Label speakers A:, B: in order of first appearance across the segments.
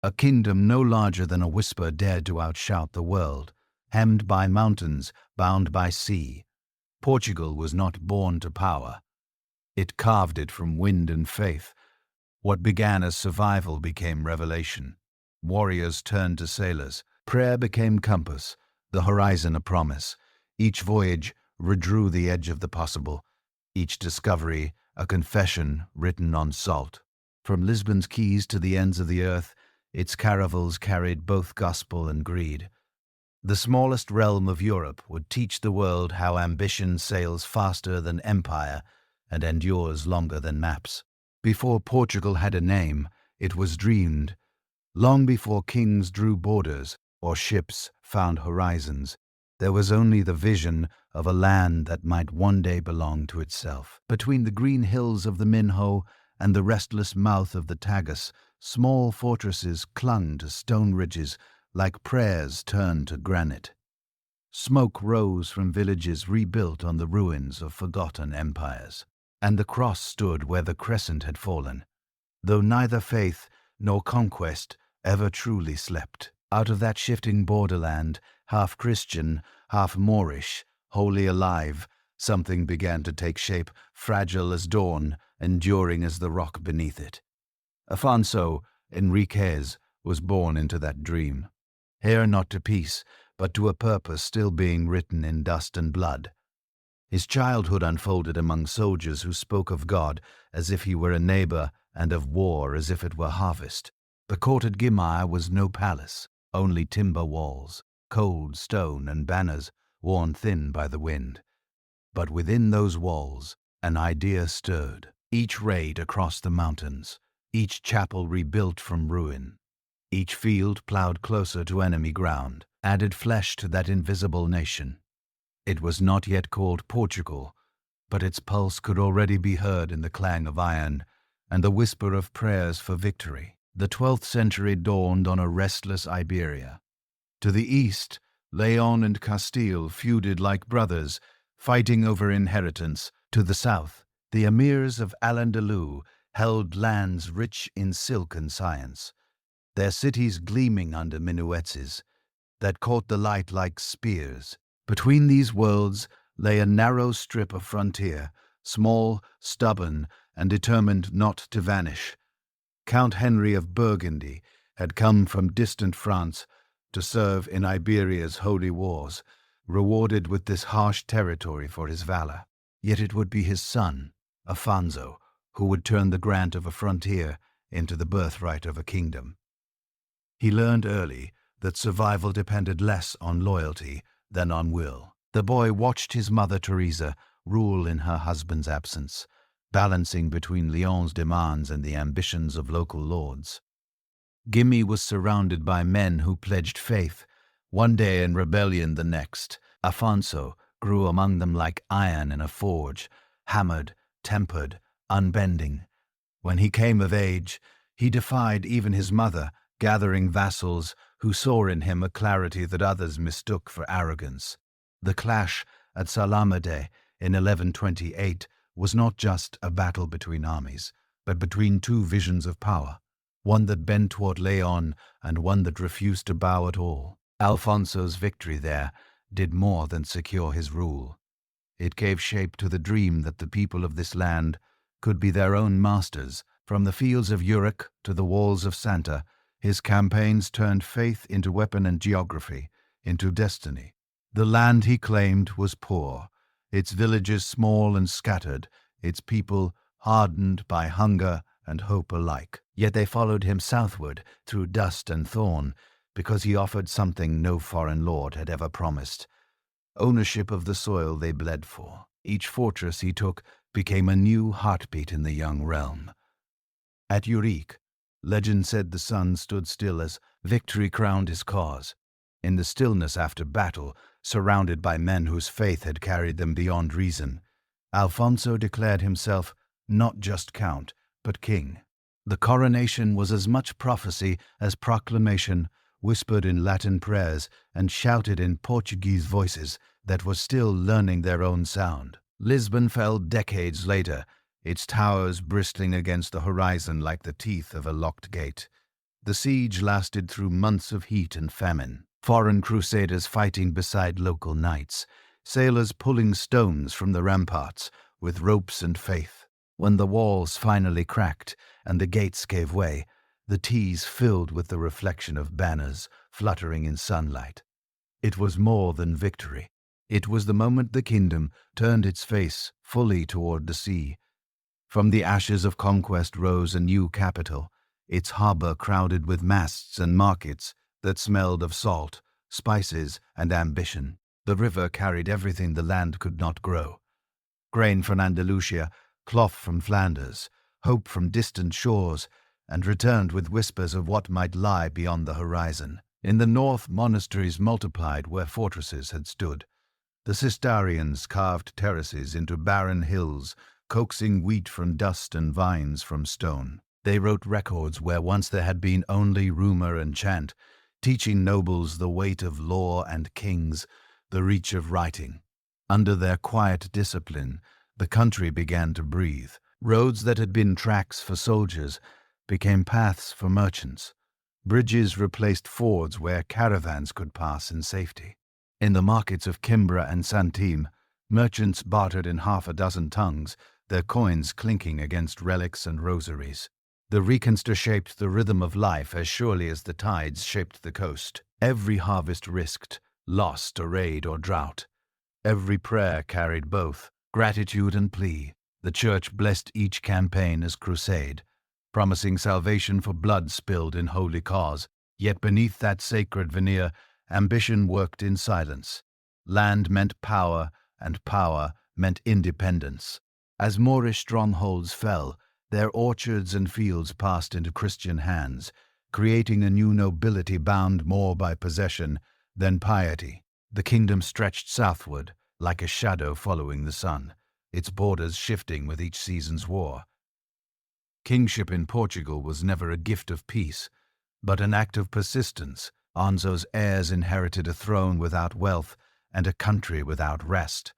A: A kingdom no larger than a whisper dared to outshout the world, hemmed by mountains, bound by sea. Portugal was not born to power. It carved it from wind and faith. What began as survival became revelation. Warriors turned to sailors. Prayer became compass, the horizon a promise. Each voyage redrew the edge of the possible. Each discovery a confession written on salt. From Lisbon's quays to the ends of the earth, its caravels carried both gospel and greed. The smallest realm of Europe would teach the world how ambition sails faster than empire and endures longer than maps. Before Portugal had a name, it was dreamed. Long before kings drew borders or ships found horizons, there was only the vision of a land that might one day belong to itself. Between the green hills of the Minho and the restless mouth of the Tagus, small fortresses clung to stone ridges like prayers turned to granite. Smoke rose from villages rebuilt on the ruins of forgotten empires, and the cross stood where the crescent had fallen, though neither faith nor conquest ever truly slept. Out of that shifting borderland, half Christian, half Moorish, wholly alive, something began to take shape, fragile as dawn, enduring as the rock beneath it. Afonso Henriques was born into that dream. Heir not to peace, but to a purpose still being written in dust and blood. His childhood unfolded among soldiers who spoke of God as if he were a neighbor and of war as if it were harvest. The court at Gima was no palace, only timber walls, cold stone and banners worn thin by the wind. But within those walls, an idea stirred. Each raid across the mountains, each chapel rebuilt from ruin, each field plowed closer to enemy ground, added flesh to that invisible nation. It was not yet called Portugal, but its pulse could already be heard in the clang of iron and the whisper of prayers for victory. The 12th century dawned on a restless Iberia. To the east, Leon and Castile feuded like brothers, fighting over inheritance. To the south, the emirs of Al-Andalus held lands rich in silk and science, their cities gleaming under minarets that caught the light like spears. Between these worlds lay a narrow strip of frontier, small, stubborn, and determined not to vanish. Count Henry of Burgundy had come from distant France to serve in Iberia's holy wars, rewarded with this harsh territory for his valor. Yet it would be his son, Afonso, who would turn the grant of a frontier into the birthright of a kingdom. He learned early that survival depended less on loyalty than on will. The boy watched his mother Teresa rule in her husband's absence, balancing between Leon's demands and the ambitions of local lords. Gimi was surrounded by men who pledged faith, one day in rebellion the next. Afonso grew among them like iron in a forge, hammered, tempered, unbending. When he came of age, he defied even his mother, gathering vassals who saw in him a clarity that others mistook for arrogance. The clash at Salamade in 1128 was not just a battle between armies, but between two visions of power, one that bent toward Leon and one that refused to bow at all. Alfonso's victory there did more than secure his rule. It gave shape to the dream that the people of this land could be their own masters. From the fields of Uruk to the walls of Santa, his campaigns turned faith into weapon and geography into destiny. The land he claimed was poor, its villages small and scattered, its people hardened by hunger and hope alike. Yet they followed him southward through dust and thorn because he offered something no foreign lord had ever promised: ownership of the soil they bled for. Each fortress he took became a new heartbeat in the young realm. At Uruk, legend said the sun stood still as victory crowned his cause. In the stillness after battle, surrounded by men whose faith had carried them beyond reason, Alfonso declared himself not just count, but king. The coronation was as much prophecy as proclamation, whispered in Latin prayers and shouted in Portuguese voices that were still learning their own sound. Lisbon fell decades later, its towers bristling against the horizon like the teeth of a locked gate. The siege lasted through months of heat and famine. Foreign crusaders fighting beside local knights, sailors pulling stones from the ramparts with ropes and faith. When the walls finally cracked and the gates gave way, the Tees filled with the reflection of banners fluttering in sunlight. It was more than victory. It was the moment the kingdom turned its face fully toward the sea. From the ashes of conquest rose a new capital, its harbor crowded with masts and markets that smelled of salt, spices, and ambition. The river carried everything the land could not grow. Grain from Andalusia, cloth from Flanders, hope from distant shores, and returned with whispers of what might lie beyond the horizon. In the north, monasteries multiplied where fortresses had stood. The Cistercians carved terraces into barren hills, coaxing wheat from dust and vines from stone. They wrote records where once there had been only rumor and chant, teaching nobles the weight of law and kings, the reach of writing. Under their quiet discipline, the country began to breathe. Roads that had been tracks for soldiers became paths for merchants. Bridges replaced fords where caravans could pass in safety. In the markets of Kimbra and Santime, merchants bartered in half a dozen tongues, their coins clinking against relics and rosaries. The reconquista shaped the rhythm of life as surely as the tides shaped the coast. Every harvest risked, lost or raid or drought. Every prayer carried both gratitude and plea. The church blessed each campaign as crusade, promising salvation for blood spilled in holy cause. Yet beneath that sacred veneer, ambition worked in silence. Land meant power, and power meant independence. As Moorish strongholds fell, their orchards and fields passed into Christian hands, creating a new nobility bound more by possession than piety. The kingdom stretched southward, like a shadow following the sun, its borders shifting with each season's war. Kingship in Portugal was never a gift of peace, but an act of persistence. Anzo's heirs inherited a throne without wealth and a country without rest.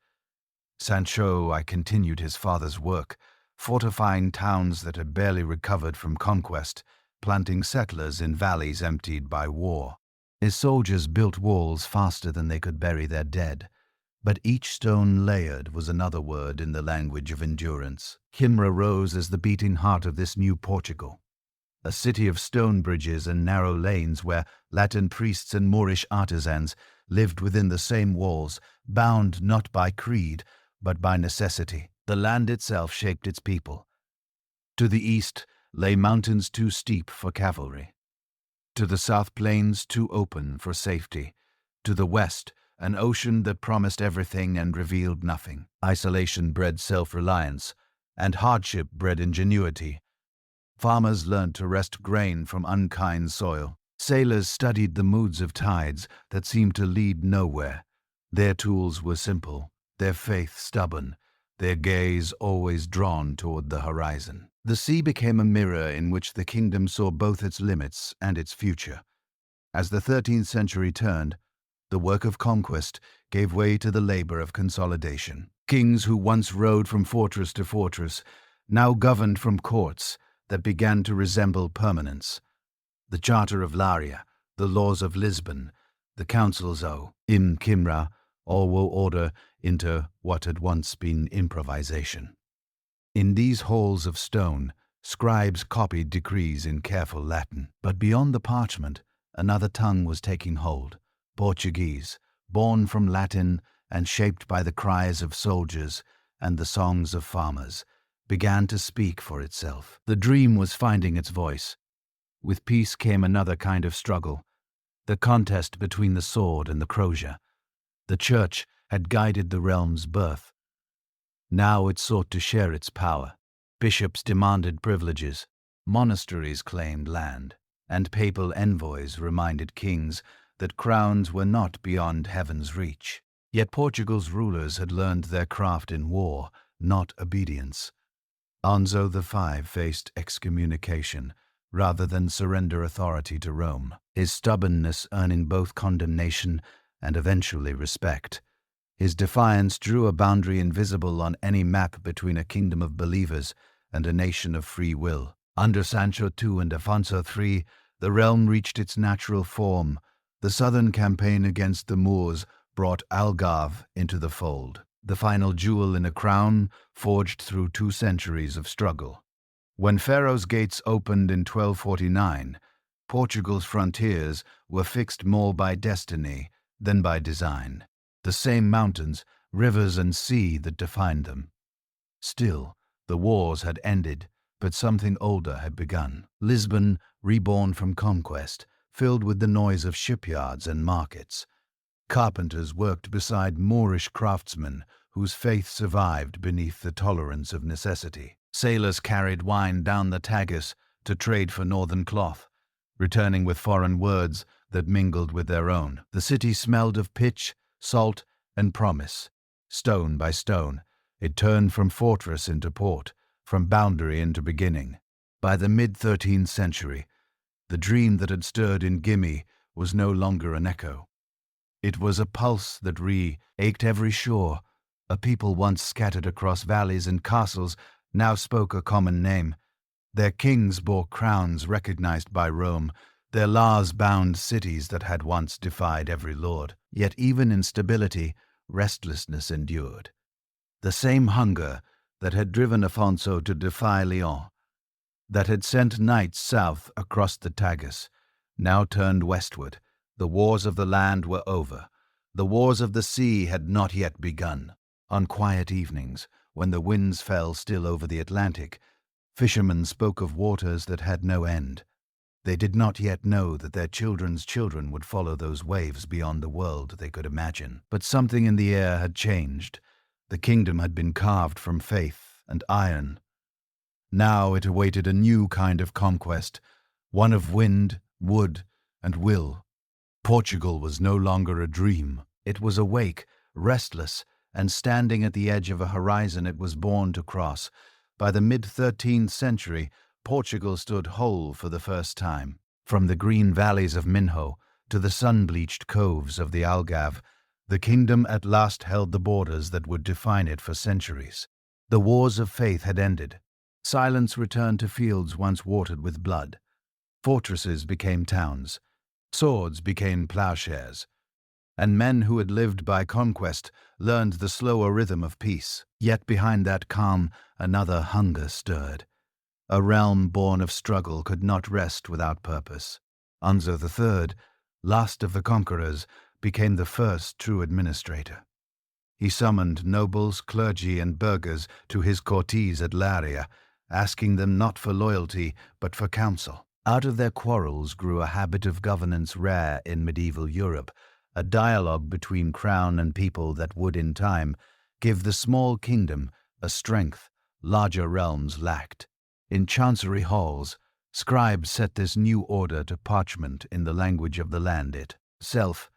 A: Sancho I continued his father's work, fortifying towns that had barely recovered from conquest, planting settlers in valleys emptied by war. His soldiers built walls faster than they could bury their dead, but each stone layered was another word in the language of endurance. Coimbra rose as the beating heart of this new Portugal, a city of stone bridges and narrow lanes where Latin priests and Moorish artisans lived within the same walls, bound not by creed, but by necessity. The land itself shaped its people. To the east lay mountains too steep for cavalry. To the south, plains too open for safety. To the west, an ocean that promised everything and revealed nothing. Isolation bred self-reliance, and hardship bred ingenuity. Farmers learned to wrest grain from unkind soil. Sailors studied the moods of tides that seemed to lead nowhere. Their tools were simple, their faith stubborn, their gaze always drawn toward the horizon. The sea became a mirror in which the kingdom saw both its limits and its future. As the 13th century turned, the work of conquest gave way to the labor of consolidation. Kings who once rode from fortress to fortress now governed from courts that began to resemble permanence. The Charter of Laria, the laws of Lisbon, the councils of Coimbra, all wove order into what had once been improvisation. In these halls of stone, scribes copied decrees in careful Latin. But beyond the parchment, another tongue was taking hold. Portuguese, born from Latin and shaped by the cries of soldiers and the songs of farmers, began to speak for itself. The dream was finding its voice. With peace came another kind of struggle, the contest between the sword and the crosier. The church had guided the realm's birth. Now it sought to share its power. Bishops demanded privileges, monasteries claimed land, and papal envoys reminded kings that crowns were not beyond heaven's reach. Yet Portugal's rulers had learned their craft in war, not obedience. Anzo V faced excommunication rather than surrender authority to Rome, his stubbornness earning both condemnation and eventually respect. His defiance drew a boundary invisible on any map between a kingdom of believers and a nation of free will. Under Sancho II and Afonso III, The realm reached its natural form. The southern campaign against the Moors brought Algarve into the fold, the final jewel in a crown forged through 2 centuries of struggle. When Pharaoh's gates opened in 1249, Portugal's frontiers were fixed more by destiny than by design. The same mountains, rivers, and sea that defined them. Still, the wars had ended, but something older had begun. Lisbon, reborn from conquest, filled with the noise of shipyards and markets. Carpenters worked beside Moorish craftsmen whose faith survived beneath the tolerance of necessity. Sailors carried wine down the Tagus to trade for northern cloth, returning with foreign words that mingled with their own. The city smelled of pitch, salt, and promise. Stone by stone, it turned from fortress into port, from boundary into beginning. By the mid-13th century, the dream that had stirred in Gimme was no longer an echo. It was a pulse that ached every shore. A people once scattered across valleys and castles now spoke a common name. Their kings bore crowns recognized by Rome, their laws bound cities that had once defied every lord. Yet even in stability, restlessness endured. The same hunger that had driven Afonso to defy Leon, that had sent knights south across the Tagus, now turned westward. The wars of the land were over. The wars of the sea had not yet begun. On quiet evenings, when the winds fell still over the Atlantic, fishermen spoke of waters that had no end. They did not yet know that their children's children would follow those waves beyond the world they could imagine. But something in the air had changed. The kingdom had been carved from faith and iron. Now it awaited a new kind of conquest, one of wind, wood, and will. Portugal was no longer a dream. It was awake, restless, and standing at the edge of a horizon it was born to cross. By the mid-13th century, Portugal stood whole for the first time. From the green valleys of Minho to the sun-bleached coves of the Algarve, the kingdom at last held the borders that would define it for centuries. The wars of faith had ended. Silence returned to fields once watered with blood. Fortresses became towns. Swords became plowshares. And men who had lived by conquest learned the slower rhythm of peace. Yet behind that calm, another hunger stirred. A realm born of struggle could not rest without purpose. Anzo III, last of the conquerors, became the first true administrator. He summoned nobles, clergy, and burghers to his courtiers at Laria, asking them not for loyalty, but for counsel. Out of their quarrels grew a habit of governance rare in medieval Europe, a dialogue between crown and people that would, in time, give the small kingdom a strength larger realms lacked. In chancery halls, scribes set this new order to parchment in the language of the land itself.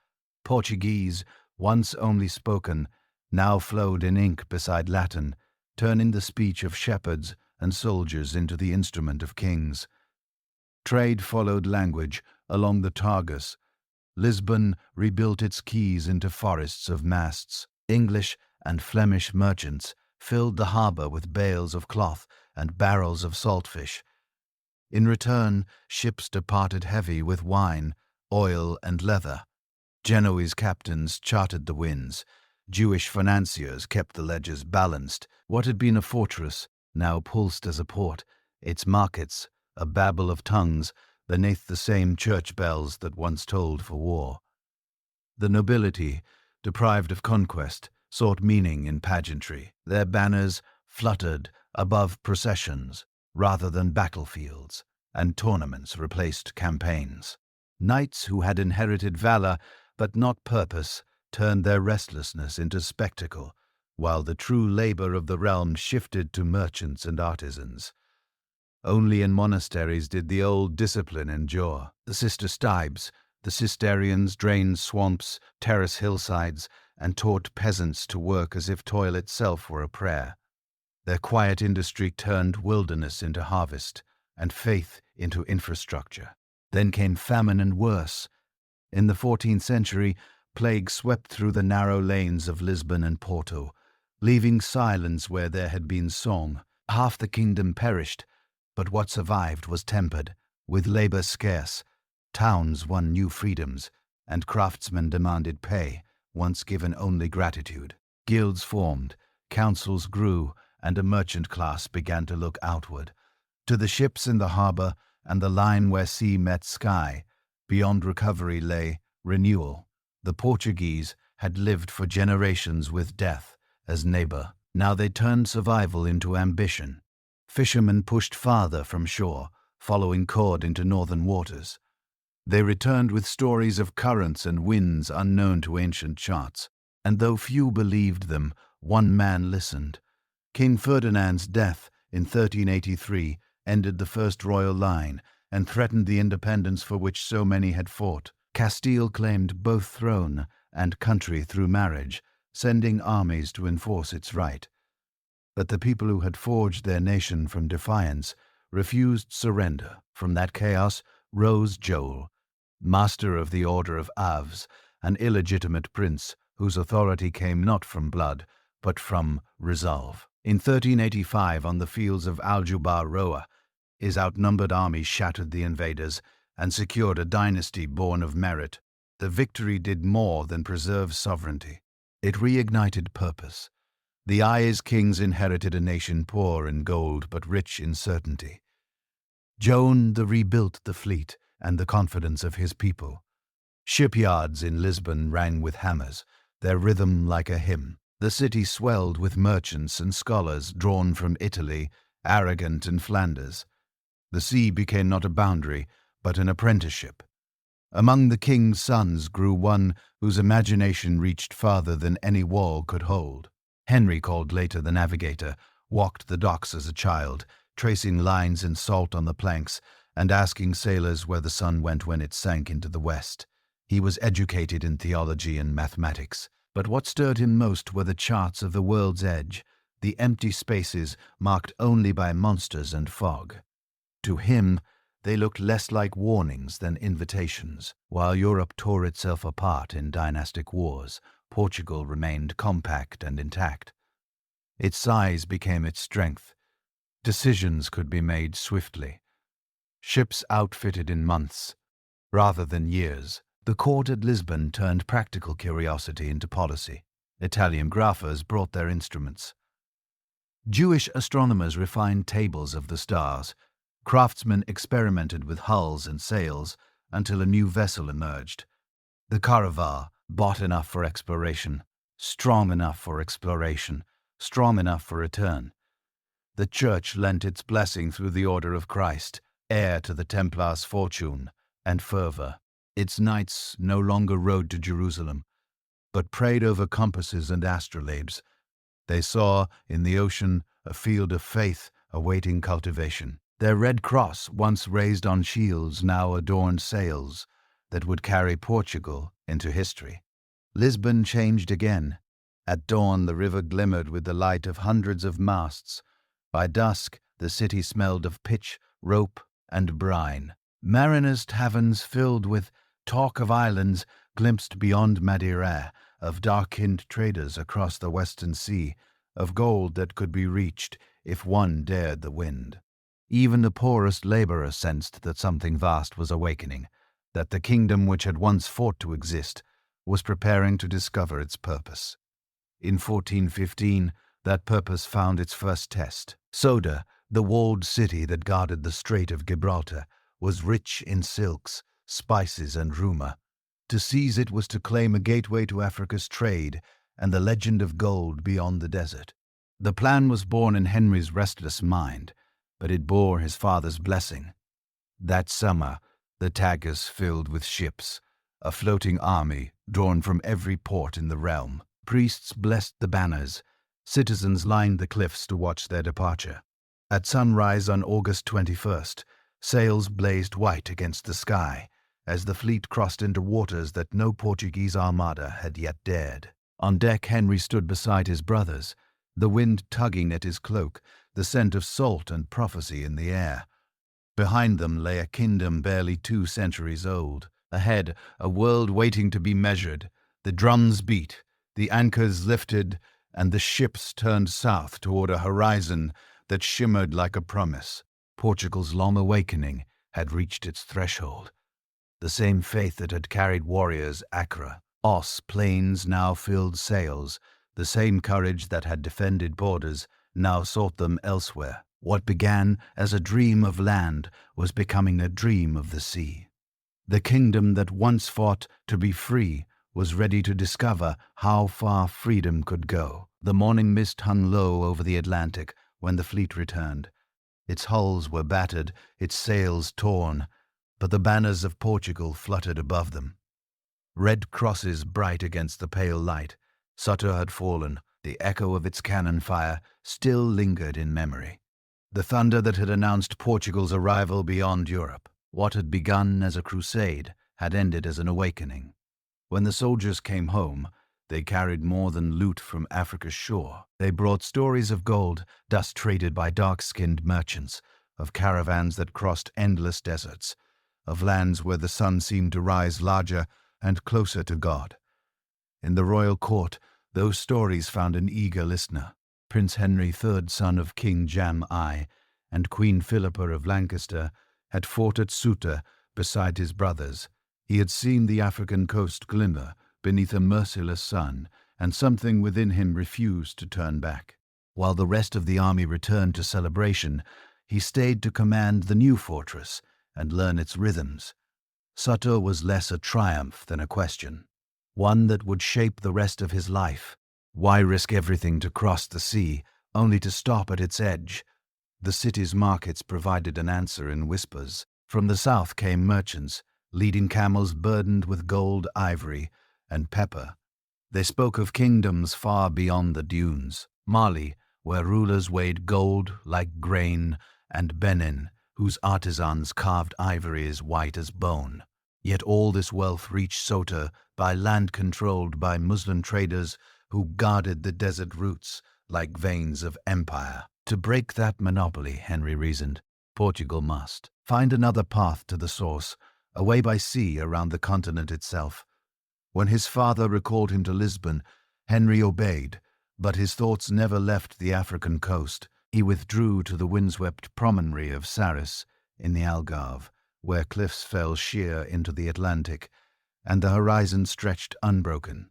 A: Portuguese, once only spoken, now flowed in ink beside Latin, turning the speech of shepherds and soldiers into the instrument of kings. Trade followed language along the Tagus. Lisbon rebuilt its quays into forests of masts. English and Flemish merchants filled the harbour with bales of cloth and barrels of saltfish. In return, ships departed heavy with wine, oil, and leather. Genoese captains charted the winds. Jewish financiers kept the ledgers balanced. What had been a fortress now pulsed as a port, its markets a babble of tongues beneath the same church bells that once tolled for war. The nobility, deprived of conquest, sought meaning in pageantry. Their banners fluttered above processions rather than battlefields, and tournaments replaced campaigns. Knights who had inherited valor but not purpose turned their restlessness into spectacle, while the true labor of the realm shifted to merchants and artisans. Only in monasteries did the old discipline endure. The sister Stibes, the Cistercians, drained swamps, terrace hillsides, and taught peasants to work as if toil itself were a prayer. Their quiet industry turned wilderness into harvest, and faith into infrastructure. Then came famine and worse. In the 14th century, plague swept through the narrow lanes of Lisbon and Porto, leaving silence where there had been song. Half the kingdom perished, but what survived was tempered, with labor scarce, Towns won new freedoms, and craftsmen demanded pay, once given only gratitude. Guilds formed, councils grew, and a merchant class began to look outward, to the ships in the harbor and the line where sea met sky. Beyond recovery lay renewal. The Portuguese had lived for generations with death as neighbor. Now they turned survival into ambition. Fishermen pushed farther from shore, following cod into northern waters. They returned with stories of currents and winds unknown to ancient charts, and though few believed them, one man listened. King Ferdinand's death in 1383 ended the first royal line and threatened the independence for which so many had fought. Castile claimed both throne and country through marriage, sending armies to enforce its right. But the people who had forged their nation from defiance refused surrender. From that chaos rose Joel, master of the Order of Aves, an illegitimate prince whose authority came not from blood, but from resolve. In 1385, on the fields of Aljubarroa, his outnumbered army shattered the invaders and secured a dynasty born of merit. The victory did more than preserve sovereignty. It reignited purpose. The Ayes kings inherited a nation poor in gold but rich in certainty. Joan rebuilt the fleet and the confidence of his people. Shipyards in Lisbon rang with hammers, their rhythm like a hymn. The city swelled with merchants and scholars drawn from Italy, Aragon, and Flanders. The sea became not a boundary, but an apprenticeship. Among the king's sons grew one whose imagination reached farther than any wall could hold. Henry, called later the Navigator, walked the docks as a child, tracing lines in salt on the planks and asking sailors where the sun went when it sank into the west. He was educated in theology and mathematics, but what stirred him most were the charts of the world's edge, the empty spaces marked only by monsters and fog. To him, they looked less like warnings than invitations. While Europe tore itself apart in dynastic wars, Portugal remained compact and intact. Its size became its strength. Decisions could be made swiftly. Ships outfitted in months, rather than years. The court at Lisbon turned practical curiosity into policy. Italian graphers brought their instruments. Jewish astronomers refined tables of the stars. Craftsmen experimented with hulls and sails until a new vessel emerged. The caravel, bought enough for exploration, strong enough for exploration, strong enough for return. The Church lent its blessing through the Order of Christ, heir to the Templars' fortune and fervor. Its knights no longer rode to Jerusalem, but prayed over compasses and astrolabes. They saw in the ocean a field of faith awaiting cultivation. Their red cross, once raised on shields, now adorned sails that would carry Portugal into history. Lisbon changed again. At dawn, the river glimmered with the light of hundreds of masts. By dusk, the city smelled of pitch, rope, and brine. Mariners' taverns filled with talk of islands glimpsed beyond Madeira, of dark-skinned traders across the western sea, of gold that could be reached if one dared the wind. Even the poorest laborer sensed that something vast was awakening, that the kingdom which had once fought to exist was preparing to discover its purpose. In 1415, that purpose found its first test. Soda, the walled city that guarded the Strait of Gibraltar, was rich in silks, spices, and rumor. To seize it was to claim a gateway to Africa's trade and the legend of gold beyond the desert. The plan was born in Henry's restless mind, but it bore his father's blessing. That summer, the Tagus filled with ships, a floating army drawn from every port in the realm. Priests blessed the banners. Citizens lined the cliffs to watch their departure. At sunrise on August 21st, sails blazed white against the sky as the fleet crossed into waters that no Portuguese armada had yet dared. On deck, Henry stood beside his brothers, the wind tugging at his cloak, the scent of salt and prophecy in the air. Behind them lay a kingdom barely 2 centuries old. Ahead, a world waiting to be measured. The drums beat, the anchors lifted, and the ships turned south toward a horizon that shimmered like a promise. Portugal's long awakening had reached its threshold. the same faith that had carried warriors across plains now filled sails, the same courage that had defended borders now sought them elsewhere. What began as a dream of land was becoming a dream of the sea. The kingdom that once fought to be free was ready to discover how far freedom could go. The morning mist hung low over the Atlantic when the fleet returned. Its hulls were battered, its sails torn, but the banners of Portugal fluttered above them. Red crosses bright against the pale light. Sutter had fallen. The echo of its cannon fire still lingered in memory. The thunder that had announced Portugal's arrival beyond Europe. What had begun as a crusade had ended as an awakening. When the soldiers came home, they carried more than loot from Africa's shore. They brought stories of gold, dust traded by dark-skinned merchants, of caravans that crossed endless deserts, of lands where the sun seemed to rise larger and closer to God. In the royal court, those stories found an eager listener. Prince Henry, third son of King Jam I, and Queen Philippa of Lancaster, had fought at Ceuta beside his brothers. He had seen the African coast glimmer beneath a merciless sun, and something within him refused to turn back. While the rest of the army returned to celebration, he stayed to command the new fortress and learn its rhythms. Sutter was less a triumph than a question, one that would shape the rest of his life. Why risk everything to cross the sea, only to stop at its edge? The city's markets provided an answer in whispers. From the south came merchants, leading camels burdened with gold, ivory, and pepper. They spoke of kingdoms far beyond the dunes. Mali, where rulers weighed gold like grain, and Benin, whose artisans carved ivory as white as bone. Yet all this wealth reached Ceuta by land controlled by Muslim traders who guarded the desert routes like veins of empire. To break that monopoly, Henry reasoned, Portugal must find another path to the source, away by sea around the continent itself. When his father recalled him to Lisbon, Henry obeyed, but his thoughts never left the African coast. He withdrew to the windswept promontory of Saris in the Algarve, where cliffs fell sheer into the Atlantic, and the horizon stretched unbroken.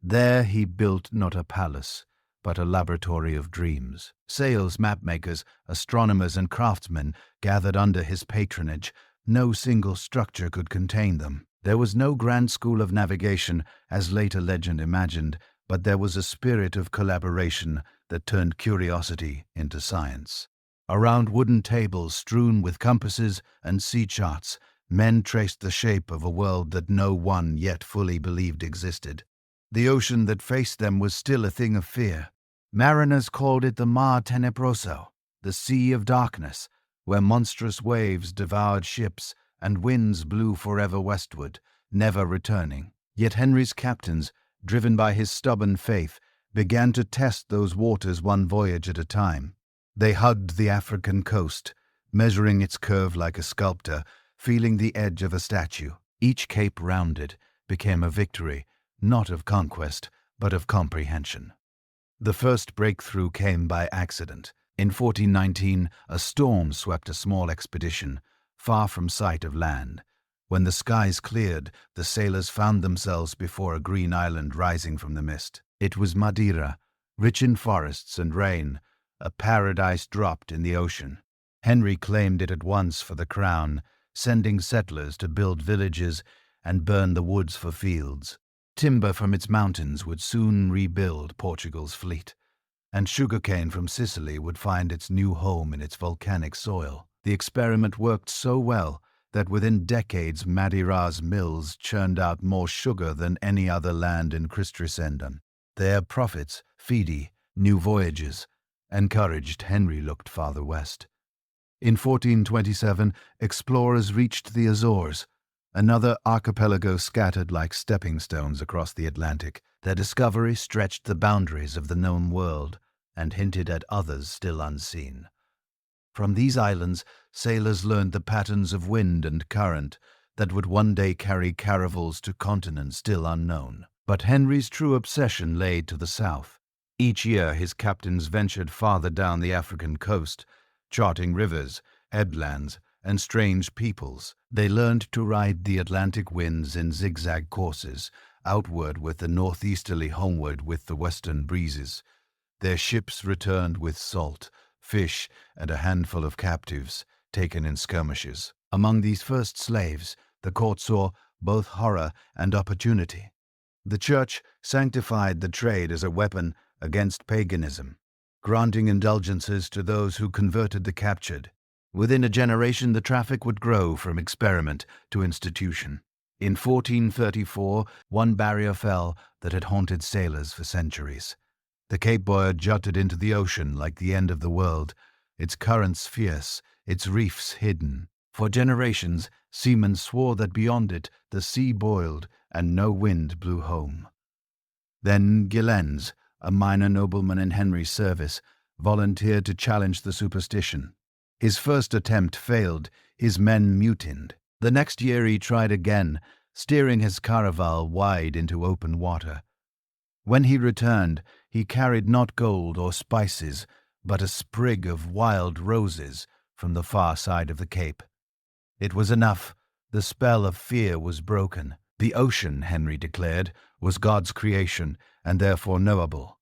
A: There he built not a palace, but a laboratory of dreams. Sails, mapmakers, astronomers, and craftsmen gathered under his patronage. No single structure could contain them. There was no grand school of navigation, as later legend imagined, but there was a spirit of collaboration that turned curiosity into science. Around wooden tables strewn with compasses and sea charts, men traced the shape of a world that no one yet fully believed existed. The ocean that faced them was still a thing of fear. Mariners called it the Mar Tenebroso, the Sea of Darkness, where monstrous waves devoured ships and winds blew forever westward, never returning. Yet Henry's captains, driven by his stubborn faith, began to test those waters one voyage at a time. They hugged the African coast, measuring its curve like a sculptor, feeling the edge of a statue. Each cape rounded became a victory, not of conquest, but of comprehension. The first breakthrough came by accident. In 1419, a storm swept a small expedition, far from sight of land. When the skies cleared, the sailors found themselves before a green island rising from the mist. It was Madeira, rich in forests and rain, a paradise dropped in the ocean. Henry claimed it at once for the crown, sending settlers to build villages and burn the woods for fields. Timber from its mountains would soon rebuild Portugal's fleet, and sugarcane from Sicily would find its new home in its volcanic soil. The experiment worked so well that within decades Madeira's mills churned out more sugar than any other land in Christendom. Their profits, fidi, new voyages, encouraged Henry looked farther west. In 1427, explorers reached the Azores, another archipelago scattered like stepping stones across the Atlantic. Their discovery stretched the boundaries of the known world and hinted at others still unseen. From these islands, sailors learned the patterns of wind and current that would one day carry caravels to continents still unknown. But Henry's true obsession lay to the south. Each year his captains ventured farther down the African coast, charting rivers, headlands, and strange peoples. They learned to ride the Atlantic winds in zigzag courses, outward with the northeasterly, homeward with the western breezes. Their ships returned with salt, fish, and a handful of captives taken in skirmishes. Among these first slaves, the court saw both horror and opportunity. The Church sanctified the trade as a weapon against paganism, granting indulgences to those who converted the captured. Within a generation, the traffic would grow from experiment to institution. In 1434, one barrier fell that had haunted sailors for centuries. The Cape Boyard jutted into the ocean like the end of the world, its currents fierce, its reefs hidden. For generations, seamen swore that beyond it the sea boiled and no wind blew home. Then Gilens, a minor nobleman in Henry's service, volunteered to challenge the superstition. His first attempt failed, his men mutined. The next year he tried again, steering his caravel wide into open water. When he returned, he carried not gold or spices, but a sprig of wild roses from the far side of the Cape. It was enough. The spell of fear was broken. The ocean, Henry declared, was God's creation and therefore knowable.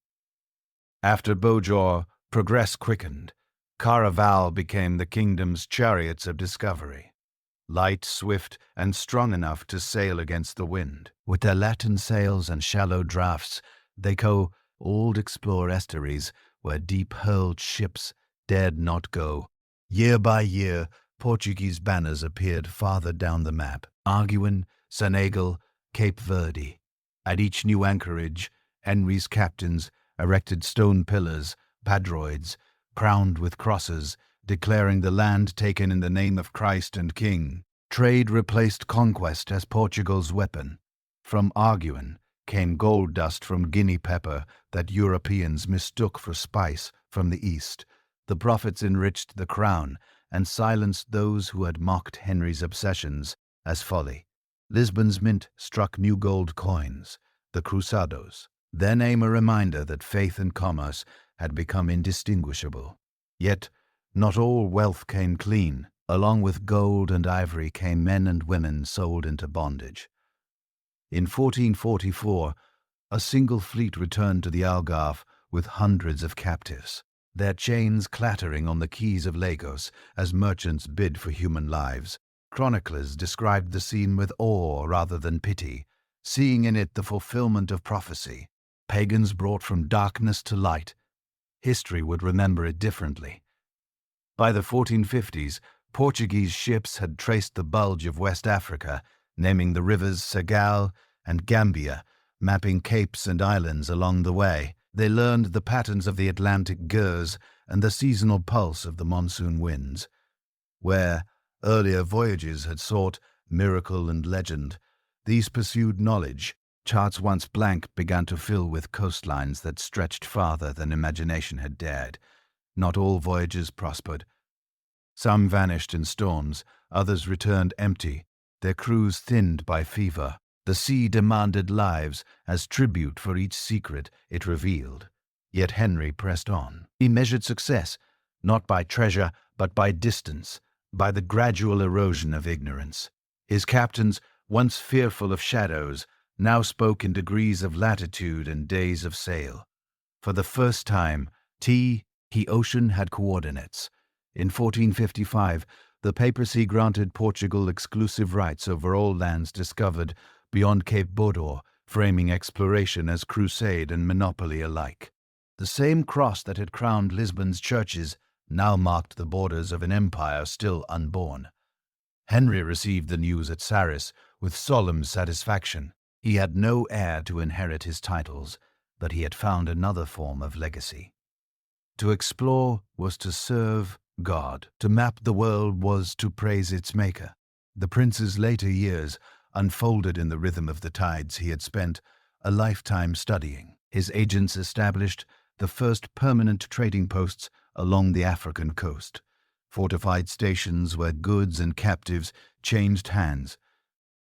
A: After Beaujeu, progress quickened. Caraval became the kingdom's chariots of discovery, light, swift, and strong enough to sail against the wind. With their Latin sails and shallow draughts, they old explore estuaries where deep-hurled ships dared not go. Year by year, Portuguese banners appeared farther down the map: Arguin, Senegal, Cape Verde. At each new anchorage, Henry's captains erected stone pillars, padroids, crowned with crosses, declaring the land taken in the name of Christ and King. Trade replaced conquest as Portugal's weapon. From Arguin came gold dust from guinea pepper that Europeans mistook for spice from the east. The profits enriched the crown and silenced those who had mocked Henry's obsessions as folly. Lisbon's mint struck new gold coins, the Cruzados, their name a reminder that faith and commerce had become indistinguishable. Yet not all wealth came clean. Along with gold and ivory came men and women sold into bondage. In 1444, a single fleet returned to the Algarve with hundreds of captives, their chains clattering on the quays of Lagos as merchants bid for human lives. Chroniclers described the scene with awe rather than pity, seeing in it the fulfillment of prophecy. Pagans brought from darkness to light. History would remember it differently. By the 1450s, Portuguese ships had traced the bulge of West Africa, naming the rivers Segal and Gambia, mapping capes and islands along the way. They learned the patterns of the Atlantic gers and the seasonal pulse of the monsoon winds. Where earlier voyages had sought miracle and legend, these pursued knowledge. Charts once blank began to fill with coastlines that stretched farther than imagination had dared. Not all voyages prospered. Some vanished in storms, others returned empty, their crews thinned by fever. The sea demanded lives as tribute for each secret it revealed. Yet Henry pressed on. He measured success, not by treasure, but by distance, by the gradual erosion of ignorance. His captains, once fearful of shadows, now spoke in degrees of latitude and days of sail. For the first time, the ocean had coordinates. In 1455, the papacy granted Portugal exclusive rights over all lands discovered beyond Cape Bodor, framing exploration as crusade and monopoly alike. The same cross that had crowned Lisbon's churches now marked the borders of an empire still unborn. Henry received the news at Sarris with solemn satisfaction. He had no heir to inherit his titles, but he had found another form of legacy. To explore was to serve God. To map the world was to praise its maker. The prince's later years unfolded in the rhythm of the tides he had spent a lifetime studying. His agents established the first permanent trading posts along the African coast, fortified stations where goods and captives changed hands.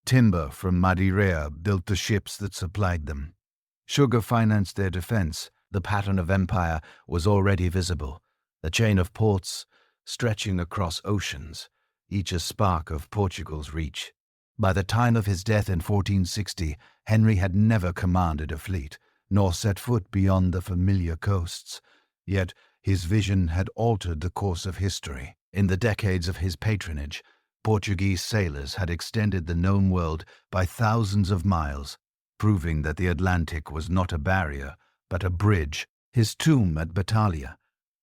A: Timber from Madeira built the ships that supplied them. Sugar financed their defense. The pattern of empire was already visible, a chain of ports stretching across oceans. each a spark of Portugal's reach. By the time of his death in 1460, Henry had never commanded a fleet, nor set foot beyond the familiar coasts. Yet his vision had altered the course of history. In the decades of his patronage, Portuguese sailors had extended the known world by thousands of miles, proving that the Atlantic was not a barrier, but a bridge. His tomb at Batalha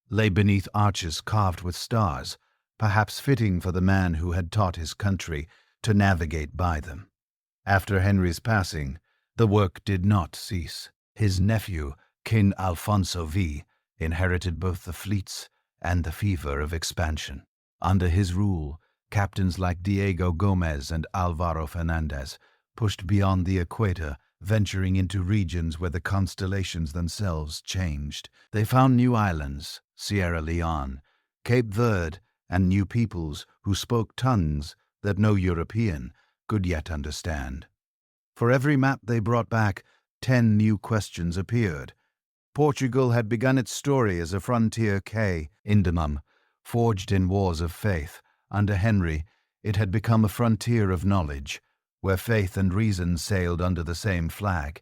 A: lay beneath arches carved with stars, perhaps fitting for the man who had taught his country to navigate by them. After Henry's passing, the work did not cease. His nephew, King Afonso V, inherited both the fleets and the fever of expansion. Under his rule, captains like Diego Gomez and Alvaro Fernandez pushed beyond the equator, venturing into regions where the constellations themselves changed. They found new islands, Sierra Leone, Cape Verde, and new peoples who spoke tongues that no European could yet understand. For every map they brought back, 10 new questions appeared. Portugal had begun its story as a frontier kingdom, forged in wars of faith. Under Henry, it had become a frontier of knowledge, where faith and reason sailed under the same flag.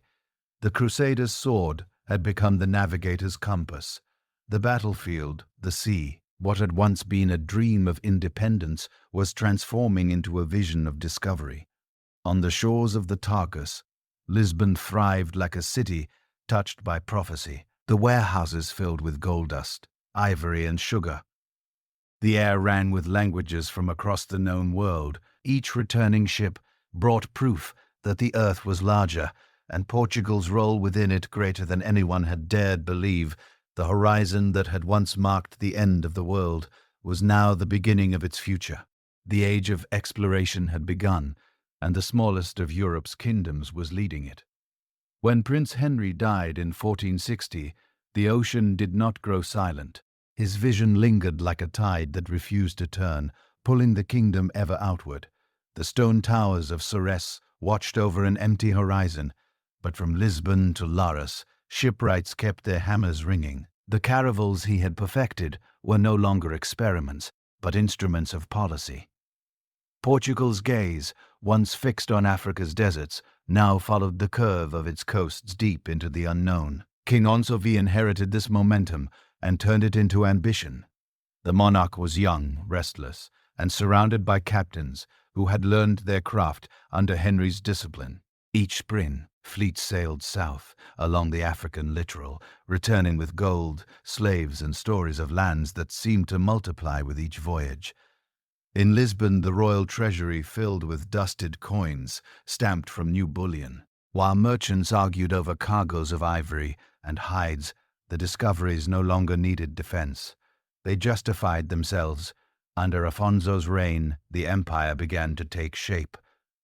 A: The crusader's sword had become the navigator's compass. The battlefield, the sea, what had once been a dream of independence, was transforming into a vision of discovery. On the shores of the Tagus, Lisbon thrived like a city touched by prophecy, the warehouses filled with gold dust, ivory, and sugar. The air rang with languages from across the known world. Each returning ship brought proof that the earth was larger, and Portugal's role within it greater than anyone had dared believe. The horizon that had once marked the end of the world was now the beginning of its future. The age of exploration had begun, and the smallest of Europe's kingdoms was leading it. When Prince Henry died in 1460, the ocean did not grow silent. His vision lingered like a tide that refused to turn, pulling the kingdom ever outward. The stone towers of Sorres watched over an empty horizon, but from Lisbon to Laras, shipwrights kept their hammers ringing. The caravels he had perfected were no longer experiments, but instruments of policy. Portugal's gaze, once fixed on Africa's deserts, now followed the curve of its coasts deep into the unknown. King Afonso V inherited this momentum and turned it into ambition. The monarch was young, restless, and surrounded by captains who had learned their craft under Henry's discipline. Each spring, fleets sailed south along the African littoral, returning with gold, slaves, and stories of lands that seemed to multiply with each voyage. In Lisbon, the royal treasury filled with dusted coins, stamped from new bullion. While merchants argued over cargoes of ivory and hides, the discoveries no longer needed defense. They justified themselves. Under Afonso's reign, the empire began to take shape,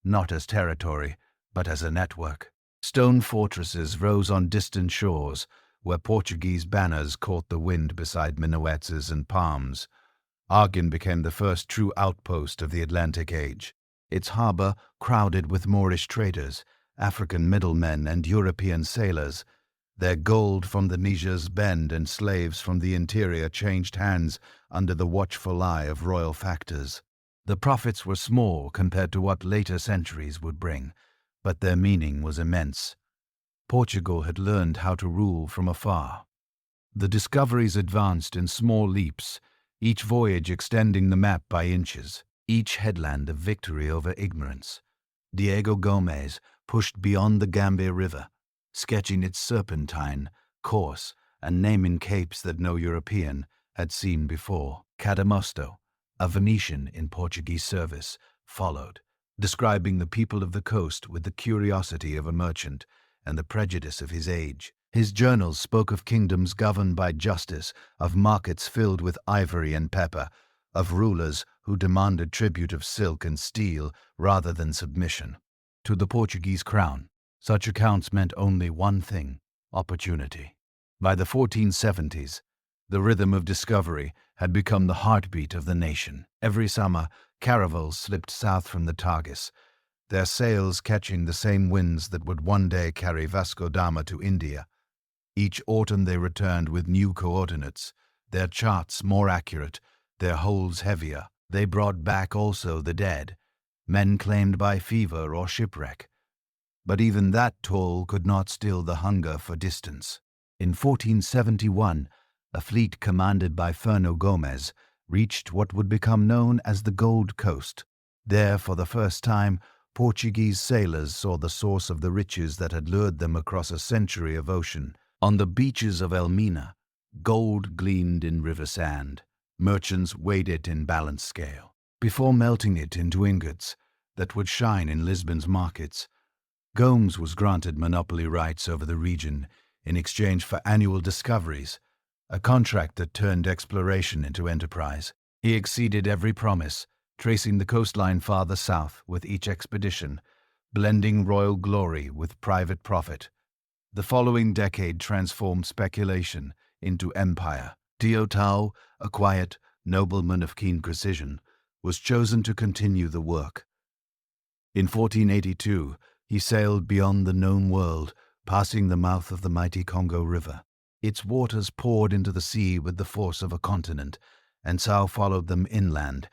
A: not as territory, but as a network. Stone fortresses rose on distant shores, where Portuguese banners caught the wind beside minarets and palms. Argin became the first true outpost of the Atlantic age, its harbor crowded with Moorish traders, African middlemen, and European sailors. Their gold from the Niger's Bend and slaves from the interior changed hands under the watchful eye of royal factors. The profits were small compared to what later centuries would bring, but their meaning was immense. Portugal had learned how to rule from afar. The discoveries advanced in small leaps, each voyage extending the map by inches, each headland a victory over ignorance. Diego Gomez pushed beyond the Gambia River, sketching its serpentine course and naming capes that no European had seen before. Cadamosto, a Venetian in Portuguese service, followed, describing the people of the coast with the curiosity of a merchant and the prejudice of his age. His journals spoke of kingdoms governed by justice, of markets filled with ivory and pepper, of rulers who demanded tribute of silk and steel rather than submission. To the Portuguese crown, such accounts meant only one thing: opportunity. By the 1470s, the rhythm of discovery had become the heartbeat of the nation. Every summer, caravels slipped south from the Tagus, their sails catching the same winds that would one day carry Vasco da Gama to India. Each autumn they returned with new coordinates, their charts more accurate, their holds heavier. They brought back also the dead, men claimed by fever or shipwreck. But even that toll could not still the hunger for distance. In 1471, a fleet commanded by Fernão Gomes reached what would become known as the Gold Coast. There, for the first time, Portuguese sailors saw the source of the riches that had lured them across a century of ocean. On the beaches of Elmina, gold gleamed in river sand. Merchants weighed it in balance scale, before melting it into ingots that would shine in Lisbon's markets. Gomes was granted monopoly rights over the region in exchange for annual discoveries, a contract that turned exploration into enterprise. He exceeded every promise, tracing the coastline farther south with each expedition, blending royal glory with private profit. The following decade transformed speculation into empire. Teotau, a quiet nobleman of keen precision, was chosen to continue the work. In 1482, he sailed beyond the known world, passing the mouth of the mighty Congo River. Its waters poured into the sea with the force of a continent, and Sao followed them inland,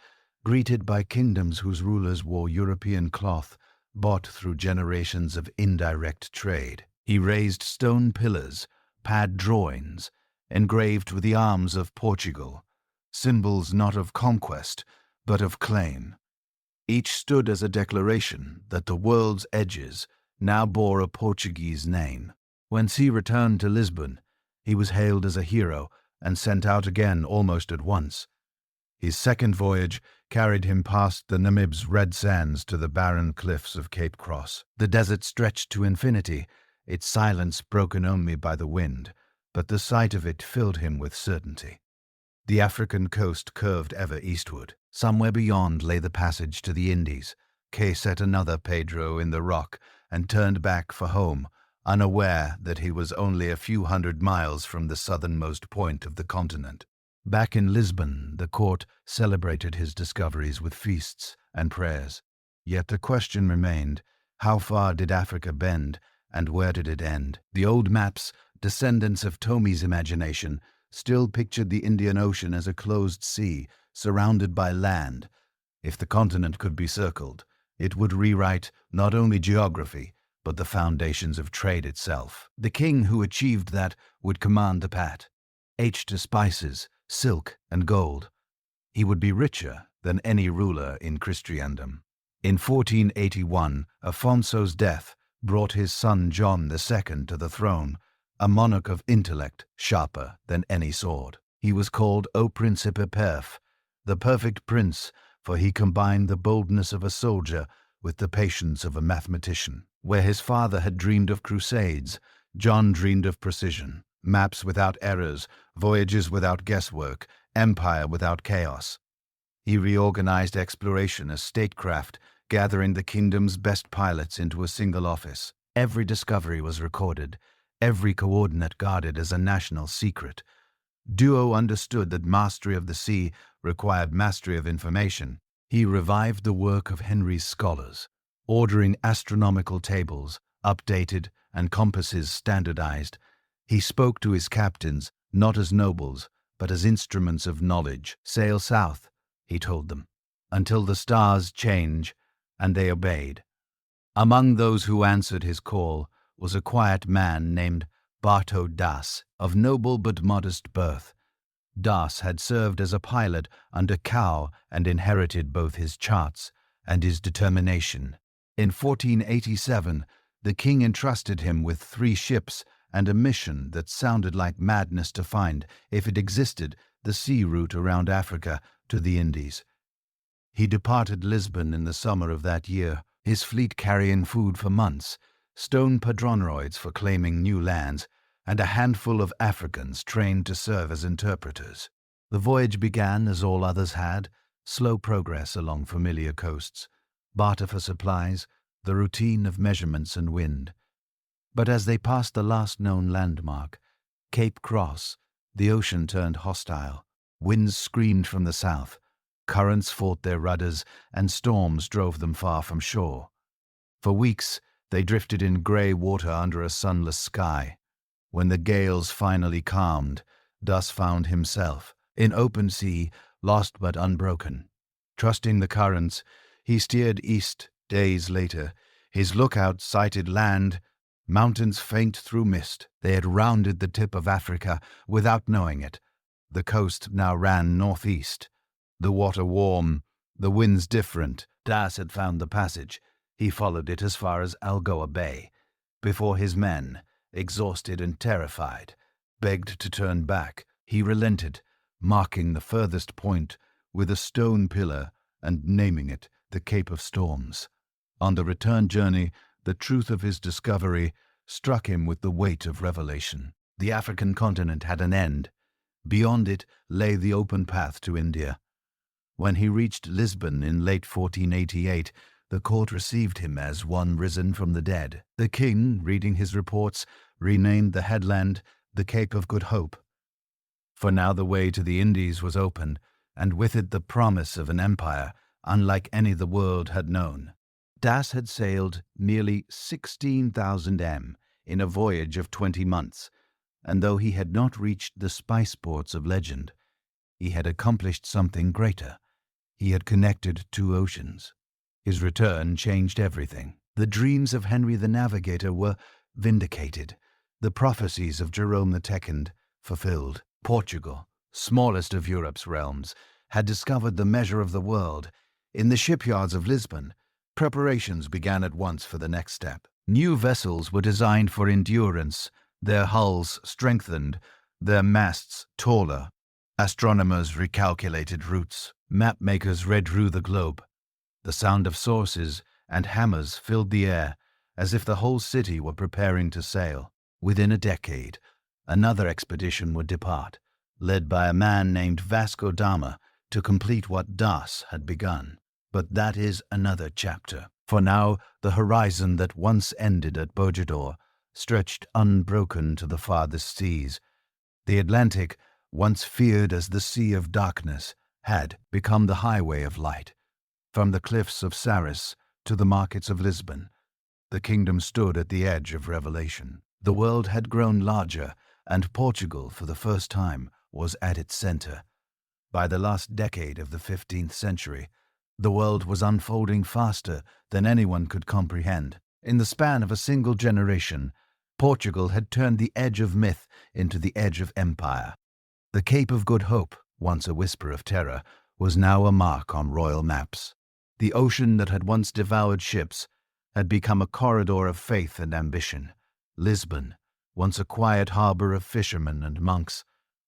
A: greeted by kingdoms whose rulers wore European cloth, bought through generations of indirect trade. He raised stone pillars, pad drawings, engraved with the arms of Portugal, symbols not of conquest, but of claim. Each stood as a declaration that the world's edges now bore a Portuguese name. When he returned to Lisbon, he was hailed as a hero and sent out again almost at once. His second voyage carried him past the Namib's red sands to the barren cliffs of Cape Cross. The desert stretched to infinity, its silence broken only by the wind, but the sight of it filled him with certainty. The African coast curved ever eastward. Somewhere beyond lay the passage to the Indies. Kay set another Pedro in the rock and turned back for home, unaware that he was only a few hundred miles from the southernmost point of the continent. Back in Lisbon, the court celebrated his discoveries with feasts and prayers. Yet the question remained, how far did Africa bend, and where did it end? The old maps, descendants of Ptolemy's imagination, still pictured the Indian Ocean as a closed sea, surrounded by land. If the continent could be circled, it would rewrite not only geography, but the foundations of trade itself. The king who achieved that would command the pat, H to spices, silk, and gold. He would be richer than any ruler in Christendom. In 1481, Afonso's death brought his son John II to the throne, a monarch of intellect sharper than any sword. He was called O Principe Perf, the perfect prince, for he combined the boldness of a soldier with the patience of a mathematician. Where his father had dreamed of crusades, John dreamed of precision, maps without errors, voyages without guesswork, empire without chaos. He reorganized exploration as statecraft, gathering the kingdom's best pilots into a single office. Every discovery was recorded, every coordinate guarded as a national secret. Duo understood that mastery of the sea required mastery of information. He revived the work of Henry's scholars, ordering astronomical tables, updated, and compasses standardized. He spoke to his captains, not as nobles, but as instruments of knowledge. Sail south, he told them, until the stars change, and they obeyed. Among those who answered his call was a quiet man named Barto Das, of noble but modest birth. Das had served as a pilot under Cao and inherited both his charts and his determination. In 1487, the king entrusted him with 3 ships and a mission that sounded like madness to find, if it existed, the sea route around Africa to the Indies. He departed Lisbon in the summer of that year, his fleet carrying food for months, stone padronoids for claiming new lands, and a handful of Africans trained to serve as interpreters. The voyage began as all others had, slow progress along familiar coasts, barter for supplies, the routine of measurements and wind. But as they passed the last known landmark, Cape Cross, the ocean turned hostile. Winds screamed from the south, currents fought their rudders, and storms drove them far from shore. For weeks, they drifted in grey water under a sunless sky. When the gales finally calmed, Das found himself in open sea, lost but unbroken. Trusting the currents, he steered east. Days later, his lookout sighted land, mountains faint through mist. They had rounded the tip of Africa without knowing it. The coast now ran northeast. The water warm, the winds different. Das had found the passage. He followed it as far as Algoa Bay, before his men, exhausted and terrified, begged to turn back. He relented, marking the furthest point with a stone pillar and naming it the Cape of Storms. On the return journey, the truth of his discovery struck him with the weight of revelation. The African continent had an end. Beyond it lay the open path to India. When he reached Lisbon in late 1488, the court received him as one risen from the dead. The king, reading his reports, renamed the headland the Cape of Good Hope. For now the way to the Indies was open, and with it the promise of an empire unlike any the world had known. Das had sailed nearly 16,000 m in a voyage of 20 months, and though he had not reached the spice ports of legend, he had accomplished something greater. He had connected 2 oceans. His return changed everything. The dreams of Henry the Navigator were vindicated, the prophecies of Jerome II fulfilled. Portugal, smallest of Europe's realms, had discovered the measure of the world. In the shipyards of Lisbon, preparations began at once for the next step. New vessels were designed for endurance, their hulls strengthened, their masts taller. Astronomers recalculated routes. Mapmakers read through the globe. The sound of sources and hammers filled the air, as if the whole city were preparing to sail. Within a decade, another expedition would depart, led by a man named Vasco da Gama, to complete what Das had begun. But that is another chapter. For now, the horizon that once ended at Bojador stretched unbroken to the farthest seas. The Atlantic, once feared as the sea of darkness, had become the highway of light. From the cliffs of Saris to the markets of Lisbon, the kingdom stood at the edge of revelation. The world had grown larger, and Portugal, for the first time, was at its center. By the last decade of the 15th century, the world was unfolding faster than anyone could comprehend. In the span of a single generation, Portugal had turned the edge of myth into the edge of empire. The Cape of Good Hope, once a whisper of terror, was now a mark on royal maps. The ocean that had once devoured ships had become a corridor of faith and ambition. Lisbon, once a quiet harbor of fishermen and monks,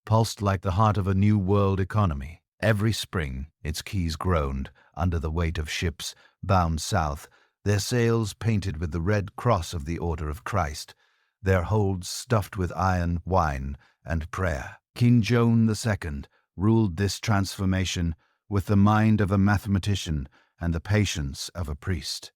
A: pulsed like the heart of a new world economy. Every spring, its quays groaned under the weight of ships bound south, their sails painted with the red cross of the Order of Christ, their holds stuffed with iron, wine, and prayer. King Joan II ruled this transformation with the mind of a mathematician and the patience of a priest.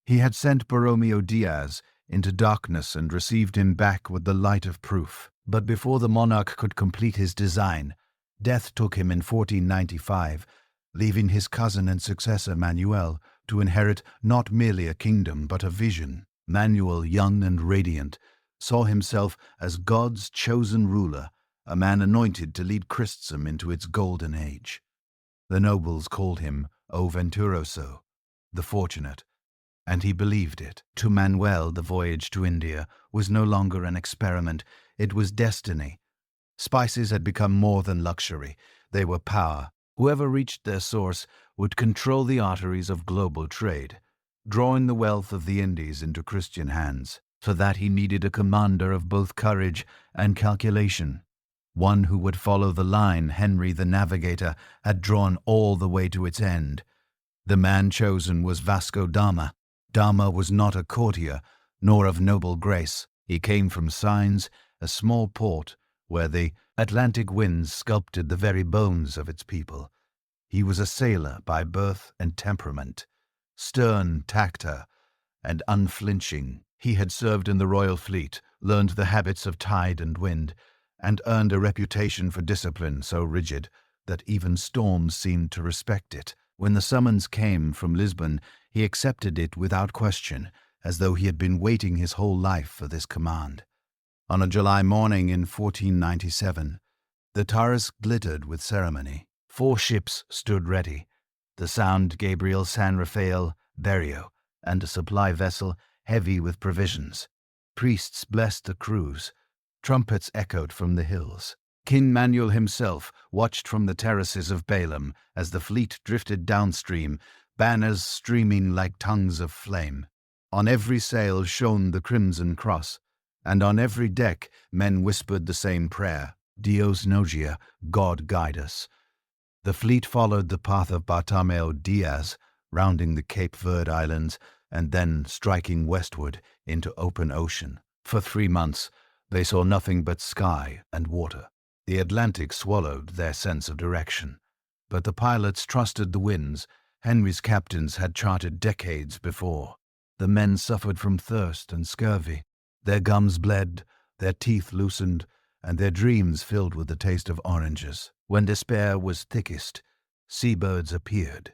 A: He had sent Borromeo Diaz into darkness and received him back with the light of proof. But before the monarch could complete his design, death took him in 1495, leaving his cousin and successor Manuel to inherit not merely a kingdom but a vision. Manuel, young and radiant, saw himself as God's chosen ruler, a man anointed to lead Christendom into its golden age. The nobles called him O Venturoso, the fortunate, and he believed it. To Manuel, the voyage to India was no longer an experiment, it was destiny. Spices had become more than luxury, they were power. Whoever reached their source would control the arteries of global trade, drawing the wealth of the Indies into Christian hands. For that he needed a commander of both courage and calculation, one who would follow the line Henry the Navigator had drawn all the way to its end. The man chosen was Vasco da Gama. Gama was not a courtier, nor of noble grace. He came from Sines, a small port where the Atlantic winds sculpted the very bones of its people. He was a sailor by birth and temperament, stern, tactor, and unflinching. He had served in the royal fleet, learned the habits of tide and wind, and earned a reputation for discipline so rigid that even storms seemed to respect it. When the summons came from Lisbon, he accepted it without question, as though he had been waiting his whole life for this command. On a July morning in 1497, the Taurus glittered with ceremony. 4 ships stood ready, the Sound Gabriel San Rafael Berrio, and a supply vessel heavy with provisions. Priests blessed the cruise. Trumpets echoed from the hills. King Manuel himself watched from the terraces of Balaam as the fleet drifted downstream, banners streaming like tongues of flame. On every sail shone the crimson cross, and on every deck men whispered the same prayer, Dios Nogia, God guide us. The fleet followed the path of Bartomeu Diaz, rounding the Cape Verde Islands, and then striking westward into open ocean. For 3 months, they saw nothing but sky and water. The Atlantic swallowed their sense of direction. But the pilots trusted the winds Henry's captains had charted decades before. The men suffered from thirst and scurvy. Their gums bled, their teeth loosened, and their dreams filled with the taste of oranges. When despair was thickest, seabirds appeared.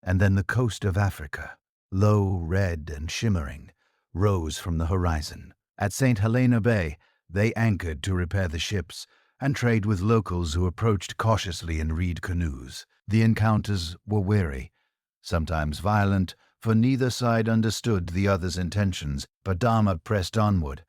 A: And then the coast of Africa, low, red, and shimmering, rose from the horizon. At St. Helena Bay, they anchored to repair the ships and trade with locals who approached cautiously in reed canoes. The encounters were weary, sometimes violent, for neither side understood the other's intentions, but Gama pressed onward.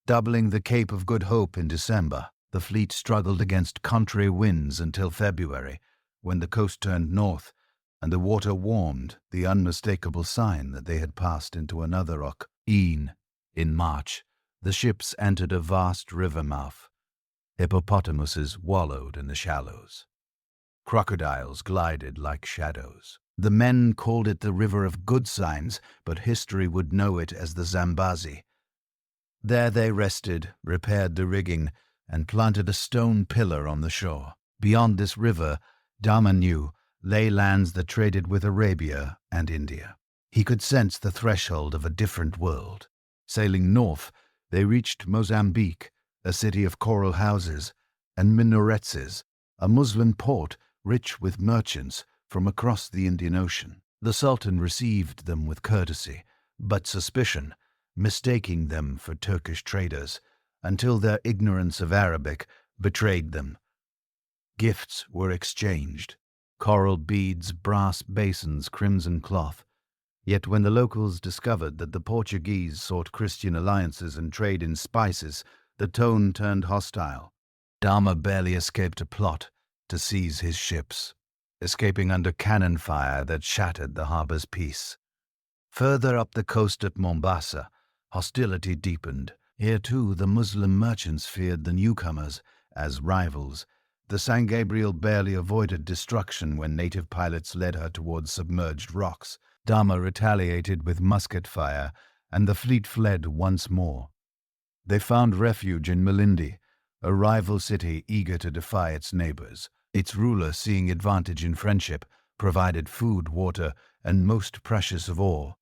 A: Doubling the Cape of Good Hope in December, the fleet struggled against contrary winds until February, when the coast turned north and the water warmed, the unmistakable sign that they had passed into another In March, the ships entered a vast river mouth. Hippopotamuses wallowed in the shallows. Crocodiles glided like shadows. The men called it the River of Good Signs, but history would know it as the Zambezi. There they rested, repaired the rigging, and planted a stone pillar on the shore. Beyond this river, Gama knew, lay lands that traded with Arabia and India. He could sense the threshold of a different world. Sailing north, they reached Mozambique, a city of coral houses and minarets, a Muslim port rich with merchants from across the Indian Ocean. The Sultan received them with courtesy, but suspicion, mistaking them for Turkish traders, until their ignorance of Arabic betrayed them. Gifts were exchanged: coral beads, brass basins, crimson cloth. Yet when the locals discovered that the Portuguese sought Christian alliances and trade in spices, the tone turned hostile. Gama barely escaped a plot to seize his ships, escaping under cannon fire that shattered the harbor's peace. Further up the coast at Mombasa, hostility deepened. Here too the Muslim merchants feared the newcomers as rivals. The San Gabriel barely avoided destruction when native pilots led her towards submerged rocks. Gama retaliated with musket fire, and the fleet fled once more. They found refuge in Malindi, a rival city eager to defy its neighbors. Its ruler, seeing advantage in friendship, provided food, water, and most precious of all,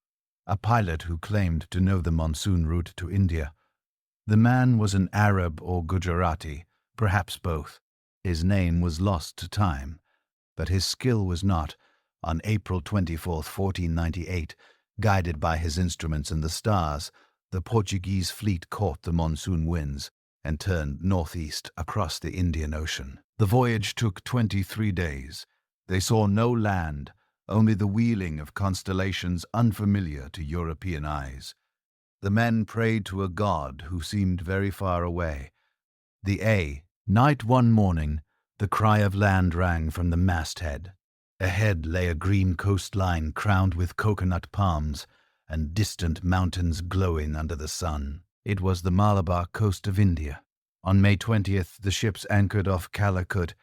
A: a pilot who claimed to know the monsoon route to India. The man was an Arab or Gujarati, perhaps both. His name was lost to time, but his skill was not. On April 24, 1498, guided by his instruments and the stars, the Portuguese fleet caught the monsoon winds and turned northeast across the Indian Ocean. The voyage took 23 days. They saw no land, only the wheeling of constellations unfamiliar to European eyes. The men prayed to a god who seemed very far away. Night one morning, the cry of land rang from the masthead. Ahead lay a green coastline crowned with coconut palms and distant mountains glowing under the sun. It was the Malabar coast of India. On May 20th, the ships anchored off Calicut,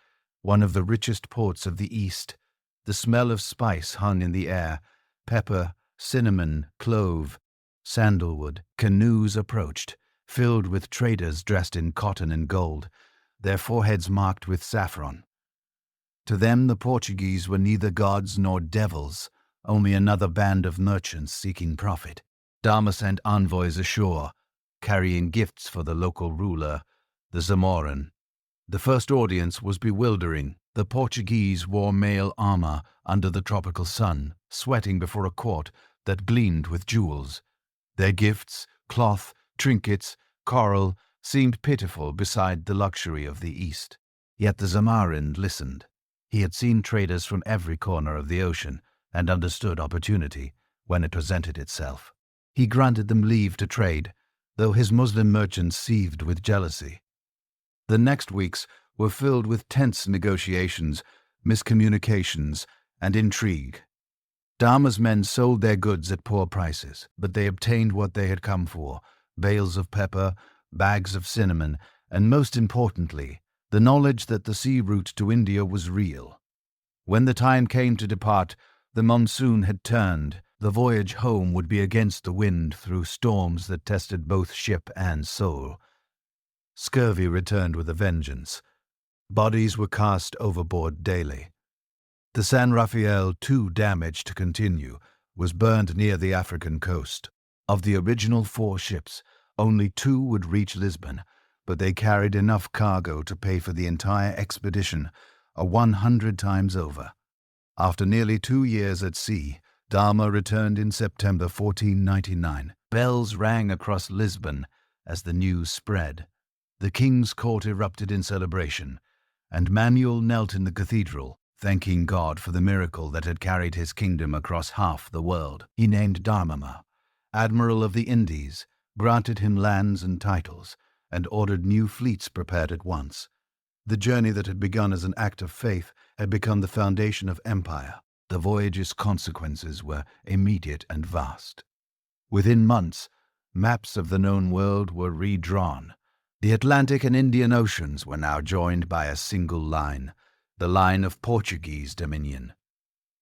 A: one of the richest ports of the East. The smell of spice hung in the air: pepper, cinnamon, clove, sandalwood. Canoes approached, filled with traders dressed in cotton and gold, their foreheads marked with saffron. To them the Portuguese were neither gods nor devils, only another band of merchants seeking profit. Gama sent envoys ashore, carrying gifts for the local ruler, the Zamorin. The first audience was bewildering. The Portuguese wore mail armor under the tropical sun, sweating before a court that gleamed with jewels. Their gifts, cloth, trinkets, coral, seemed pitiful beside the luxury of the East. Yet the Zamorin listened. He had seen traders from every corner of the ocean and understood opportunity when it presented itself. He granted them leave to trade, though his Muslim merchants seethed with jealousy. The next weeks were filled with tense negotiations, miscommunications, and intrigue. Dama's men sold their goods at poor prices, but they obtained what they had come for: bales of pepper, bags of cinnamon, and most importantly, the knowledge that the sea route to India was real. When the time came to depart, the monsoon had turned. The voyage home would be against the wind through storms that tested both ship and soul. Scurvy returned with a vengeance. Bodies were cast overboard daily. The San Rafael, too damaged to continue, was burned near the African coast. Of the original 4 ships, only 2 would reach Lisbon, but they carried enough cargo to pay for the entire expedition, 100 times over. After nearly 2 years at sea, Dama returned in September 1499. Bells rang across Lisbon as the news spread. The king's court erupted in celebration, and Manuel knelt in the cathedral, thanking God for the miracle that had carried his kingdom across half the world. He named Dharmama Admiral of the Indies, granted him lands and titles, and ordered new fleets prepared at once. The journey that had begun as an act of faith had become the foundation of empire. The voyage's consequences were immediate and vast. Within months, maps of the known world were redrawn. The Atlantic and Indian Oceans were now joined by a single line, the line of Portuguese dominion.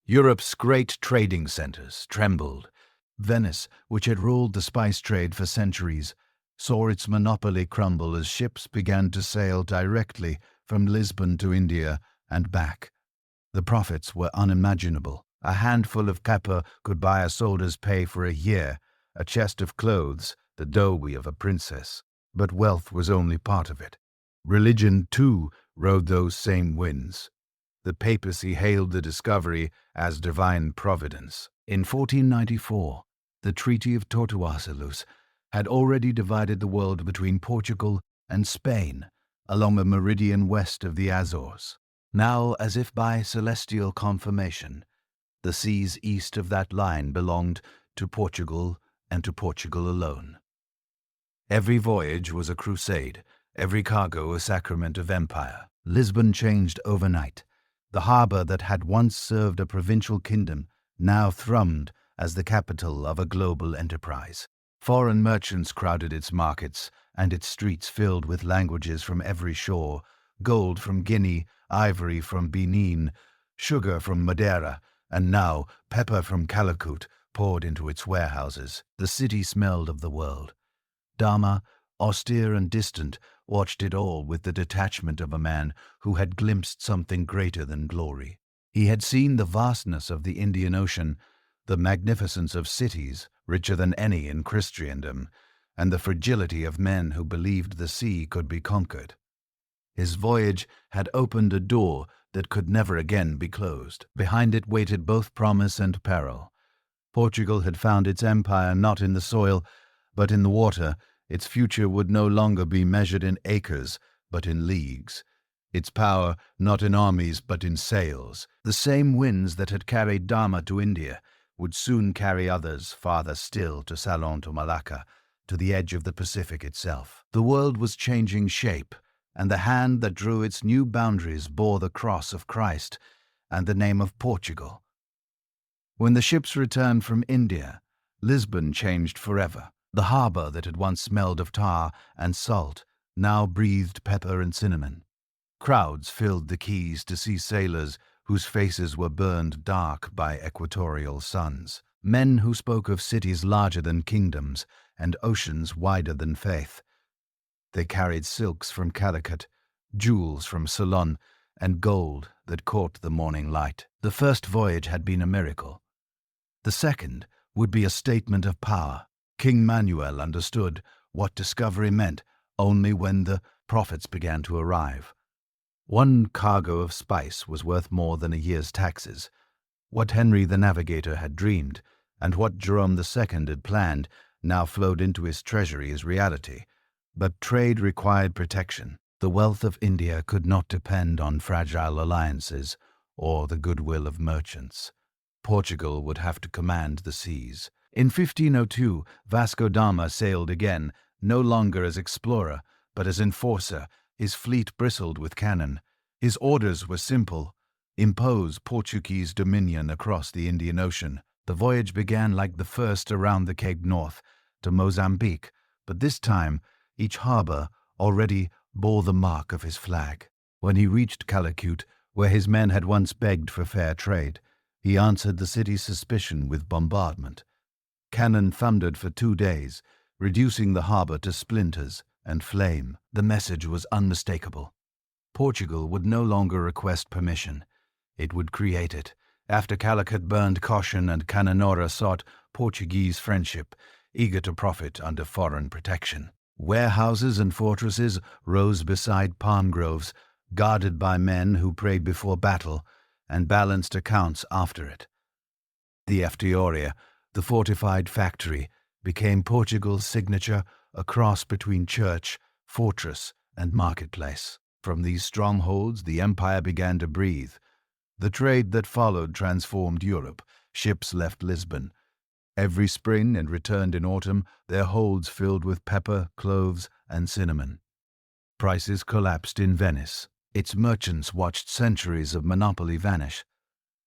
A: Europe's great trading centers trembled. Venice, which had ruled the spice trade for centuries, saw its monopoly crumble as ships began to sail directly from Lisbon to India and back. The profits were unimaginable. A handful of pepper could buy a soldier's pay for a year, a chest of clothes, the dowry of a princess. But wealth was only part of it. Religion, too, rode those same winds. The papacy hailed the discovery as divine providence. In 1494, the Treaty of Tordesillas had already divided the world between Portugal and Spain along the meridian west of the Azores. Now, as if by celestial confirmation, the seas east of that line belonged to Portugal and to Portugal alone. Every voyage was a crusade, every cargo a sacrament of empire. Lisbon changed overnight. The harbor that had once served a provincial kingdom now thrummed as the capital of a global enterprise. Foreign merchants crowded its markets, and its streets filled with languages from every shore: gold from Guinea, ivory from Benin, sugar from Madeira, and now pepper from Calicut poured into its warehouses. The city smelled of the world. Dama, austere and distant, watched it all with the detachment of a man who had glimpsed something greater than glory. He had seen the vastness of the Indian Ocean, the magnificence of cities, richer than any in Christendom, and the fragility of men who believed the sea could be conquered. His voyage had opened a door that could never again be closed. Behind it waited both promise and peril. Portugal had found its empire not in the soil, but in the water. Its future would no longer be measured in acres, but in leagues. Its power not in armies, but in sails. The same winds that had carried Dama to India would soon carry others farther still to Ceylon, to Malacca, to the edge of the Pacific itself. The world was changing shape, and the hand that drew its new boundaries bore the cross of Christ and the name of Portugal. When the ships returned from India, Lisbon changed forever. The harbor that had once smelled of tar and salt now breathed pepper and cinnamon. Crowds filled the quays to see sailors whose faces were burned dark by equatorial suns, men who spoke of cities larger than kingdoms and oceans wider than faith. They carried silks from Calicut, jewels from Ceylon, and gold that caught the morning light. The first voyage had been a miracle. The second would be a statement of power. King Manuel understood what discovery meant only when the profits began to arrive. One cargo of spice was worth more than a year's taxes. What Henry the Navigator had dreamed, and what Jerome II had planned, now flowed into his treasury as reality. But trade required protection. The wealth of India could not depend on fragile alliances or the goodwill of merchants. Portugal would have to command the seas. In 1502, Vasco da Gama sailed again, no longer as explorer, but as enforcer. His fleet bristled with cannon. His orders were simple: impose Portuguese dominion across the Indian Ocean. The voyage began like the first around the Cape North, to Mozambique, but this time each harbor already bore the mark of his flag. When he reached Calicut, where his men had once begged for fair trade, he answered the city's suspicion with bombardment. Cannon thundered for 2 days, reducing the harbor to splinters and flame. The message was unmistakable. Portugal would no longer request permission. It would create it. After Calicut burned caution and Cananora sought Portuguese friendship, eager to profit under foreign protection. Warehouses and fortresses rose beside palm groves, guarded by men who prayed before battle and balanced accounts after it. The Efteoria, the fortified factory, became Portugal's signature, a cross between church, fortress, and marketplace. From these strongholds, the empire began to breathe. The trade that followed transformed Europe. Ships left Lisbon every spring and returned in autumn, their holds filled with pepper, cloves, and cinnamon. Prices collapsed in Venice. Its merchants watched centuries of monopoly vanish.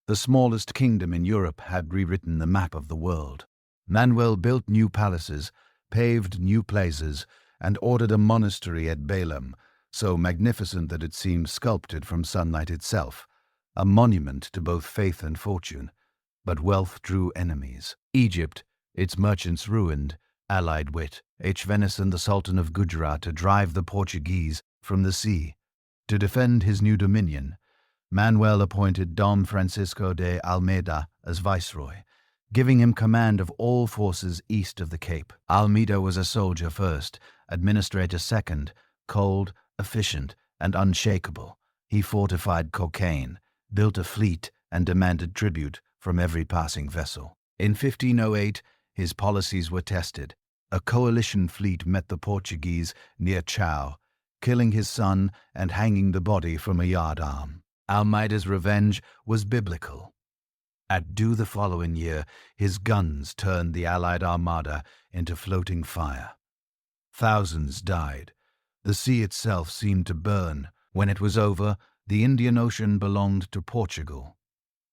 A: The smallest kingdom in Europe had rewritten the map of the world. Manuel built new palaces, paved new plazas, and ordered a monastery at Balaam, so magnificent that it seemed sculpted from sunlight itself, a monument to both faith and fortune. But wealth drew enemies. Egypt, its merchants ruined, allied with Venice and the Sultan of Gujarat to drive the Portuguese from the sea. To defend his new dominion, Manuel appointed Dom Francisco de Almeida as viceroy, giving him command of all forces east of the Cape. Almeida was a soldier first, administrator second, cold, efficient, and unshakable. He fortified Cocaigne, built a fleet, and demanded tribute from every passing vessel. In 1508, his policies were tested. A coalition fleet met the Portuguese near Chao, killing his son and hanging the body from a yardarm. Almeida's revenge was biblical. At due the following year, his guns turned the Allied armada into floating fire. Thousands died. The sea itself seemed to burn. When it was over, the Indian Ocean belonged to Portugal.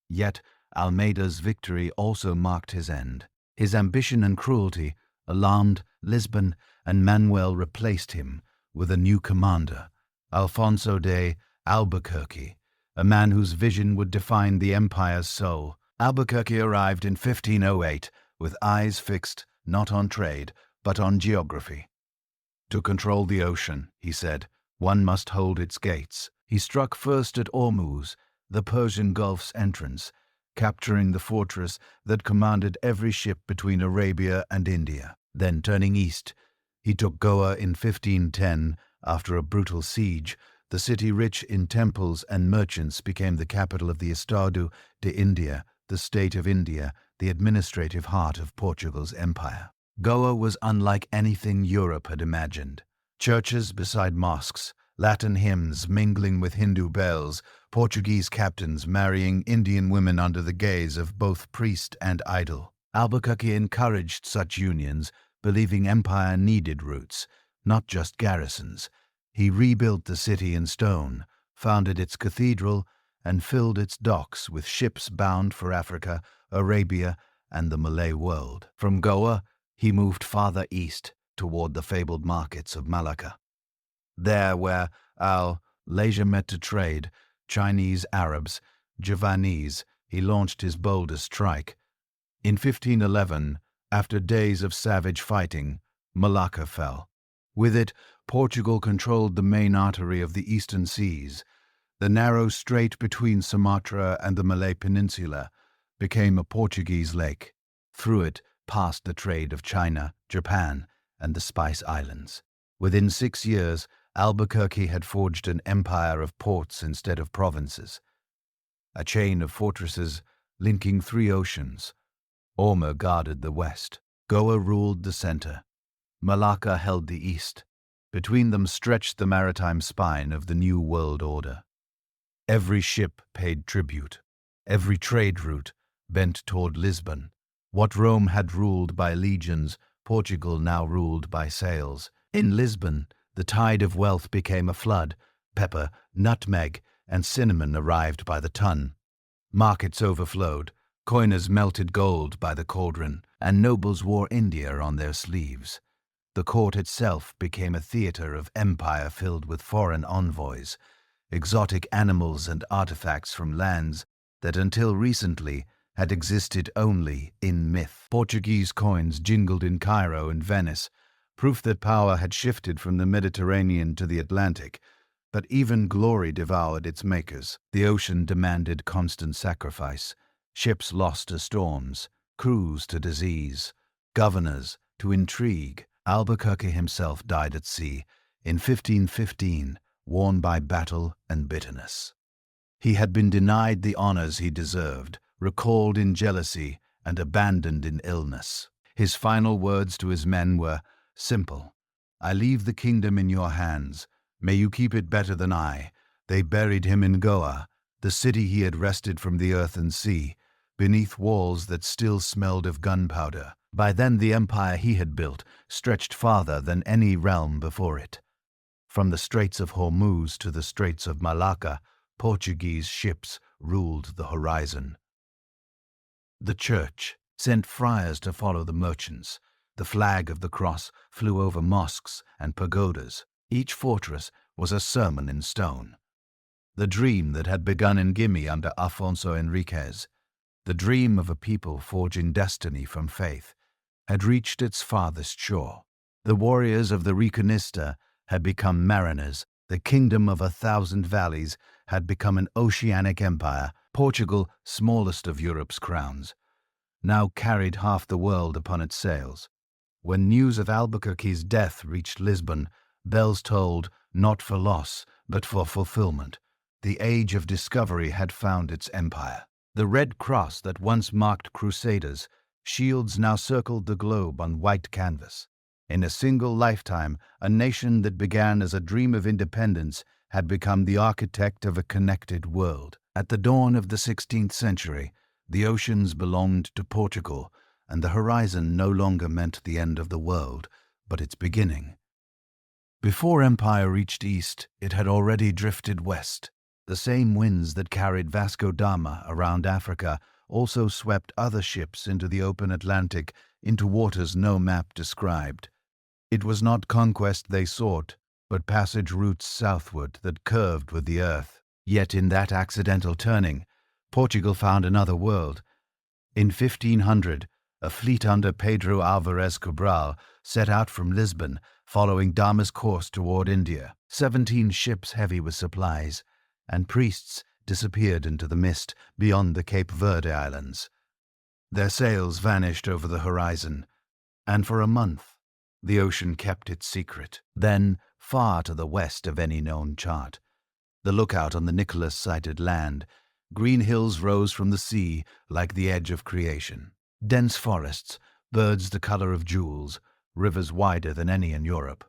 A: Yet Almeida's victory also marked his end. His ambition and cruelty alarmed Lisbon, and Manuel replaced him with a new commander, Afonso de Albuquerque, a man whose vision would define the empire's soul. Albuquerque arrived in 1508 with eyes fixed not on trade, but on geography. To control the ocean, he said, one must hold its gates. He struck first at Ormuz, the Persian Gulf's entrance, capturing the fortress that commanded every ship between Arabia and India. Then, turning east, he took Goa in 1510 after a brutal siege. The city, rich in temples and merchants, became the capital of the Estado de India, the state of India, the administrative heart of Portugal's empire. Goa was unlike anything Europe had imagined. Churches beside mosques, Latin hymns mingling with Hindu bells, Portuguese captains marrying Indian women under the gaze of both priest and idol. Albuquerque encouraged such unions, believing empire needed roots, not just garrisons. He rebuilt the city in stone, founded its cathedral, and filled its docks with ships bound for Africa, Arabia, and the Malay world. From Goa, he moved farther east toward the fabled markets of Malacca. There, where leisure met to trade, Chinese, Arabs, Javanese, he launched his boldest strike. In 1511, after days of savage fighting, Malacca fell. With it, Portugal controlled the main artery of the eastern seas. The narrow strait between Sumatra and the Malay Peninsula became a Portuguese lake. Through it passed the trade of China, Japan, and the Spice Islands. Within 6 years, Albuquerque had forged an empire of ports instead of provinces, a chain of fortresses linking 3 oceans. Ormuz guarded the west. Goa ruled the center. Malacca held the east. Between them stretched the maritime spine of the New World Order. Every ship paid tribute. Every trade route bent toward Lisbon. What Rome had ruled by legions, Portugal now ruled by sails. In Lisbon, the tide of wealth became a flood. Pepper, nutmeg, and cinnamon arrived by the ton. Markets overflowed, coiners melted gold by the cauldron, and nobles wore India on their sleeves. The court itself became a theater of empire filled with foreign envoys, exotic animals and artifacts from lands that until recently had existed only in myth. Portuguese coins jingled in Cairo and Venice, proof that power had shifted from the Mediterranean to the Atlantic. But even glory devoured its makers. The ocean demanded constant sacrifice. Ships lost to storms, crews to disease, governors to intrigue. Albuquerque himself died at sea in 1515, worn by battle and bitterness. He had been denied the honors he deserved, recalled in jealousy, and abandoned in illness. His final words to his men were simple: "I leave the kingdom in your hands. May you keep it better than I." They buried him in Goa, the city he had wrested from the earth and sea, beneath walls that still smelled of gunpowder. By then the empire he had built stretched farther than any realm before it. From the Straits of Hormuz to the Straits of Malacca, Portuguese ships ruled the horizon. The church sent friars to follow the merchants. The flag of the cross flew over mosques and pagodas. Each fortress was a sermon in stone. The dream that had begun in Guinea under Afonso Henriques, the dream of a people forging destiny from faith, had reached its farthest shore. The warriors of the Reconquista had become mariners. The kingdom of 1,000 valleys had become an oceanic empire. Portugal, smallest of Europe's crowns, now carried half the world upon its sails. When news of Albuquerque's death reached Lisbon, bells tolled, not for loss, but for fulfillment. The age of discovery had found its empire. The red cross that once marked crusaders, shields now circled the globe on white canvas. In a single lifetime, a nation that began as a dream of independence had become the architect of a connected world. At the dawn of the 16th century, the oceans belonged to Portugal, and the horizon no longer meant the end of the world, but its beginning. Before empire reached east, it had already drifted west. The same winds that carried Vasco da Gama around Africa also swept other ships into the open Atlantic, into waters no map described. It was not conquest they sought, but passage routes southward that curved with the earth. Yet in that accidental turning, Portugal found another world. In 1500, a fleet under Pedro Alvarez Cabral set out from Lisbon, following Gama's course toward India. 17 ships heavy with supplies, and priests disappeared into the mist beyond the Cape Verde Islands. Their sails vanished over the horizon, and for a month the ocean kept its secret. Then, far to the west of any known chart, the lookout on the Nicholas-sighted land, green hills rose from the sea like the edge of creation. Dense forests, birds the color of jewels, rivers wider than any in Europe.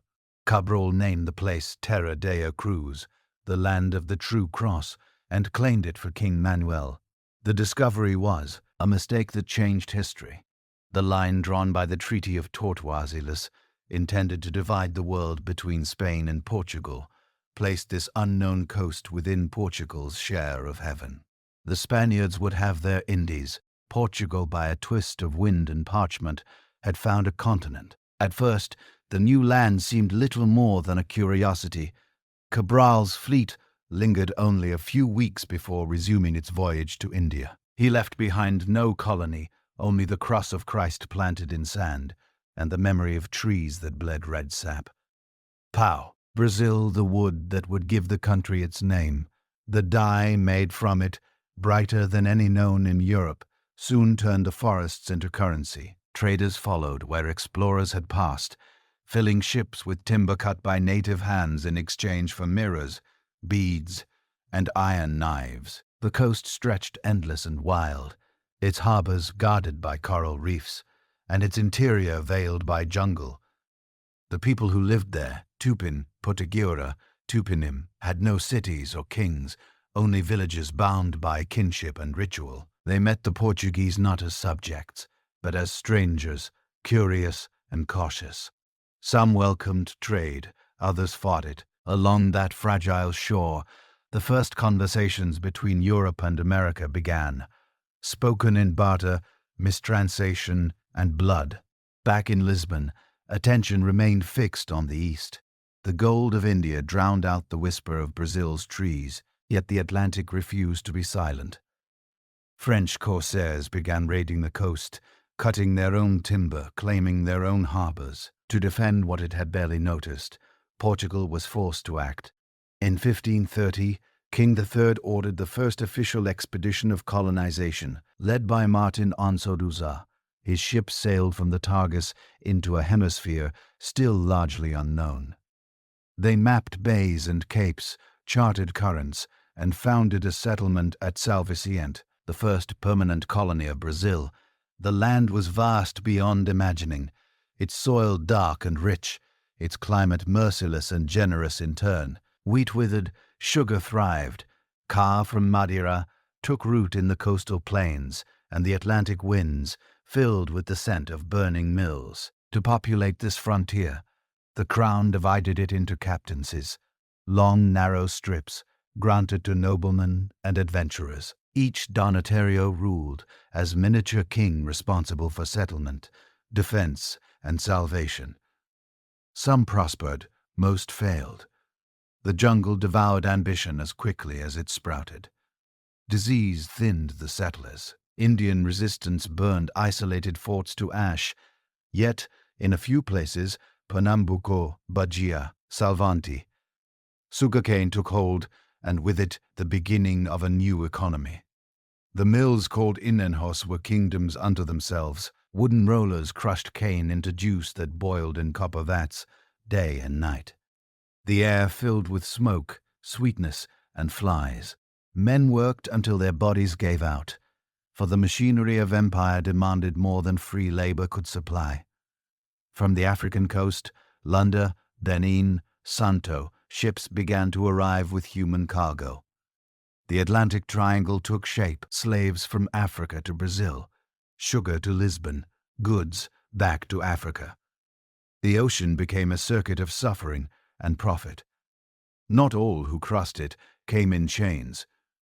A: Cabral named the place Terra Dea Cruz, the land of the true cross, and claimed it for King Manuel. The discovery was a mistake that changed history. The line drawn by the Treaty of Tordesillas, intended to divide the world between Spain and Portugal, placed this unknown coast within Portugal's share of heaven. The Spaniards would have their Indies. Portugal, by a twist of wind and parchment, had found a continent. At first, the new land seemed little more than a curiosity. Cabral's fleet lingered only a few weeks before resuming its voyage to India. He left behind no colony, only the cross of Christ planted in sand, and the memory of trees that bled red sap. Pau, Brazil, the wood that would give the country its name. The dye made from it, brighter than any known in Europe, soon turned the forests into currency. Traders followed where explorers had passed, filling ships with timber cut by native hands in exchange for mirrors, beads, and iron knives. The coast stretched endless and wild, its harbors guarded by coral reefs, and its interior veiled by jungle. The people who lived there, Tupin, Potiguara, Tupinim, had no cities or kings, only villages bound by kinship and ritual. They met the Portuguese not as subjects, but as strangers, curious and cautious. Some welcomed trade, others fought it. Along that fragile shore, the first conversations between Europe and America began, spoken in barter, mistranslation, and blood. Back in Lisbon, attention remained fixed on the east. The gold of India drowned out the whisper of Brazil's trees, yet the Atlantic refused to be silent. French corsairs began raiding the coast, cutting their own timber, claiming their own harbors. To defend what it had barely noticed, Portugal was forced to act. In 1530, King III ordered the first official expedition of colonization, led by Martin Ansouduza. His ships sailed from the Tagus into a hemisphere still largely unknown. They mapped bays and capes, charted currents, and founded a settlement at São Vicente, the first permanent colony of Brazil. The land was vast beyond imagining, its soil dark and rich, its climate merciless and generous in turn. Wheat withered, sugar thrived, Car from Madeira took root in the coastal plains, and the Atlantic winds filled with the scent of burning mills. To populate this frontier, the crown divided it into captaincies, long narrow strips granted to noblemen and adventurers. Each Donatario ruled as miniature king responsible for settlement, defense, and salvation. Some prospered, most failed. The jungle devoured ambition as quickly as it sprouted. Disease thinned the settlers. Indian resistance burned isolated forts to ash. Yet, in a few places, Pernambuco, Bahia, Salvanti, sugarcane took hold, and with it the beginning of a new economy. The mills called Inenhos were kingdoms unto themselves. Wooden rollers crushed cane into juice that boiled in copper vats, day and night. The air filled with smoke, sweetness, and flies. Men worked until their bodies gave out, for the machinery of empire demanded more than free labor could supply. From the African coast, Lunda, Benin, Santo, ships began to arrive with human cargo. The Atlantic Triangle took shape, slaves from Africa to Brazil, sugar to Lisbon, goods back to Africa. The ocean became a circuit of suffering and profit. Not all who crossed it came in chains.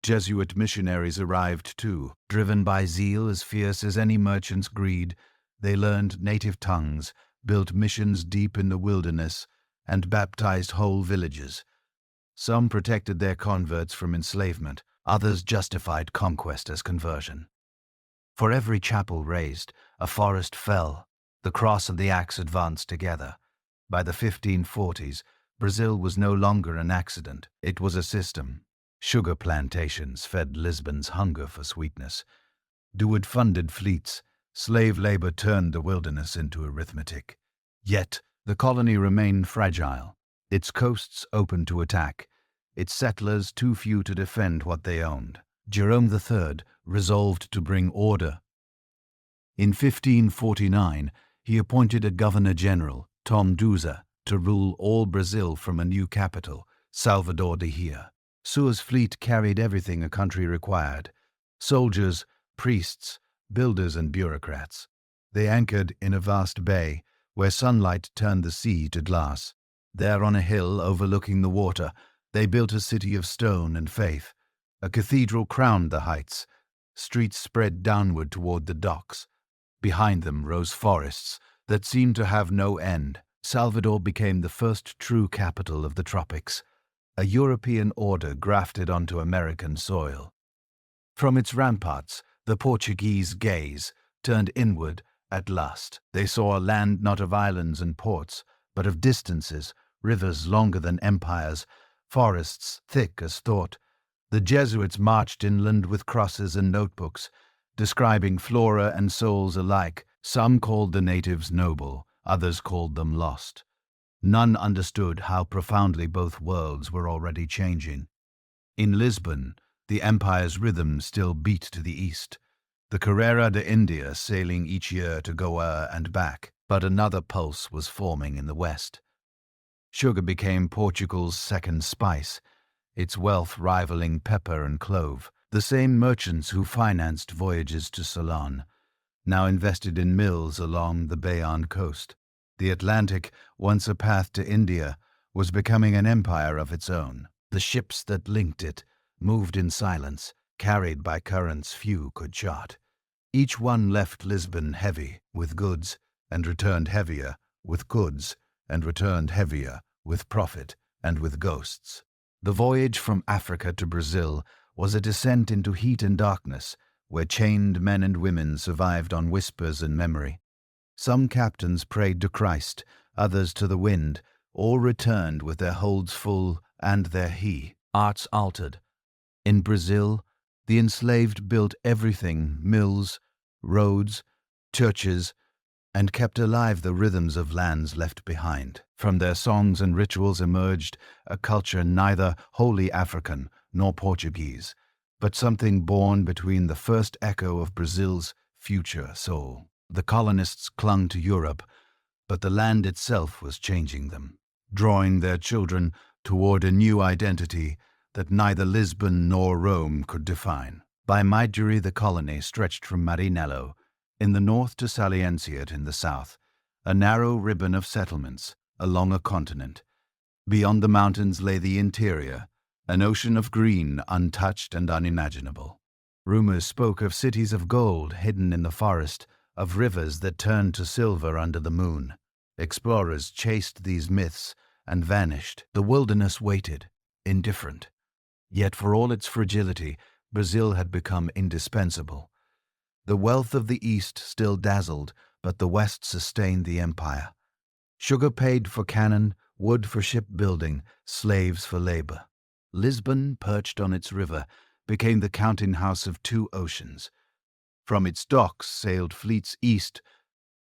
A: Jesuit missionaries arrived too. Driven by zeal as fierce as any merchant's greed, they learned native tongues, built missions deep in the wilderness, and baptized whole villages. Some protected their converts from enslavement, others justified conquest as conversion. For every chapel raised, a forest fell. The cross and the axe advanced together. By the 1540s, Brazil was no longer an accident, it was a system. Sugar plantations fed Lisbon's hunger for sweetness. Duard funded fleets. Slave labor turned the wilderness into arithmetic. Yet, the colony remained fragile, its coasts open to attack, its settlers too few to defend what they owned. Jerome III resolved to bring order. In 1549, he appointed a governor-general, Tom Duza, to rule all Brazil from a new capital, Salvador de Bahia. Sua's fleet carried everything a country required: soldiers, priests, builders, and bureaucrats. They anchored in a vast bay, where sunlight turned the sea to glass. There on a hill overlooking the water, they built a city of stone and faith. A cathedral crowned the heights. Streets spread downward toward the docks. Behind them rose forests that seemed to have no end. Salvador became the first true capital of the tropics, a European order grafted onto American soil. From its ramparts, the Portuguese gaze turned inward at last. They saw a land not of islands and ports, but of distances, rivers longer than empires, forests thick as thought. The Jesuits marched inland with crosses and notebooks, describing flora and souls alike. Some called the natives noble, others called them lost. None understood how profoundly both worlds were already changing. In Lisbon, the empire's rhythm still beat to the east, the Carrera de India sailing each year to Goa and back, but another pulse was forming in the west. Sugar became Portugal's second spice. its wealth rivaling pepper and clove. The same merchants who financed voyages to Ceylon now invested in mills along the Bayonne coast. The Atlantic, once a path to India, was becoming an empire of its own. The ships that linked it moved in silence, carried by currents few could chart. Each one left Lisbon heavy with goods and returned heavier with goods and returned heavier with profit and with ghosts. The voyage from Africa to Brazil was a descent into heat and darkness, where chained men and women survived on whispers and memory. Some captains prayed to Christ, others to the wind, all returned with their holds full and their hearts altered. In Brazil, the enslaved built everything, mills, roads, churches, and kept alive the rhythms of lands left behind. From their songs and rituals emerged a culture neither wholly African nor Portuguese, but something born between the first echo of Brazil's future soul. The colonists clung to Europe, but the land itself was changing them, drawing their children toward a new identity that neither Lisbon nor Rome could define. By Maiduguri, the colony stretched from Marinello in the north to Saliensiat in the south, a narrow ribbon of settlements along a continent. Beyond the mountains lay the interior, an ocean of green, untouched and unimaginable. Rumors spoke of cities of gold hidden in the forest, of rivers that turned to silver under the moon. Explorers chased these myths and vanished. The wilderness waited, indifferent. Yet for all its fragility, Brazil had become indispensable. The wealth of the East still dazzled, but the West sustained the empire. Sugar paid for cannon, wood for shipbuilding, slaves for labor. Lisbon, perched on its river, became the counting house of two oceans. From its docks sailed fleets east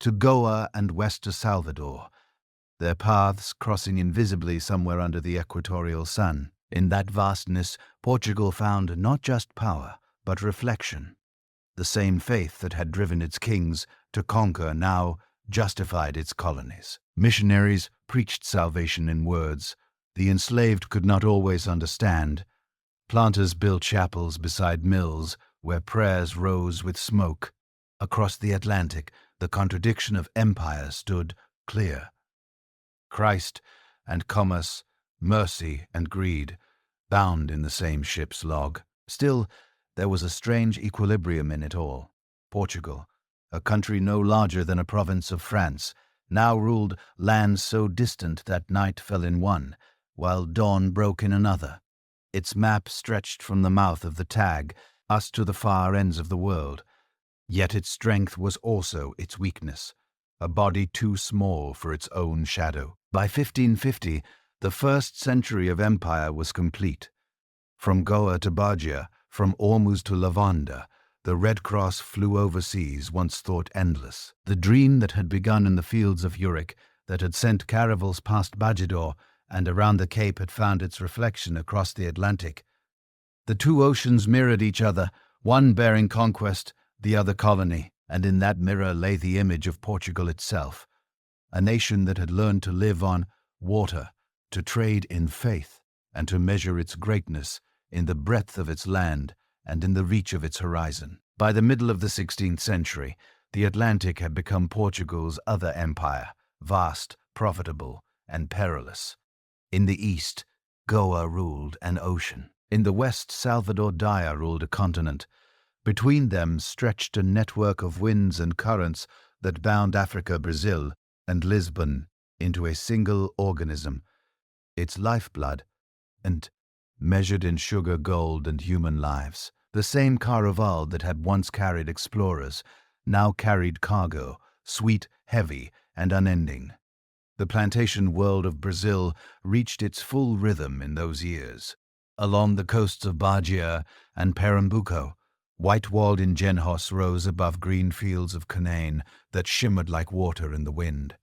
A: to Goa and west to Salvador, their paths crossing invisibly somewhere under the equatorial sun. In that vastness, Portugal found not just power, but reflection. The same faith that had driven its kings to conquer now justified its colonies. Missionaries preached salvation in words the enslaved could not always understand. Planters built chapels beside mills where prayers rose with smoke. Across the Atlantic, the contradiction of empire stood clear. Christ and commerce, mercy and greed, bound in the same ship's log. Still, there was a strange equilibrium in it all. Portugal, a country no larger than a province of France, now ruled lands so distant that night fell in one, while dawn broke in another. Its map stretched from the mouth of the Tag, us to the far ends of the world. Yet its strength was also its weakness, a body too small for its own shadow. By 1550, the first century of empire was complete. From Goa to Bahia, from Ormuz to Lavanda, the Red Cross flew overseas, once thought endless. The dream that had begun in the fields of Uric, that had sent caravels past Bajador and around the Cape, had found its reflection across the Atlantic. The two oceans mirrored each other, one bearing conquest, the other colony, and in that mirror lay the image of Portugal itself, a nation that had learned to live on water, to trade in faith, and to measure its greatness in the breadth of its land and in the reach of its horizon. By the middle of the 16th century, the Atlantic had become Portugal's other empire, vast, profitable, and perilous. In the east, Goa ruled an ocean. In the west, Salvador Daya ruled a continent. Between them stretched a network of winds and currents that bound Africa, Brazil, and Lisbon into a single organism, its lifeblood, and measured in sugar, gold, and human lives. The same caravel that had once carried explorers now carried cargo, sweet, heavy, and unending. The plantation world of Brazil reached its full rhythm in those years. Along the coasts of Bahia and Pernambuco, white-walled Ingenhos rose above green fields of Canaan that shimmered like water in the wind.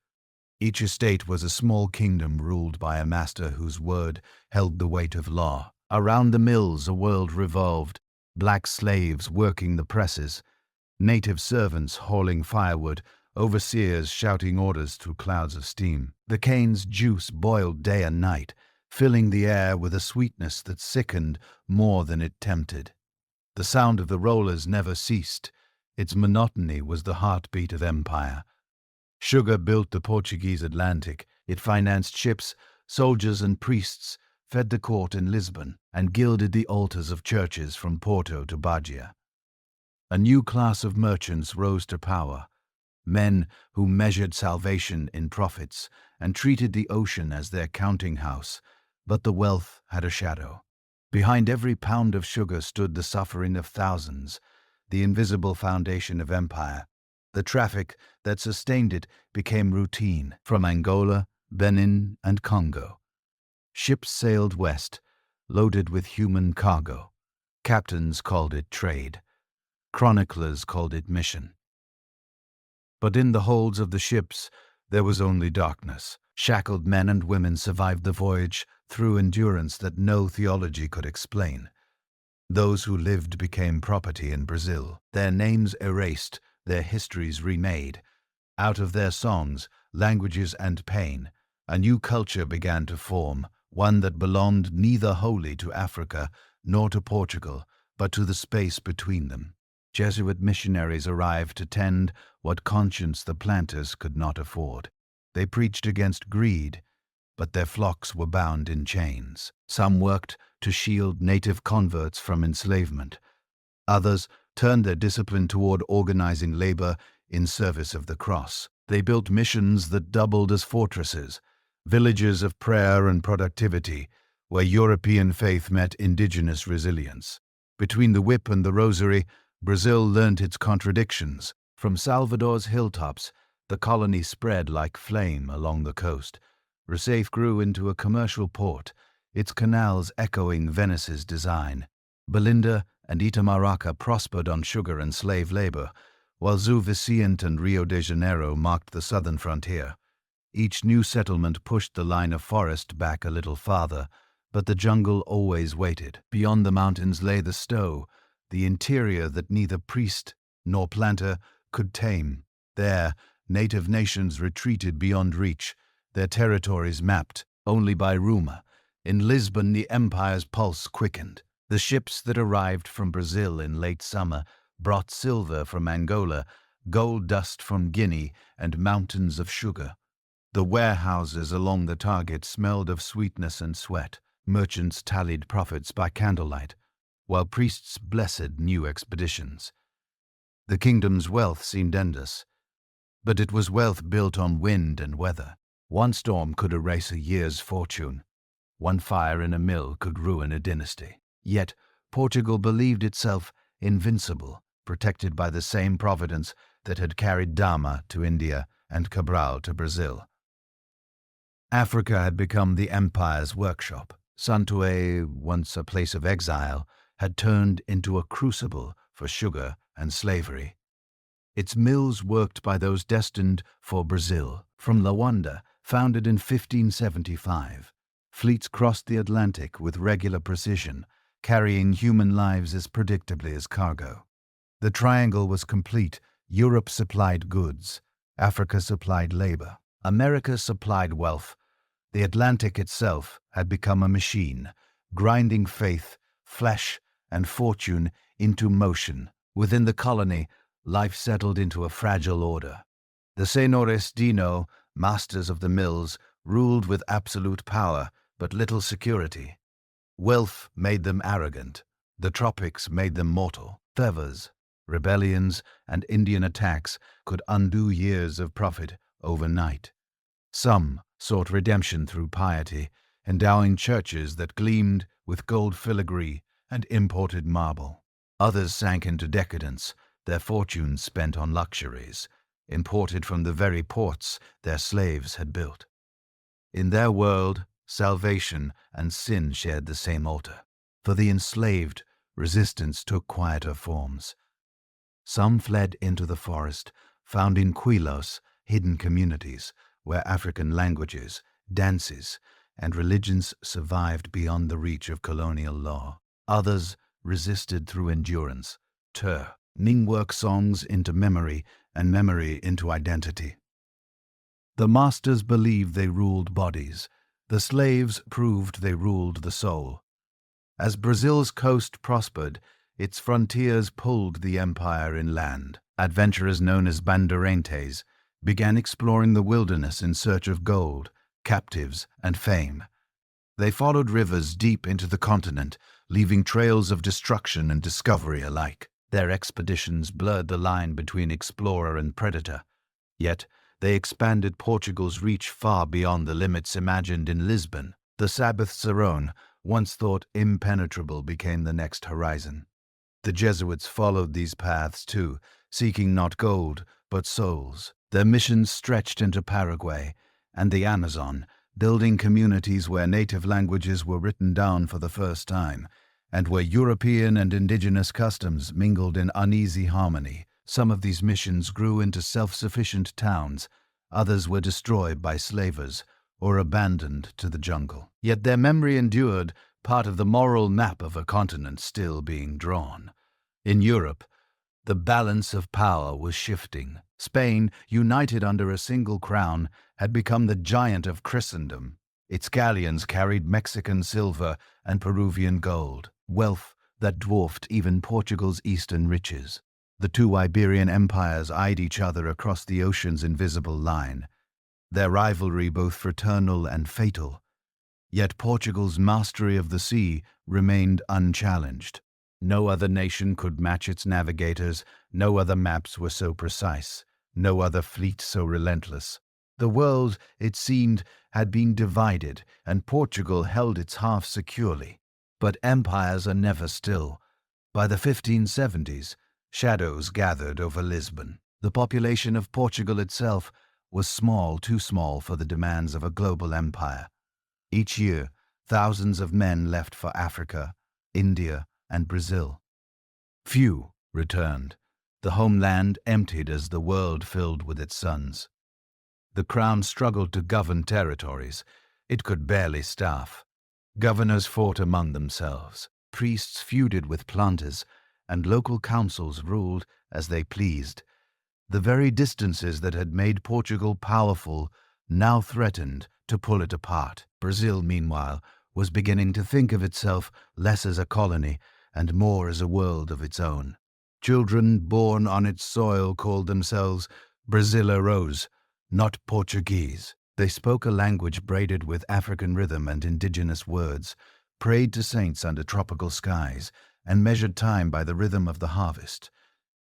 A: Each estate was a small kingdom ruled by a master whose word held the weight of law. Around the mills a world revolved, black slaves working the presses, native servants hauling firewood, overseers shouting orders through clouds of steam. The cane's juice boiled day and night, filling the air with a sweetness that sickened more than it tempted. The sound of the rollers never ceased. Its monotony was the heartbeat of empire. Sugar built the Portuguese Atlantic. It financed ships, soldiers, and priests, fed the court in Lisbon, and gilded the altars of churches from Porto to Bahia. A new class of merchants rose to power, men who measured salvation in profits and treated the ocean as their counting house. But the wealth had a shadow. Behind every pound of sugar stood the suffering of thousands, the invisible foundation of empire. The traffic that sustained it became routine. From Angola, Benin, and Congo, ships sailed west, loaded with human cargo. Captains called it trade. Chroniclers called it mission. But in the holds of the ships, there was only darkness. Shackled men and women survived the voyage through endurance that no theology could explain. Those who lived became property in Brazil, their names erased, their histories remade. Out of their songs, languages, and pain, a new culture began to form, one that belonged neither wholly to Africa nor to Portugal, but to the space between them. Jesuit missionaries arrived to tend what conscience the planters could not afford. They preached against greed, but their flocks were bound in chains. Some worked to shield native converts from enslavement. Others turned their discipline toward organizing labor in service of the cross. They built missions that doubled as fortresses, villages of prayer and productivity, where European faith met indigenous resilience. Between the whip and the rosary, Brazil learnt its contradictions. From Salvador's hilltops, the colony spread like flame along the coast. Recife grew into a commercial port, its canals echoing Venice's design. Belinda and Itamaracá prospered on sugar and slave labor, while São Vicente and Rio de Janeiro marked the southern frontier. Each new settlement pushed the line of forest back a little farther, but the jungle always waited. Beyond the mountains lay the stowe, the interior that neither priest nor planter could tame. There, native nations retreated beyond reach, their territories mapped only by rumor. In Lisbon, the empire's pulse quickened. The ships that arrived from Brazil in late summer brought silver from Angola, gold dust from Guinea, and mountains of sugar. The warehouses along the target smelled of sweetness and sweat. Merchants tallied profits by candlelight, while priests blessed new expeditions. The kingdom's wealth seemed endless, but it was wealth built on wind and weather. One storm could erase a year's fortune. One fire in a mill could ruin a dynasty. Yet Portugal believed itself invincible, protected by the same providence that had carried Gama to India and Cabral to Brazil. Africa had become the empire's workshop. Santoé, once a place of exile, had turned into a crucible for sugar and slavery. Its mills worked by those destined for Brazil. From Luanda, founded in 1575, fleets crossed the Atlantic with regular precision, carrying human lives as predictably as cargo. The triangle was complete. Europe supplied goods. Africa supplied labor. America supplied wealth. The Atlantic itself had become a machine, grinding faith, flesh, and fortune into motion. Within the colony, life settled into a fragile order. The Senhores Dino, masters of the mills, ruled with absolute power, but little security. Wealth made them arrogant. The tropics made them mortal. Fevers, rebellions, and Indian attacks could undo years of profit overnight. Some sought redemption through piety, endowing churches that gleamed with gold filigree and imported marble. Others sank into decadence, their fortunes spent on luxuries, imported from the very ports their slaves had built. In their world, salvation and sin shared the same altar. For the enslaved, resistance took quieter forms. Some fled into the forest, founding quilos, hidden communities, where African languages, dances, and religions survived beyond the reach of colonial law. Others resisted through endurance, turning work songs into memory and memory into identity. The masters believed they ruled bodies. The slaves proved they ruled the soul. As Brazil's coast prospered, its frontiers pulled the empire inland. Adventurers known as bandeirantes began exploring the wilderness in search of gold, captives, and fame. They followed rivers deep into the continent, leaving trails of destruction and discovery alike. Their expeditions blurred the line between explorer and predator, yet they expanded Portugal's reach far beyond the limits imagined in Lisbon. The Sabbath Sarone, once thought impenetrable, became the next horizon. The Jesuits followed these paths too, seeking not gold, but souls. Their missions stretched into Paraguay and the Amazon, building communities where native languages were written down for the first time, and where European and indigenous customs mingled in uneasy harmony. Some of these missions grew into self-sufficient towns, others were destroyed by slavers or abandoned to the jungle. Yet their memory endured, part of the moral map of a continent still being drawn. In Europe, the balance of power was shifting. Spain, united under a single crown, had become the giant of Christendom. Its galleons carried Mexican silver and Peruvian gold, wealth that dwarfed even Portugal's eastern riches. The two Iberian empires eyed each other across the ocean's invisible line, their rivalry both fraternal and fatal. Yet Portugal's mastery of the sea remained unchallenged. No other nation could match its navigators, no other maps were so precise, no other fleet so relentless. The world, it seemed, had been divided, and Portugal held its half securely. But empires are never still. By the 1570s, shadows gathered over Lisbon. The population of Portugal itself was small, too small for the demands of a global empire. Each year, thousands of men left for Africa, India, and Brazil. Few returned, the homeland emptied as the world filled with its sons. The crown struggled to govern territories. It could barely staff. Governors fought among themselves, priests feuded with planters, and local councils ruled as they pleased. The very distances that had made Portugal powerful now threatened to pull it apart. Brazil, meanwhile, was beginning to think of itself less as a colony and more as a world of its own. Children born on its soil called themselves Brasileiros, not Portuguese. They spoke a language braided with African rhythm and indigenous words, prayed to saints under tropical skies, and measured time by the rhythm of the harvest.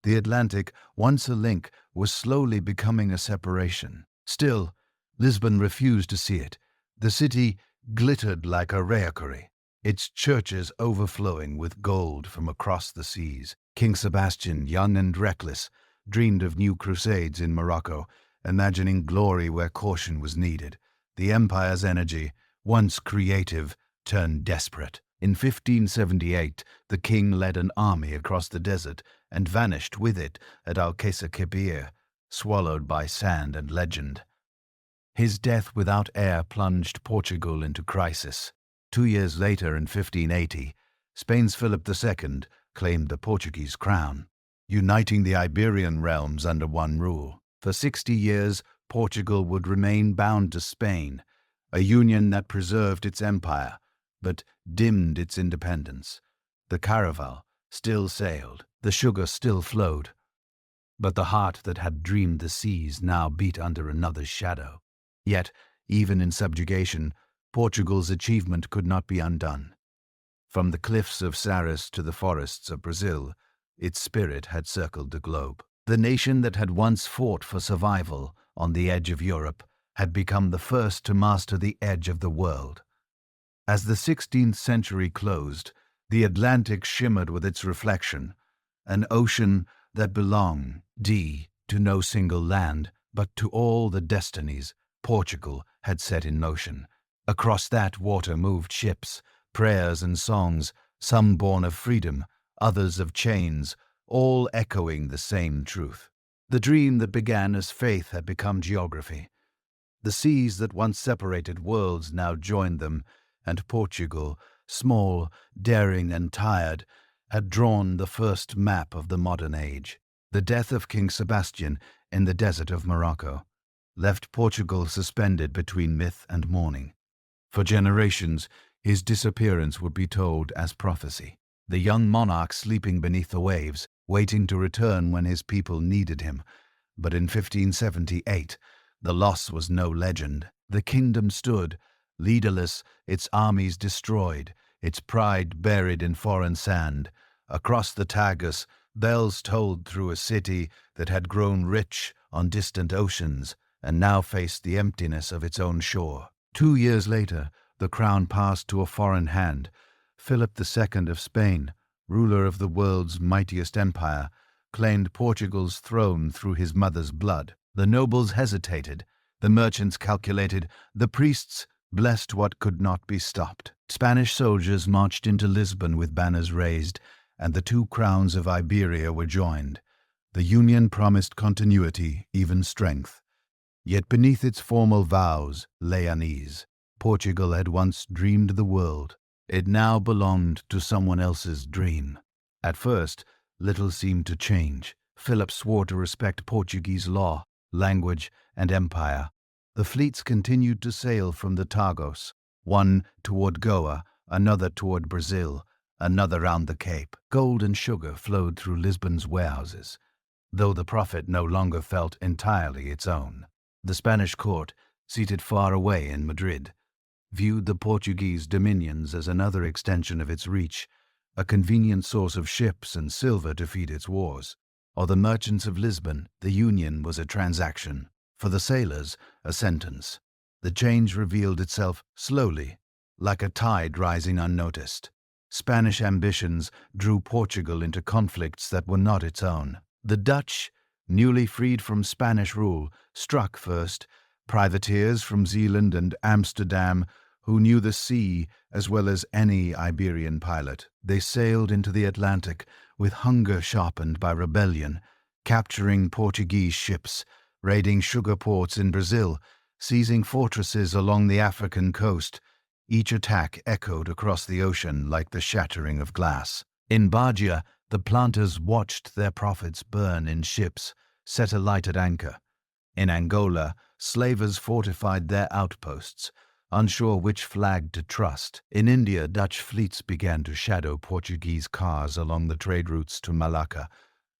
A: The Atlantic, once a link, was slowly becoming a separation. Still, Lisbon refused to see it. The city glittered like a reliquary, its churches overflowing with gold from across the seas. King Sebastian, young and reckless, dreamed of new crusades in Morocco, imagining glory where caution was needed. The empire's energy, once creative, turned desperate. In 1578, the king led an army across the desert and vanished with it at Alcácer, swallowed by sand and legend. His death without heir plunged Portugal into crisis. 2 years later, in 1580, Spain's Philip II claimed the Portuguese crown, uniting the Iberian realms under one rule. For 60 years, Portugal would remain bound to Spain, a union that preserved its empire, but dimmed its independence. The caravel still sailed, the sugar still flowed, but the heart that had dreamed the seas now beat under another's shadow. Yet, even in subjugation, Portugal's achievement could not be undone. From the cliffs of Saras to the forests of Brazil, its spirit had circled the globe. The nation that had once fought for survival on the edge of Europe had become the first to master the edge of the world. As the 16th century closed, the Atlantic shimmered with its reflection, an ocean that belonged, to no single land, but to all the destinies Portugal had set in motion. Across that water moved ships, prayers and songs, some born of freedom, others of chains, all echoing the same truth. The dream that began as faith had become geography. The seas that once separated worlds now joined them, and Portugal, small, daring, and tired, had drawn the first map of the modern age. The death of King Sebastian in the desert of Morocco left Portugal suspended between myth and morning. For generations, his disappearance would be told as prophecy. The young monarch sleeping beneath the waves, waiting to return when his people needed him. But in 1578, the loss was no legend. The kingdom stood, leaderless, its armies destroyed, its pride buried in foreign sand. Across the Tagus, bells tolled through a city that had grown rich on distant oceans and now faced the emptiness of its own shore. 2 years later, the crown passed to a foreign hand. Philip II of Spain, ruler of the world's mightiest empire, claimed Portugal's throne through his mother's blood. The nobles hesitated, the merchants calculated, the priests blessed what could not be stopped. Spanish soldiers marched into Lisbon with banners raised, and the two crowns of Iberia were joined. The union promised continuity, even strength. Yet beneath its formal vows lay unease. Portugal had once dreamed the world. It now belonged to someone else's dream. At first, little seemed to change. Philip swore to respect Portuguese law, language, and empire. The fleets continued to sail from the Tagus, one toward Goa, another toward Brazil, another round the Cape. Gold and sugar flowed through Lisbon's warehouses, though the profit no longer felt entirely its own. The Spanish court, seated far away in Madrid, viewed the Portuguese dominions as another extension of its reach, a convenient source of ships and silver to feed its wars. For the merchants of Lisbon, the union was a transaction. For the sailors, a sentence. The change revealed itself slowly, like a tide rising unnoticed. Spanish ambitions drew Portugal into conflicts that were not its own. The Dutch, newly freed from Spanish rule, struck first. Privateers from Zeeland and Amsterdam, who knew the sea as well as any Iberian pilot. They sailed into the Atlantic with hunger sharpened by rebellion, capturing Portuguese ships, raiding sugar ports in Brazil, seizing fortresses along the African coast. Each attack echoed across the ocean like the shattering of glass. In Bahia, the planters watched their profits burn in ships set alight at anchor. In Angola, slavers fortified their outposts, unsure which flag to trust. In India, Dutch fleets began to shadow Portuguese cars along the trade routes to Malacca.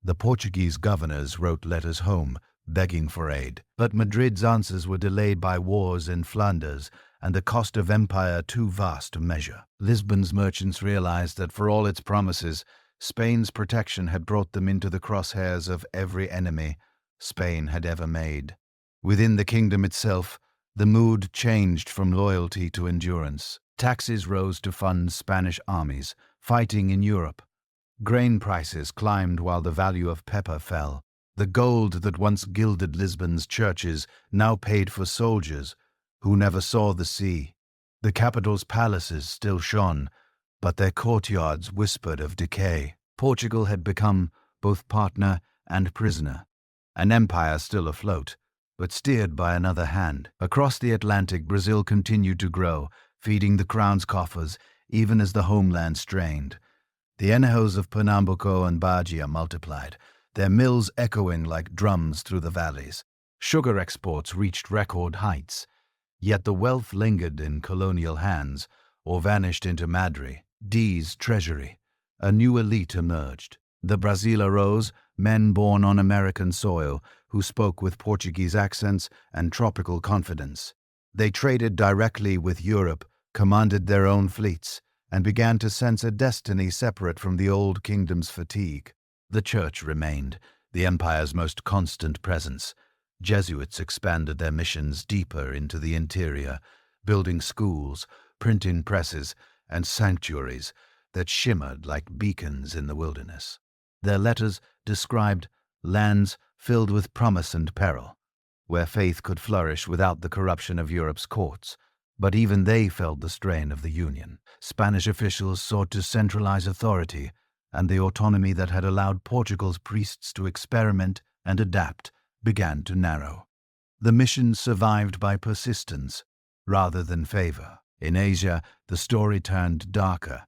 A: The Portuguese governors wrote letters home, begging for aid. But Madrid's answers were delayed by wars in Flanders and the cost of empire too vast to measure. Lisbon's merchants realized that for all its promises, Spain's protection had brought them into the crosshairs of every enemy Spain had ever made. Within the kingdom itself, the mood changed from loyalty to endurance. Taxes rose to fund Spanish armies fighting in Europe. Grain prices climbed while the value of pepper fell. The gold that once gilded Lisbon's churches now paid for soldiers who never saw the sea. The capital's palaces still shone, but their courtyards whispered of decay. Portugal had become both partner and prisoner, an empire still afloat, but steered by another hand. Across the Atlantic, Brazil continued to grow, feeding the crown's coffers even as the homeland strained. The enejos of Pernambuco and Bahia multiplied, their mills echoing like drums through the valleys. Sugar exports reached record heights, yet the wealth lingered in colonial hands or vanished into Madrid's treasury. A new elite emerged. The Brazil arose, men born on American soil who spoke with Portuguese accents and tropical confidence. They traded directly with Europe, commanded their own fleets, and began to sense a destiny separate from the old kingdom's fatigue. The church remained, the empire's most constant presence. Jesuits expanded their missions deeper into the interior, building schools, printing presses, and sanctuaries that shimmered like beacons in the wilderness. Their letters described lands filled with promise and peril, where faith could flourish without the corruption of Europe's courts. But even they felt the strain of the Union. Spanish officials sought to centralize authority, and the autonomy that had allowed Portugal's priests to experiment and adapt began to narrow. The mission survived by persistence rather than favor. In Asia, the story turned darker.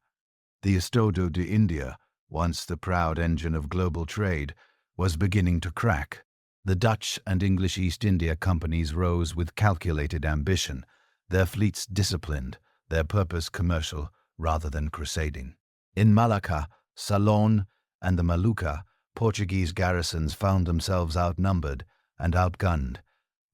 A: The Estado de India, once the proud engine of global trade, was beginning to crack. The Dutch and English East India companies rose with calculated ambition, their fleets disciplined, their purpose commercial rather than crusading. In Malacca, Ceylon, and the Molucca, Portuguese garrisons found themselves outnumbered and outgunned.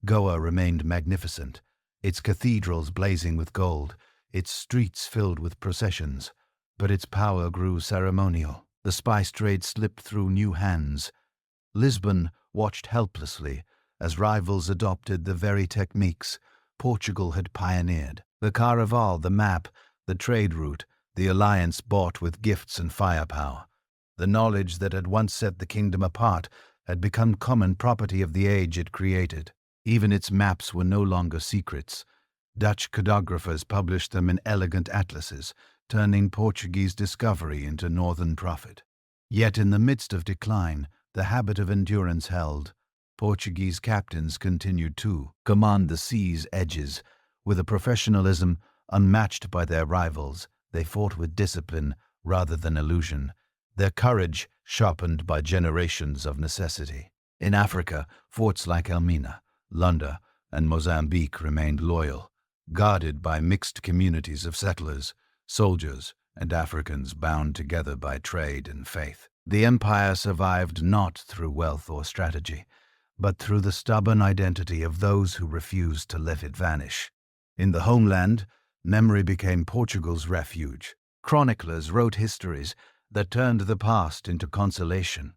A: Goa remained magnificent, its cathedrals blazing with gold, its streets filled with processions, but its power grew ceremonial. The spice trade slipped through new hands. Lisbon watched helplessly as rivals adopted the very techniques Portugal had pioneered. The caraval, the map, the trade route, the alliance bought with gifts and firepower. The knowledge that had once set the kingdom apart had become common property of the age it created. Even its maps were no longer secrets. Dutch cartographers published them in elegant atlases, turning Portuguese discovery into northern profit. Yet in the midst of decline, the habit of endurance held. Portuguese captains continued to command the sea's edges. With a professionalism unmatched by their rivals, they fought with discipline rather than illusion, their courage sharpened by generations of necessity. In Africa, forts like Elmina, Lunda, and Mozambique remained loyal, guarded by mixed communities of settlers, soldiers, and Africans bound together by trade and faith. The empire survived not through wealth or strategy, but through the stubborn identity of those who refused to let it vanish. In the homeland, memory became Portugal's refuge. Chroniclers wrote histories that turned the past into consolation.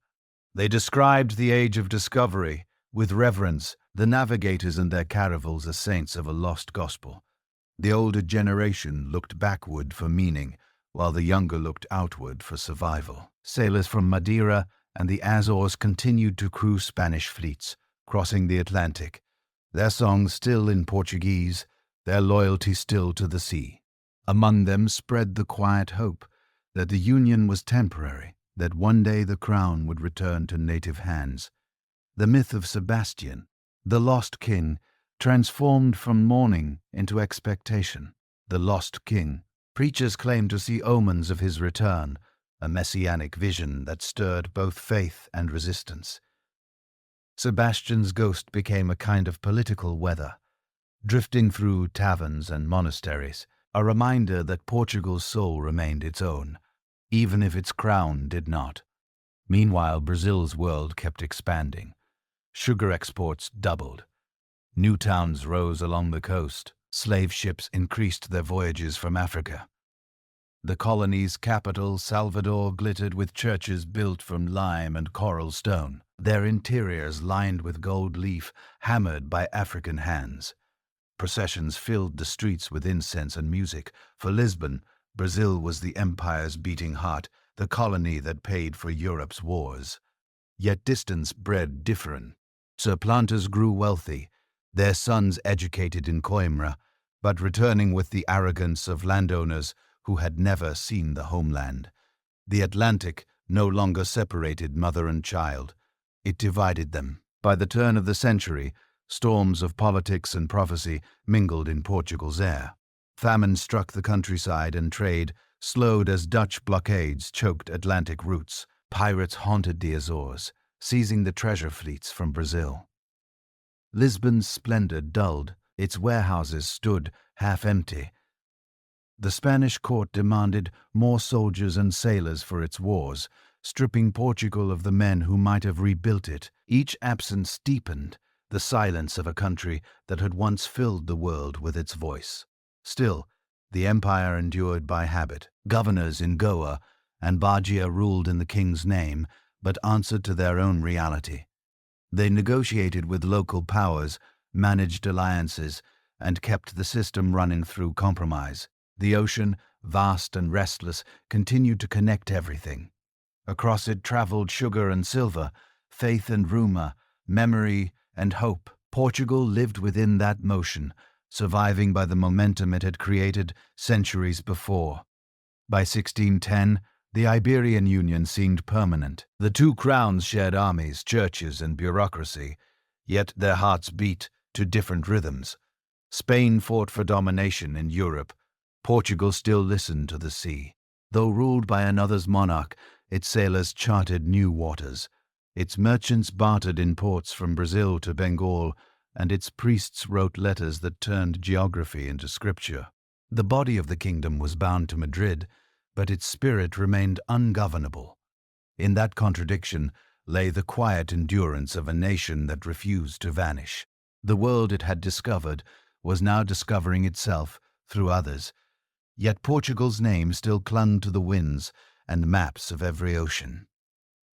A: They described the age of discovery with reverence, the navigators and their caravels as saints of a lost gospel. The older generation looked backward for meaning, while the younger looked outward for survival. Sailors from Madeira and the Azores continued to cruise Spanish fleets, crossing the Atlantic, their songs still in Portuguese, their loyalty still to the sea. Among them spread the quiet hope that the union was temporary, that one day the crown would return to native hands. The myth of Sebastian, the lost king, transformed from mourning into expectation. The lost king. Preachers claimed to see omens of his return, a messianic vision that stirred both faith and resistance. Sebastian's ghost became a kind of political weather, drifting through taverns and monasteries, a reminder that Portugal's soul remained its own, even if its crown did not. Meanwhile, Brazil's world kept expanding. Sugar exports doubled. New towns rose along the coast. Slave ships increased their voyages from Africa. The colony's capital, Salvador, glittered with churches built from lime and coral stone, their interiors lined with gold leaf hammered by African hands. Processions filled the streets with incense and music. For Lisbon, Brazil was the empire's beating heart, the colony that paid for Europe's wars. Yet distance bred difference. Surplanters grew wealthy, their sons educated in Coimbra, but returning with the arrogance of landowners who had never seen the homeland. The Atlantic no longer separated mother and child. It divided them. By the turn of the century, storms of politics and prophecy mingled in Portugal's air. Famine struck the countryside and trade slowed as Dutch blockades choked Atlantic routes. Pirates haunted the Azores, seizing the treasure fleets from Brazil. Lisbon's splendor dulled, its warehouses stood half empty. The Spanish court demanded more soldiers and sailors for its wars, stripping Portugal of the men who might have rebuilt it. Each absence deepened the silence of a country that had once filled the world with its voice. Still, the empire endured by habit. Governors in Goa and Bahia ruled in the king's name, but answered to their own reality. They negotiated with local powers, managed alliances, and kept the system running through compromise. The ocean, vast and restless, continued to connect everything. Across it traveled sugar and silver, faith and rumor, memory and hope. Portugal lived within that motion, surviving by the momentum it had created centuries before. By 1610, the Iberian Union seemed permanent. The two crowns shared armies, churches, and bureaucracy, yet their hearts beat to different rhythms. Spain fought for domination in Europe. Portugal still listened to the sea. Though ruled by another's monarch, its sailors charted new waters. Its merchants bartered in ports from Brazil to Bengal and its priests wrote letters that turned geography into scripture. The body of the kingdom was bound to Madrid, but its spirit remained ungovernable. In that contradiction lay the quiet endurance of a nation that refused to vanish. The world it had discovered was now discovering itself through others, yet Portugal's name still clung to the winds and maps of every ocean.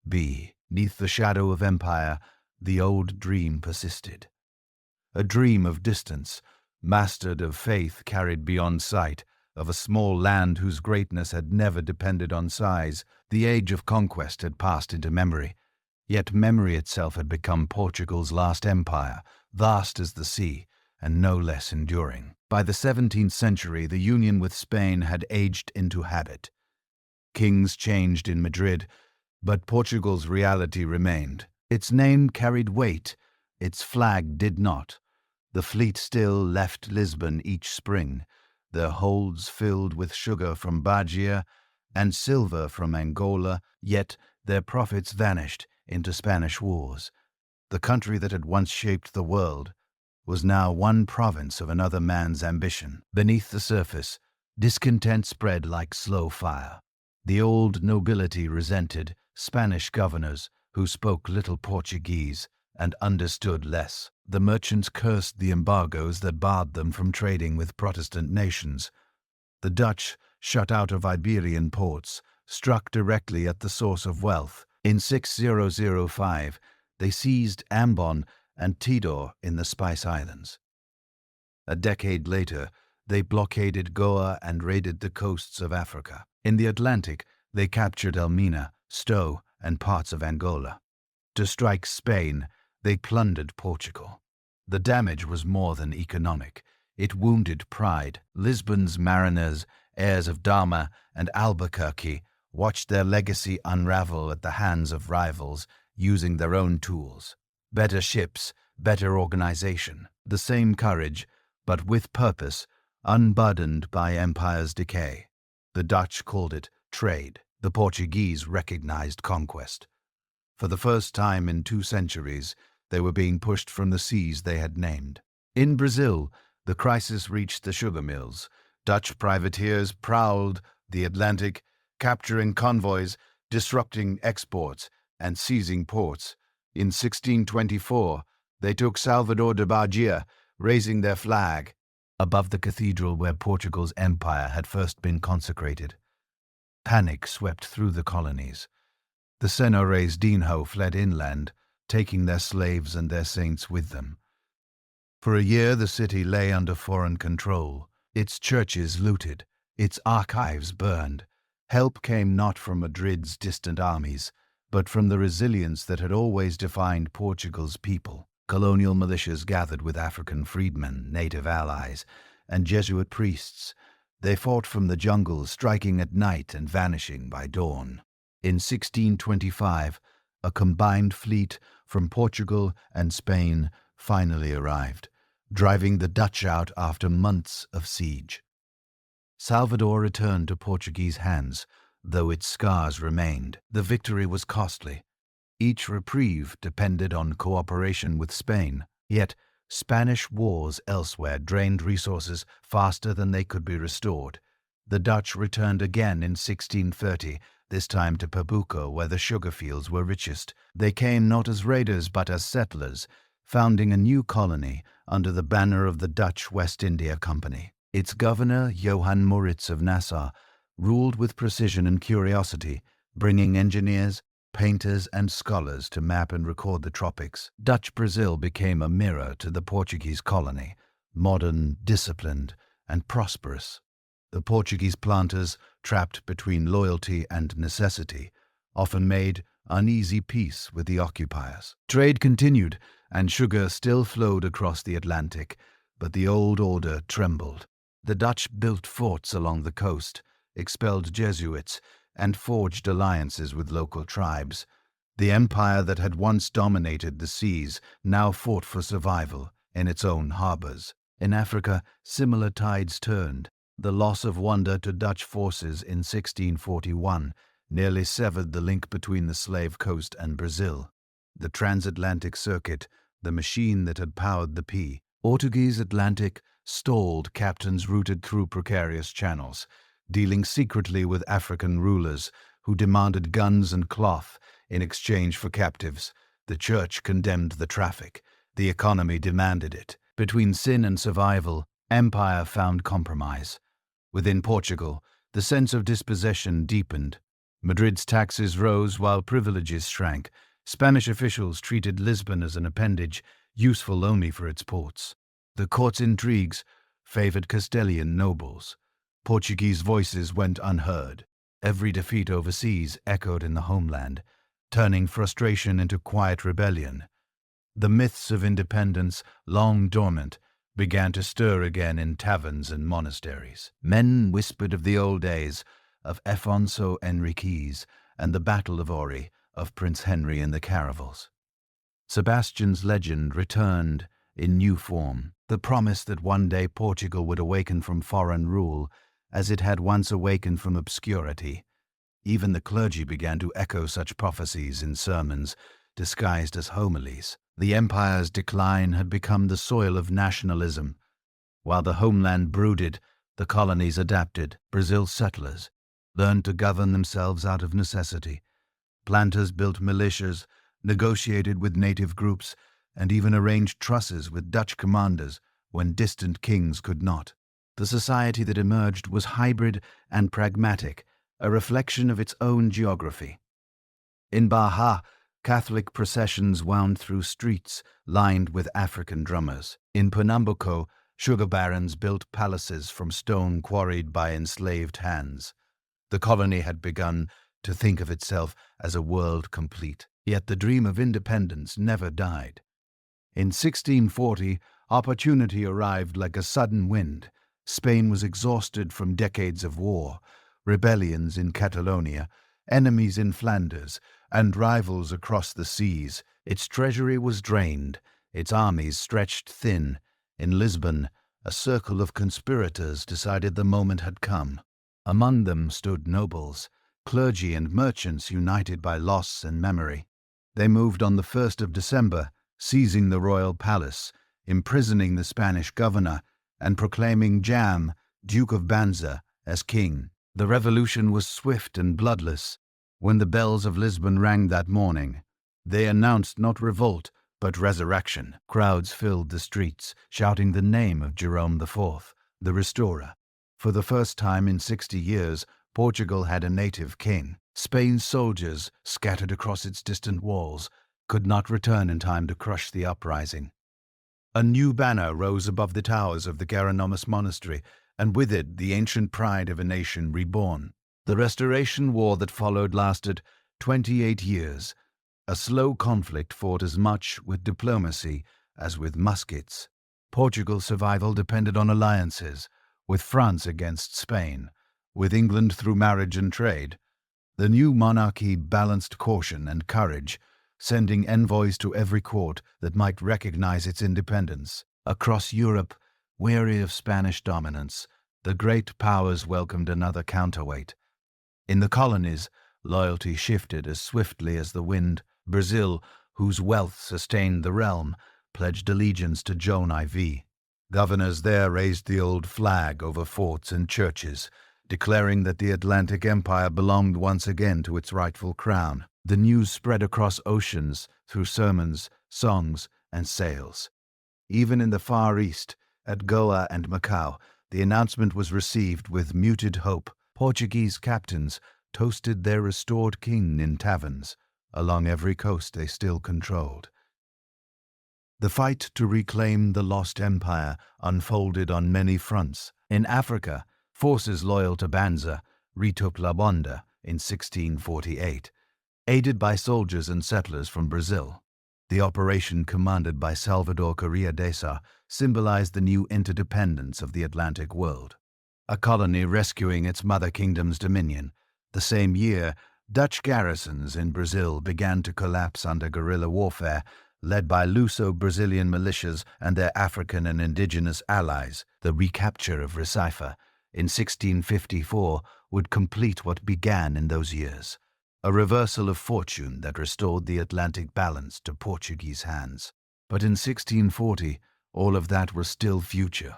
A: Beneath the shadow of empire, the old dream persisted. A dream of distance, mastered of faith carried beyond sight, of a small land whose greatness had never depended on size. The age of conquest had passed into memory, yet memory itself had become Portugal's last empire, vast as the sea, and no less enduring. By the 17th century, the union with Spain had aged into habit. Kings changed in Madrid, but Portugal's reality remained. Its name carried weight, its flag did not. The fleet still left Lisbon each spring, their holds filled with sugar from Bahia and silver from Angola, yet their profits vanished into Spanish wars. The country that had once shaped the world was now one province of another man's ambition. Beneath the surface, discontent spread like slow fire. The old nobility resented Spanish governors who spoke little Portuguese and understood less. The merchants cursed the embargoes that barred them from trading with Protestant nations. The Dutch, shut out of Iberian ports, struck directly at the source of wealth. In 6005, they seized Ambon and Tidor in the Spice Islands. A decade later, they blockaded Goa and raided the coasts of Africa. In the Atlantic, they captured Elmina, Stowe, and parts of Angola. To strike Spain, they plundered Portugal. The damage was more than economic. It wounded pride. Lisbon's mariners, heirs of Dama and Albuquerque, watched their legacy unravel at the hands of rivals using their own tools. Better ships, better organization. The same courage, but with purpose, unburdened by empire's decay. The Dutch called it trade. The Portuguese recognized conquest. For the first time in 2 centuries, they were being pushed from the seas they had named. In Brazil, the crisis reached the sugar mills. Dutch privateers prowled the Atlantic, capturing convoys, disrupting exports, and seizing ports. In 1624, they took Salvador de Bahia, raising their flag above the cathedral where Portugal's empire had first been consecrated. Panic swept through the colonies. The Senhores d'Inho fled inland, taking their slaves and their saints with them. For a year the city lay under foreign control, its churches looted, its archives burned. Help came not from Madrid's distant armies, but from the resilience that had always defined Portugal's people. Colonial militias gathered with African freedmen, native allies, and Jesuit priests. They fought from the jungle, striking at night and vanishing by dawn. In 1625, a combined fleet from Portugal and Spain finally arrived, driving the Dutch out after months of siege. Salvador returned to Portuguese hands, though its scars remained. The victory was costly. Each reprieve depended on cooperation with Spain, yet Spanish wars elsewhere drained resources faster than they could be restored. The Dutch returned again in 1630, this time to Pernambuco, where the sugar fields were richest. They came not as raiders but as settlers, founding a new colony under the banner of the Dutch West India Company. Its governor, Johann Moritz of Nassau, ruled with precision and curiosity, bringing engineers, painters, and scholars to map and record the tropics. Dutch Brazil became a mirror to the Portuguese colony, modern, disciplined, and prosperous. The Portuguese planters, trapped between loyalty and necessity, often made uneasy peace with the occupiers. Trade continued, and sugar still flowed across the Atlantic, but the old order trembled. The Dutch built forts along the coast, expelled Jesuits, and forged alliances with local tribes. The empire that had once dominated the seas now fought for survival in its own harbors. In Africa, similar tides turned. The loss of Wonder to Dutch forces in 1641 nearly severed the link between the slave coast and Brazil. The transatlantic circuit, the machine that had powered the P. Portuguese Atlantic stalled captains routed through precarious channels, dealing secretly with African rulers who demanded guns and cloth in exchange for captives. The church condemned the traffic. The economy demanded it. Between sin and survival, empire found compromise. Within Portugal, the sense of dispossession deepened. Madrid's taxes rose while privileges shrank. Spanish officials treated Lisbon as an appendage, useful only for its ports. The court's intrigues favored Castilian nobles. Portuguese voices went unheard. Every defeat overseas echoed in the homeland, turning frustration into quiet rebellion. The myths of independence, long dormant, began to stir again in taverns and monasteries. Men whispered of the old days, of Afonso Henriques and the Battle of Ori, of Prince Henry and the caravels. Sebastian's legend returned in new form, the promise that one day Portugal would awaken from foreign rule as it had once awakened from obscurity. Even the clergy began to echo such prophecies in sermons disguised as homilies. The empire's decline had become the soil of nationalism. While the homeland brooded, the colonies adapted. Brazil's settlers learned to govern themselves out of necessity. Planters built militias, negotiated with native groups, and even arranged trusses with Dutch commanders when distant kings could not. The society that emerged was hybrid and pragmatic, a reflection of its own geography. In Bahia, Catholic processions wound through streets lined with African drummers. In Pernambuco, sugar barons built palaces from stone quarried by enslaved hands. The colony had begun to think of itself as a world complete. Yet the dream of independence never died. In 1640, opportunity arrived like a sudden wind. Spain was exhausted from decades of war, rebellions in Catalonia, enemies in Flanders, and rivals across the seas. Its treasury was drained, its armies stretched thin. In Lisbon, a circle of conspirators decided the moment had come. Among them stood nobles, clergy and merchants united by loss and memory. They moved on the 1st of December, seizing the royal palace, imprisoning the Spanish governor, and proclaiming Jam, Duke of Banza, as king. The revolution was swift and bloodless. When the bells of Lisbon rang that morning, they announced not revolt, but resurrection. Crowds filled the streets, shouting the name of Jerome IV, the restorer. For the first time in 60 years, Portugal had a native king. Spain's soldiers, scattered across its distant walls, could not return in time to crush the uprising. A new banner rose above the towers of the Garanomus monastery, and with it the ancient pride of a nation reborn. The Restoration War that followed lasted 28 years, a slow conflict fought as much with diplomacy as with muskets. Portugal's survival depended on alliances, with France against Spain, with England through marriage and trade. The new monarchy balanced caution and courage, sending envoys to every court that might recognize its independence. Across Europe, weary of Spanish dominance, the great powers welcomed another counterweight. In the colonies, loyalty shifted as swiftly as the wind. Brazil, whose wealth sustained the realm, pledged allegiance to Joan IV. Governors there raised the old flag over forts and churches, declaring that the Atlantic Empire belonged once again to its rightful crown. The news spread across oceans through sermons, songs, and sails. Even in the Far East, at Goa and Macau, the announcement was received with muted hope. Portuguese captains toasted their restored king in taverns along every coast they still controlled. The fight to reclaim the lost empire unfolded on many fronts. In Africa, forces loyal to Banza retook Luanda in 1648, aided by soldiers and settlers from Brazil. The operation, commanded by Salvador Correa de Sá, symbolized the new interdependence of the Atlantic world, a colony rescuing its mother kingdom's dominion. The same year, Dutch garrisons in Brazil began to collapse under guerrilla warfare, led by Luso-Brazilian militias and their African and indigenous allies. The recapture of Recife in 1654 would complete what began in those years, a reversal of fortune that restored the Atlantic balance to Portuguese hands. But in 1640, all of that was still future.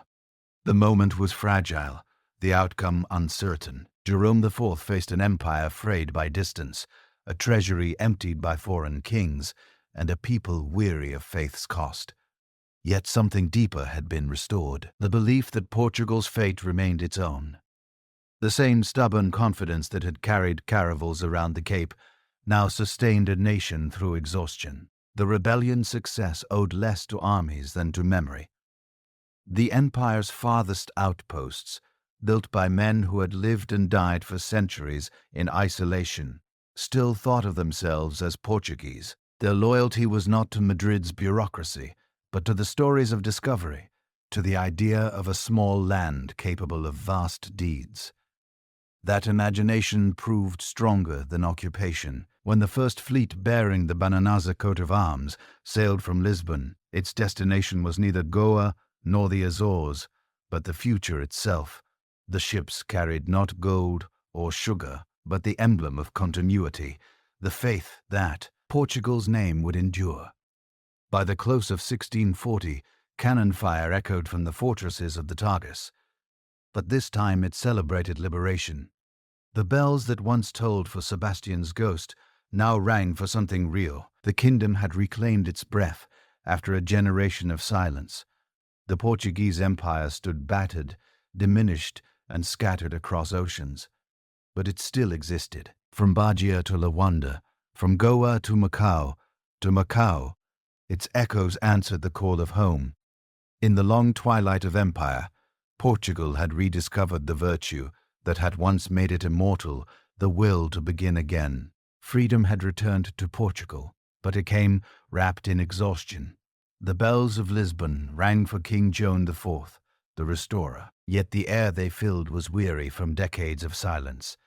A: The moment was fragile, the outcome uncertain. Jerome IV faced an empire frayed by distance, a treasury emptied by foreign kings, and a people weary of faith's cost. Yet something deeper had been restored, the belief that Portugal's fate remained its own. The same stubborn confidence that had carried caravels around the Cape now sustained a nation through exhaustion. The rebellion's success owed less to armies than to memory. The empire's farthest outposts, built by men who had lived and died for centuries in isolation, still thought of themselves as Portuguese. Their loyalty was not to Madrid's bureaucracy, but to the stories of discovery, to the idea of a small land capable of vast deeds. That imagination proved stronger than occupation. When the first fleet bearing the Bananaza coat of arms sailed from Lisbon, its destination was neither Goa nor the Azores, but the future itself. The ships carried not gold or sugar, but the emblem of continuity, the faith that Portugal's name would endure. By the close of 1640, cannon fire echoed from the fortresses of the Tagus. But this time it celebrated liberation. The bells that once tolled for Sebastian's ghost now rang for something real. The kingdom had reclaimed its breath after a generation of silence. The Portuguese Empire stood battered, diminished, and scattered across oceans. But it still existed. From Bahia to Luanda, from Goa to Macau, its echoes answered the call of home. In the long twilight of empire, Portugal had rediscovered the virtue that had once made it immortal, the will to begin again. Freedom had returned to Portugal, but it came wrapped in exhaustion. The bells of Lisbon rang for King Joan IV, the restorer, yet the air they filled was weary from decades of silence.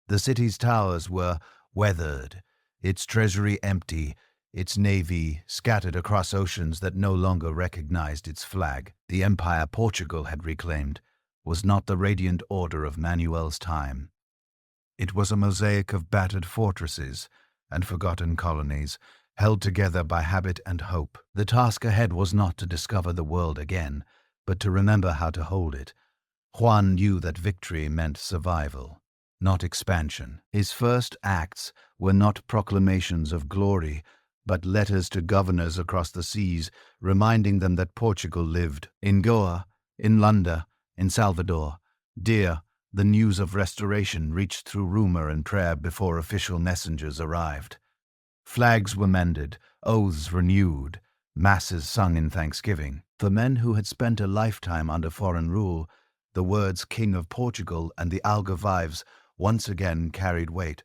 A: The city's towers were weathered, its treasury empty, its navy scattered across oceans that no longer recognized its flag. The empire Portugal had reclaimed was not the radiant order of Manuel's time. It was a mosaic of battered fortresses and forgotten colonies, held together by habit and hope. The task ahead was not to discover the world again, but to remember how to hold it. Juan knew that victory meant survival, not expansion. His first acts were not proclamations of glory, but letters to governors across the seas, reminding them that Portugal lived. In Goa, in Lunda, in Salvador, the news of restoration reached through rumor and prayer before official messengers arrived. Flags were mended, oaths renewed, masses sung in thanksgiving. For men who had spent a lifetime under foreign rule, the words King of Portugal and the Algarvives once again carried weight.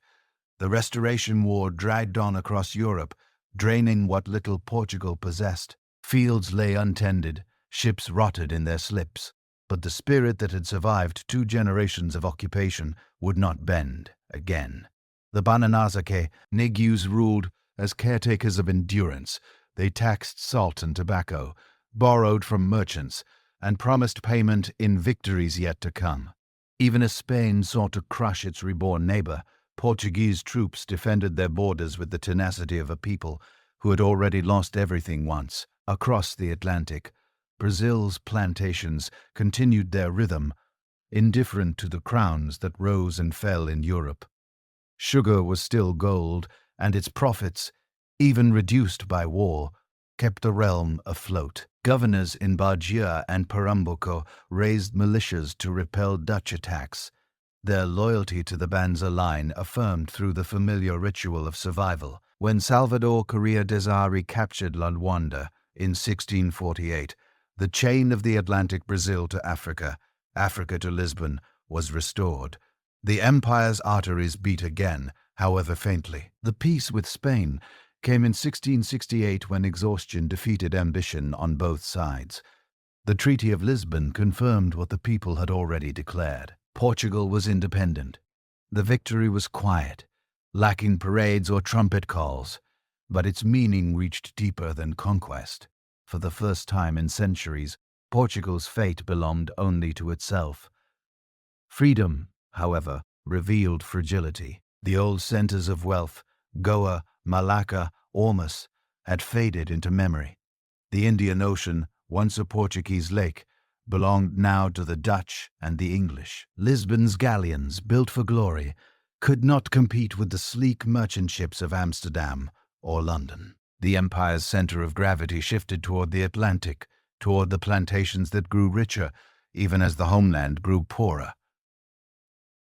A: The Restoration War dragged on across Europe, draining what little Portugal possessed. Fields lay untended, ships rotted in their slips. But the spirit that had survived 2 generations of occupation would not bend again. The Bananazaque Negus ruled as caretakers of endurance. They taxed salt and tobacco, borrowed from merchants, and promised payment in victories yet to come. Even as Spain sought to crush its reborn neighbor, Portuguese troops defended their borders with the tenacity of a people who had already lost everything once. Across the Atlantic, Brazil's plantations continued their rhythm, indifferent to the crowns that rose and fell in Europe. Sugar was still gold, and its profits, even reduced by war, kept the realm afloat. Governors in Bahia and Pernambuco raised militias to repel Dutch attacks, their loyalty to the Banza line affirmed through the familiar ritual of survival. When Salvador Correa de Zá recaptured Luanda in 1648, the chain of the Atlantic Brazil to Africa, Africa to Lisbon, was restored. The empire's arteries beat again, however faintly. The peace with Spain came in 1668 when exhaustion defeated ambition on both sides. The Treaty of Lisbon confirmed what the people had already declared. Portugal was independent. The victory was quiet, lacking parades or trumpet calls, but its meaning reached deeper than conquest. For the first time in centuries, Portugal's fate belonged only to itself. Freedom, however, revealed fragility. The old centers of wealth, Goa, Malacca, Ormus, had faded into memory. The Indian Ocean, once a Portuguese lake, belonged now to the Dutch and the English. Lisbon's galleons, built for glory, could not compete with the sleek merchant ships of Amsterdam or London. The empire's center of gravity shifted toward the Atlantic, toward the plantations that grew richer, even as the homeland grew poorer.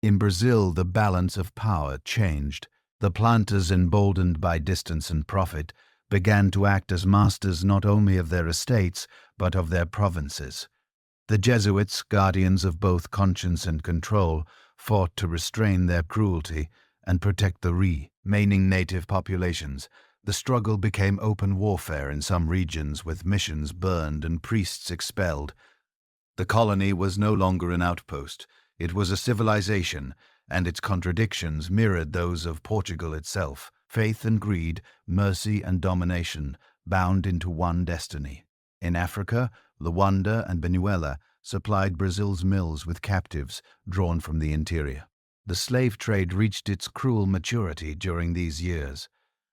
A: In Brazil, the balance of power changed. The planters, emboldened by distance and profit, began to act as masters not only of their estates, but of their provinces. The Jesuits, guardians of both conscience and control, fought to restrain their cruelty and protect the remaining native populations. The struggle became open warfare in some regions, with missions burned and priests expelled. The colony was no longer an outpost. It was a civilization, and its contradictions mirrored those of Portugal itself. Faith and greed, mercy and domination, bound into one destiny. In Africa, Luanda and Venezuela supplied Brazil's mills with captives drawn from the interior. The slave trade reached its cruel maturity during these years.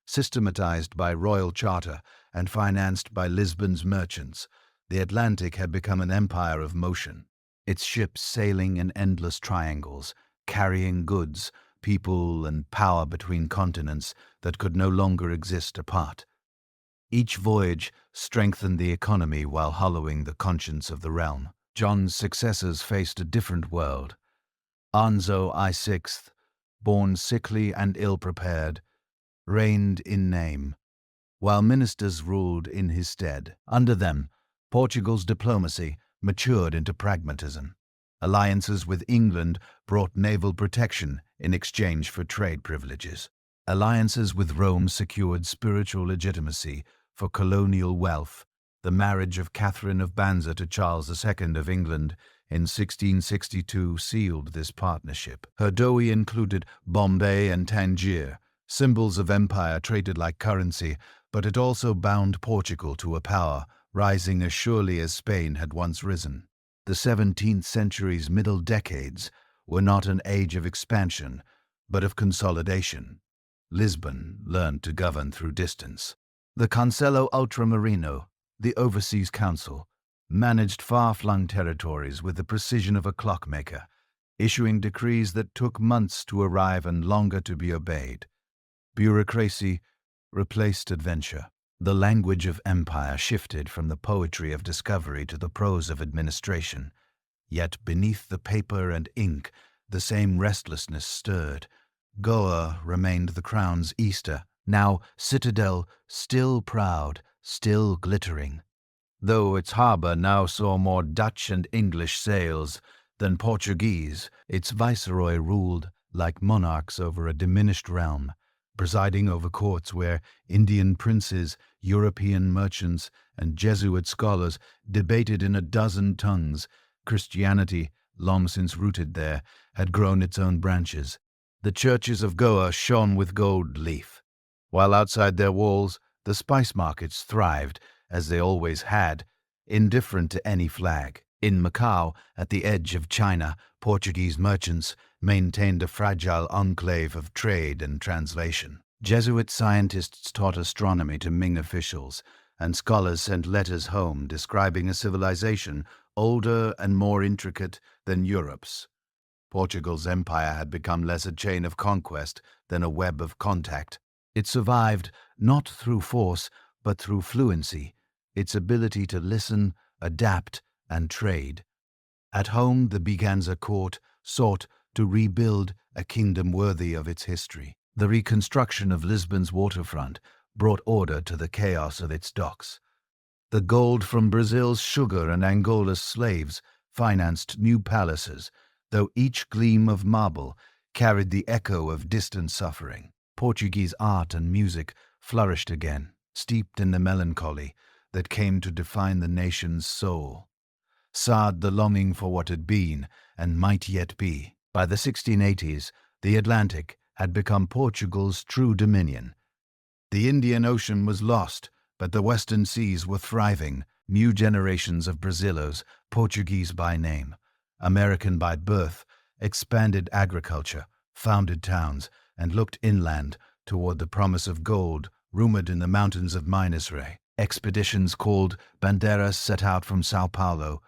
A: Systematized by royal charter and financed by Lisbon's merchants, the Atlantic had become an empire of motion, its ships sailing in endless triangles, carrying goods, people, and power between continents that could no longer exist apart. Each voyage strengthened the economy while hollowing the conscience of the realm. John's successors faced a different world. Anzo I, born sickly and ill-prepared, reigned in name, while ministers ruled in his stead. Under them, Portugal's diplomacy matured into pragmatism. Alliances with England brought naval protection in exchange for trade privileges. Alliances with Rome secured spiritual legitimacy for colonial wealth. The marriage of Catherine of Banza to Charles II of England in 1662 sealed this partnership. Her dowry included Bombay and Tangier, symbols of empire traded like currency, but it also bound Portugal to a power rising as surely as Spain had once risen. The 17th century's middle decades were not an age of expansion, but of consolidation. Lisbon learned to govern through distance. The Conselho Ultramarino, the Overseas Council, managed far-flung territories with the precision of a clockmaker, issuing decrees that took months to arrive and longer to be obeyed. Bureaucracy replaced adventure. The language of empire shifted from the poetry of discovery to the prose of administration. Yet beneath the paper and ink, the same restlessness stirred. Goa remained the crown's Easter, now citadel, still proud, still glittering. Though its harbor now saw more Dutch and English sails than Portuguese, its viceroy ruled like monarchs over a diminished realm, presiding over courts where Indian princes, European merchants, and Jesuit scholars debated in a dozen tongues. Christianity, long since rooted there, had grown its own branches. The churches of Goa shone with gold leaf, while outside their walls the spice markets thrived, as they always had, indifferent to any flag. In Macau, at the edge of China, Portuguese merchants maintained a fragile enclave of trade and translation. Jesuit scientists taught astronomy to Ming officials, and scholars sent letters home describing a civilization older and more intricate than Europe's. Portugal's empire had become less a chain of conquest than a web of contact. It survived not through force, but through fluency, its ability to listen, adapt, and trade. At home, the Braganza court sought to rebuild a kingdom worthy of its history. The reconstruction of Lisbon's waterfront brought order to the chaos of its docks. The gold from Brazil's sugar and Angola's slaves financed new palaces, though each gleam of marble carried the echo of distant suffering. Portuguese art and music flourished again, steeped in the melancholy that came to define the nation's soul. Sad the longing for what had been and might yet be. By the 1680s, the Atlantic had become Portugal's true dominion. The Indian Ocean was lost, but the western seas were thriving. New generations of Brazilians, Portuguese by name, American by birth, expanded agriculture, founded towns, and looked inland toward the promise of gold rumored in the mountains of Minas Ray. Expeditions called banderas set out from Sao Paulo.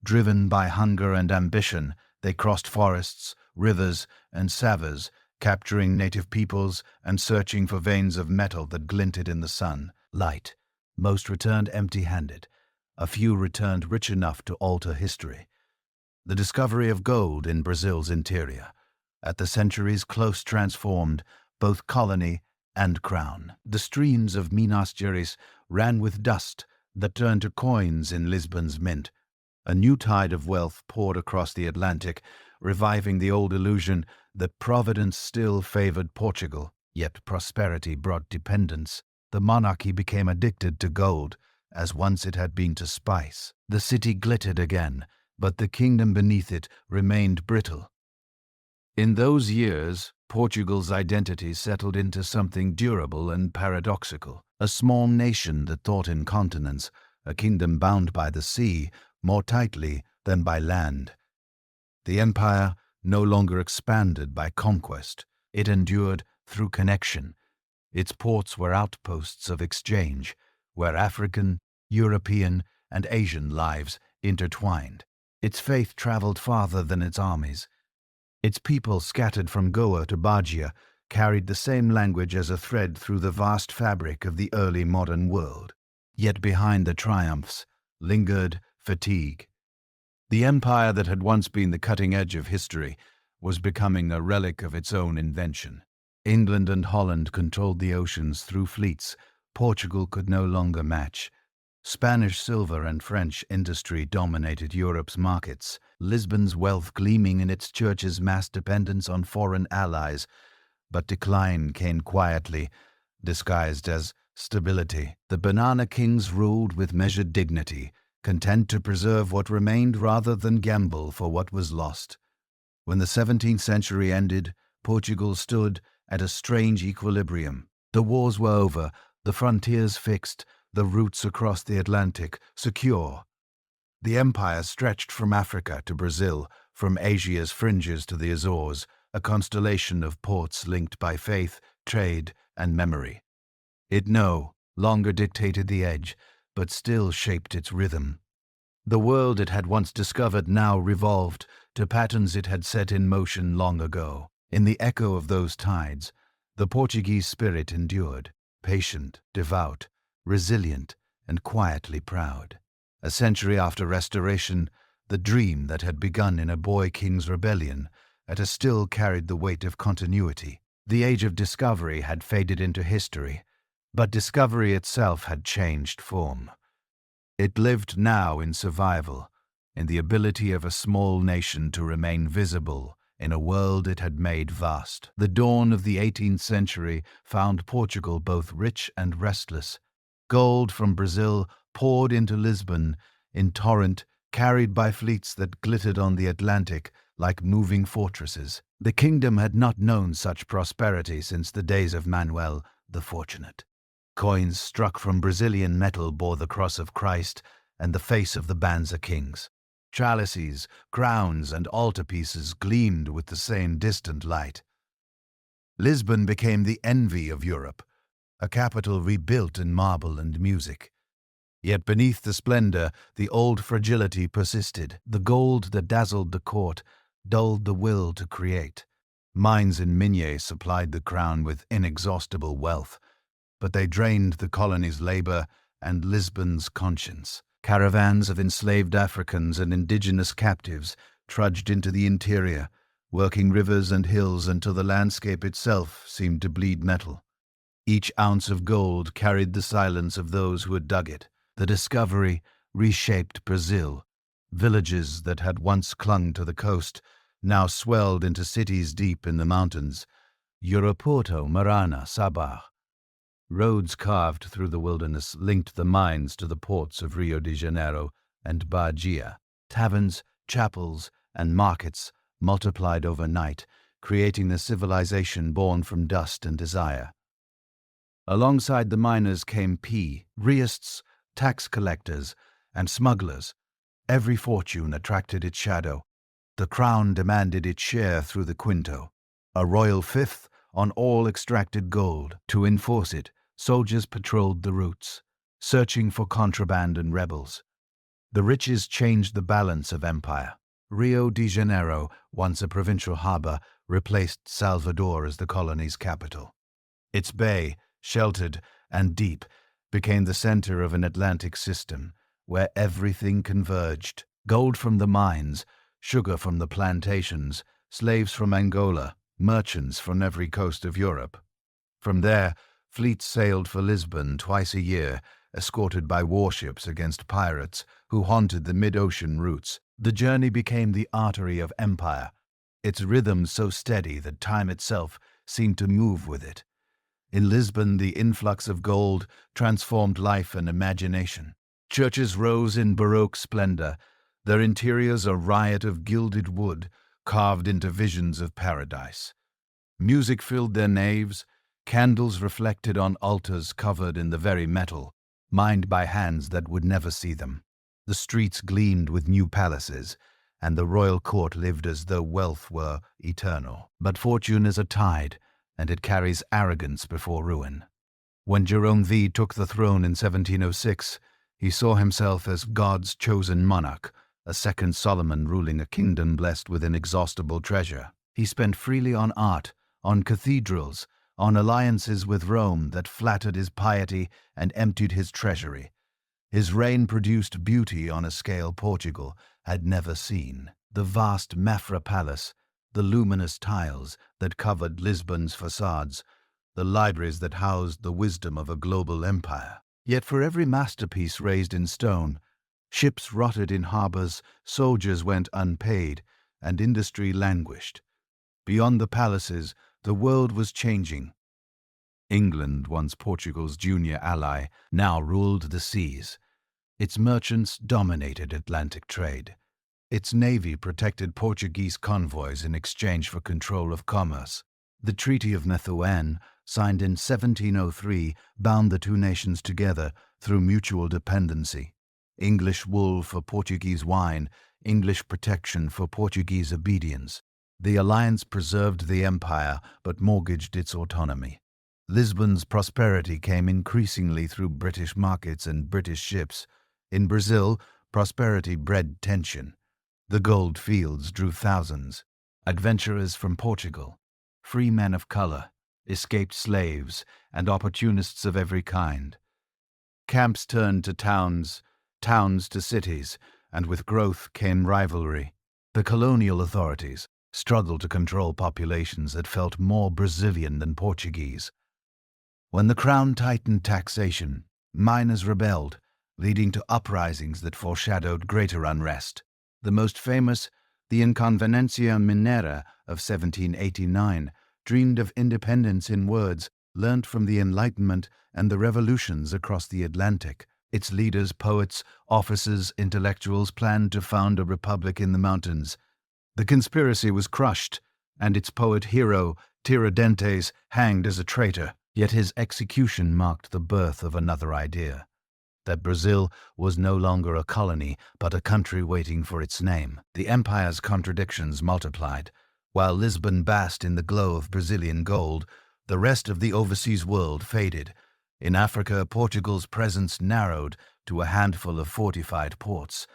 A: Driven by hunger and ambition, they crossed forests, rivers, and savas, capturing native peoples and searching for veins of metal that glinted in the sun. Light. Most returned empty-handed. A few returned rich enough to alter history. The discovery of gold in Brazil's interior. At the centuries close transformed both colony and crown. The streams of Minas Gerais ran with dust that turned to coins in Lisbon's mint. A new tide of wealth poured across the Atlantic, reviving the old illusion that providence still favored Portugal, yet prosperity brought dependence. The monarchy became addicted to gold, as once it had been to spice. The city glittered again, but the kingdom beneath it remained brittle. In those years, Portugal's identity settled into something durable and paradoxical. A small nation that thought in continents, a kingdom bound by the sea more tightly than by land. The empire no longer expanded by conquest. It endured through connection. Its ports were outposts of exchange, where African, European, and Asian lives intertwined. Its faith traveled farther than its armies. Its people, scattered from Goa to Bahia, carried the same language as a thread through the vast fabric of the early modern world. Yet behind the triumphs lingered fatigue. The empire that had once been the cutting edge of history was becoming a relic of its own invention. England and Holland controlled the oceans through fleets Portugal could no longer match. Spanish silver and French industry dominated Europe's markets, Lisbon's wealth gleaming in its church's mass dependence on foreign allies. But decline came quietly, disguised as stability. The banana kings ruled with measured dignity, content to preserve what remained rather than gamble for what was lost. When the 17th century ended, Portugal stood at a strange equilibrium. The wars were over, the frontiers fixed, the routes across the Atlantic secure. The empire stretched from Africa to Brazil, from Asia's fringes to the Azores, a constellation of ports linked by faith, trade, and memory. It no longer dictated the edge, but still shaped its rhythm. The world it had once discovered now revolved to patterns it had set in motion long ago. In the echo of those tides, the Portuguese spirit endured, patient, devout, resilient, and quietly proud. A century after Restoration, the dream that had begun in a boy king's rebellion still carried the weight of continuity. The age of discovery had faded into history, but discovery itself had changed form. It lived now in survival, in the ability of a small nation to remain visible in a world it had made vast. The dawn of the 18th century found Portugal both rich and restless. Gold from Brazil poured into Lisbon in torrent, carried by fleets that glittered on the Atlantic like moving fortresses. The kingdom had not known such prosperity since the days of Manuel the Fortunate. Coins struck from Brazilian metal bore the cross of Christ and the face of the Banza kings. Chalices, crowns, and altarpieces gleamed with the same distant light. Lisbon became the envy of Europe, a capital rebuilt in marble and music. Yet beneath the splendor, the old fragility persisted. The gold that dazzled the court dulled the will to create. Mines in Minas supplied the crown with inexhaustible wealth, but they drained the colony's labor and Lisbon's conscience. Caravans of enslaved Africans and indigenous captives trudged into the interior, working rivers and hills until the landscape itself seemed to bleed metal. Each ounce of gold carried the silence of those who had dug it. The discovery reshaped Brazil. Villages that had once clung to the coast now swelled into cities deep in the mountains. Europorto, Marana, Sabah. Roads carved through the wilderness linked the mines to the ports of Rio de Janeiro and Bahia. Taverns, chapels, and markets multiplied overnight, creating the civilization born from dust and desire. Alongside the miners came reists, tax collectors, and smugglers. Every fortune attracted its shadow. The crown demanded its share through the quinto, a royal fifth on all extracted gold. To enforce it, soldiers patrolled the routes. searching for contraband and rebels. The riches changed the balance of empire. Rio de Janeiro, once a provincial harbor, replaced Salvador as the colony's capital. Its bay, sheltered and deep, became the center of an Atlantic system where everything converged. Gold from the mines, sugar from the plantations, slaves from Angola, merchants from every coast of Europe. From there, fleets sailed for Lisbon twice a year, escorted by warships against pirates who haunted the mid-ocean routes. The journey became the artery of empire, its rhythm so steady that time itself seemed to move with it. In Lisbon, the influx of gold transformed life and imagination. Churches rose in Baroque splendor, their interiors a riot of gilded wood carved into visions of paradise. Music filled their naves, candles reflected on altars covered in the very metal, mined by hands that would never see them. The streets gleamed with new palaces, and the royal court lived as though wealth were eternal. But fortune is a tide, and it carries arrogance before ruin. When Jerome V took the throne in 1706, he saw himself as God's chosen monarch, a second Solomon ruling a kingdom blessed with inexhaustible treasure. He spent freely on art, on cathedrals, on alliances with Rome that flattered his piety and emptied his treasury. His reign produced beauty on a scale Portugal had never seen. The vast Mafra Palace, the luminous tiles that covered Lisbon's facades, the libraries that housed the wisdom of a global empire. Yet for every masterpiece raised in stone, ships rotted in harbors, soldiers went unpaid, and industry languished. Beyond the palaces, the world was changing. England, once Portugal's junior ally, now ruled the seas. Its merchants dominated Atlantic trade. Its navy protected Portuguese convoys in exchange for control of commerce. The Treaty of Methuen, signed in 1703, bound the two nations together through mutual dependency. English wool for Portuguese wine, English protection for Portuguese obedience. The alliance preserved the empire but mortgaged its autonomy. Lisbon's prosperity came increasingly through British markets and British ships. In Brazil, prosperity bred tension. The gold fields drew thousands. Adventurers from Portugal, free men of color, escaped slaves, and opportunists of every kind. Camps turned to towns, towns to cities, and with growth came rivalry. The colonial authorities struggled to control populations that felt more Brazilian than Portuguese. When the crown tightened taxation, miners rebelled, leading to uprisings that foreshadowed greater unrest. The most famous, the Inconveniencia Minera of 1789, dreamed of independence in words learnt from the Enlightenment and the revolutions across the Atlantic. Its leaders, poets, officers, intellectuals planned to found a republic in the mountains. The conspiracy was crushed, and its poet hero, Tiradentes, hanged as a traitor. Yet his execution marked the birth of another idea, that Brazil was no longer a colony, but a country waiting for its name. The empire's contradictions multiplied. While Lisbon basked in the glow of Brazilian gold, the rest of the overseas world faded. In Africa, Portugal's presence narrowed to a handful of fortified ports,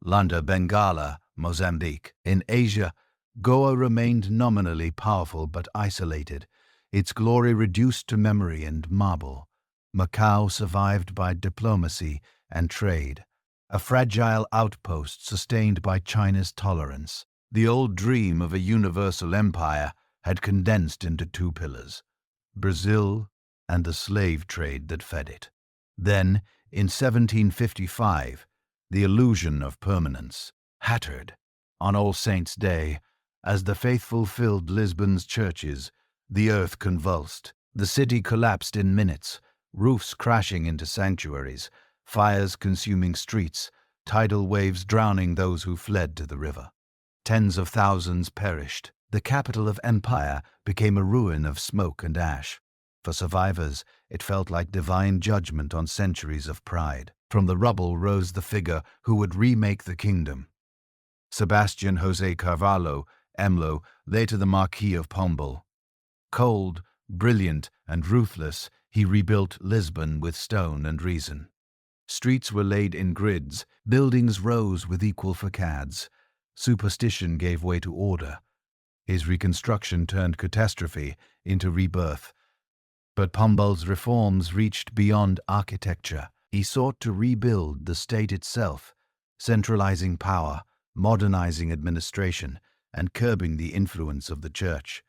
A: Luanda, Bengala, Mozambique. In Asia, Goa remained nominally powerful but isolated, its glory reduced to memory and marble. Macau survived by diplomacy and trade, a fragile outpost sustained by China's tolerance. The old dream of a universal empire had condensed into two pillars: Brazil and the slave trade that fed it. Then, in 1755, the illusion of permanence shattered. On All Saints' Day, as the faithful filled Lisbon's churches, the earth convulsed. The city collapsed in minutes, roofs crashing into sanctuaries, fires consuming streets, tidal waves drowning those who fled to the river. Tens of thousands perished. The capital of empire became a ruin of smoke and ash. For survivors, it felt like divine judgment on centuries of pride. From the rubble rose the figure who would remake the kingdom. Sebastian José Carvalho, Emlo, later the Marquis of Pombal. Cold, brilliant, and ruthless, he rebuilt Lisbon with stone and reason. Streets were laid in grids, buildings rose with equal facades. Superstition gave way to order. His reconstruction turned catastrophe into rebirth. But Pombal's reforms reached beyond architecture. He sought to rebuild the state itself, centralizing power, modernizing administration, and curbing the influence of the church.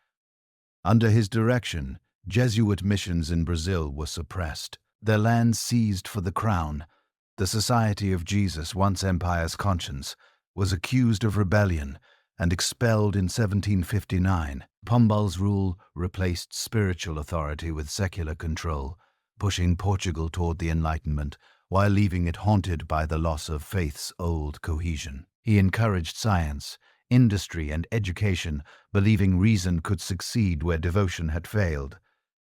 A: Under his direction, Jesuit missions in Brazil were suppressed, their lands seized for the crown. The Society of Jesus, once empire's conscience, was accused of rebellion and expelled in 1759. Pombal's rule replaced spiritual authority with secular control, pushing Portugal toward the Enlightenment while leaving it haunted by the loss of faith's old cohesion. He encouraged science, industry, and education, believing reason could succeed where devotion had failed.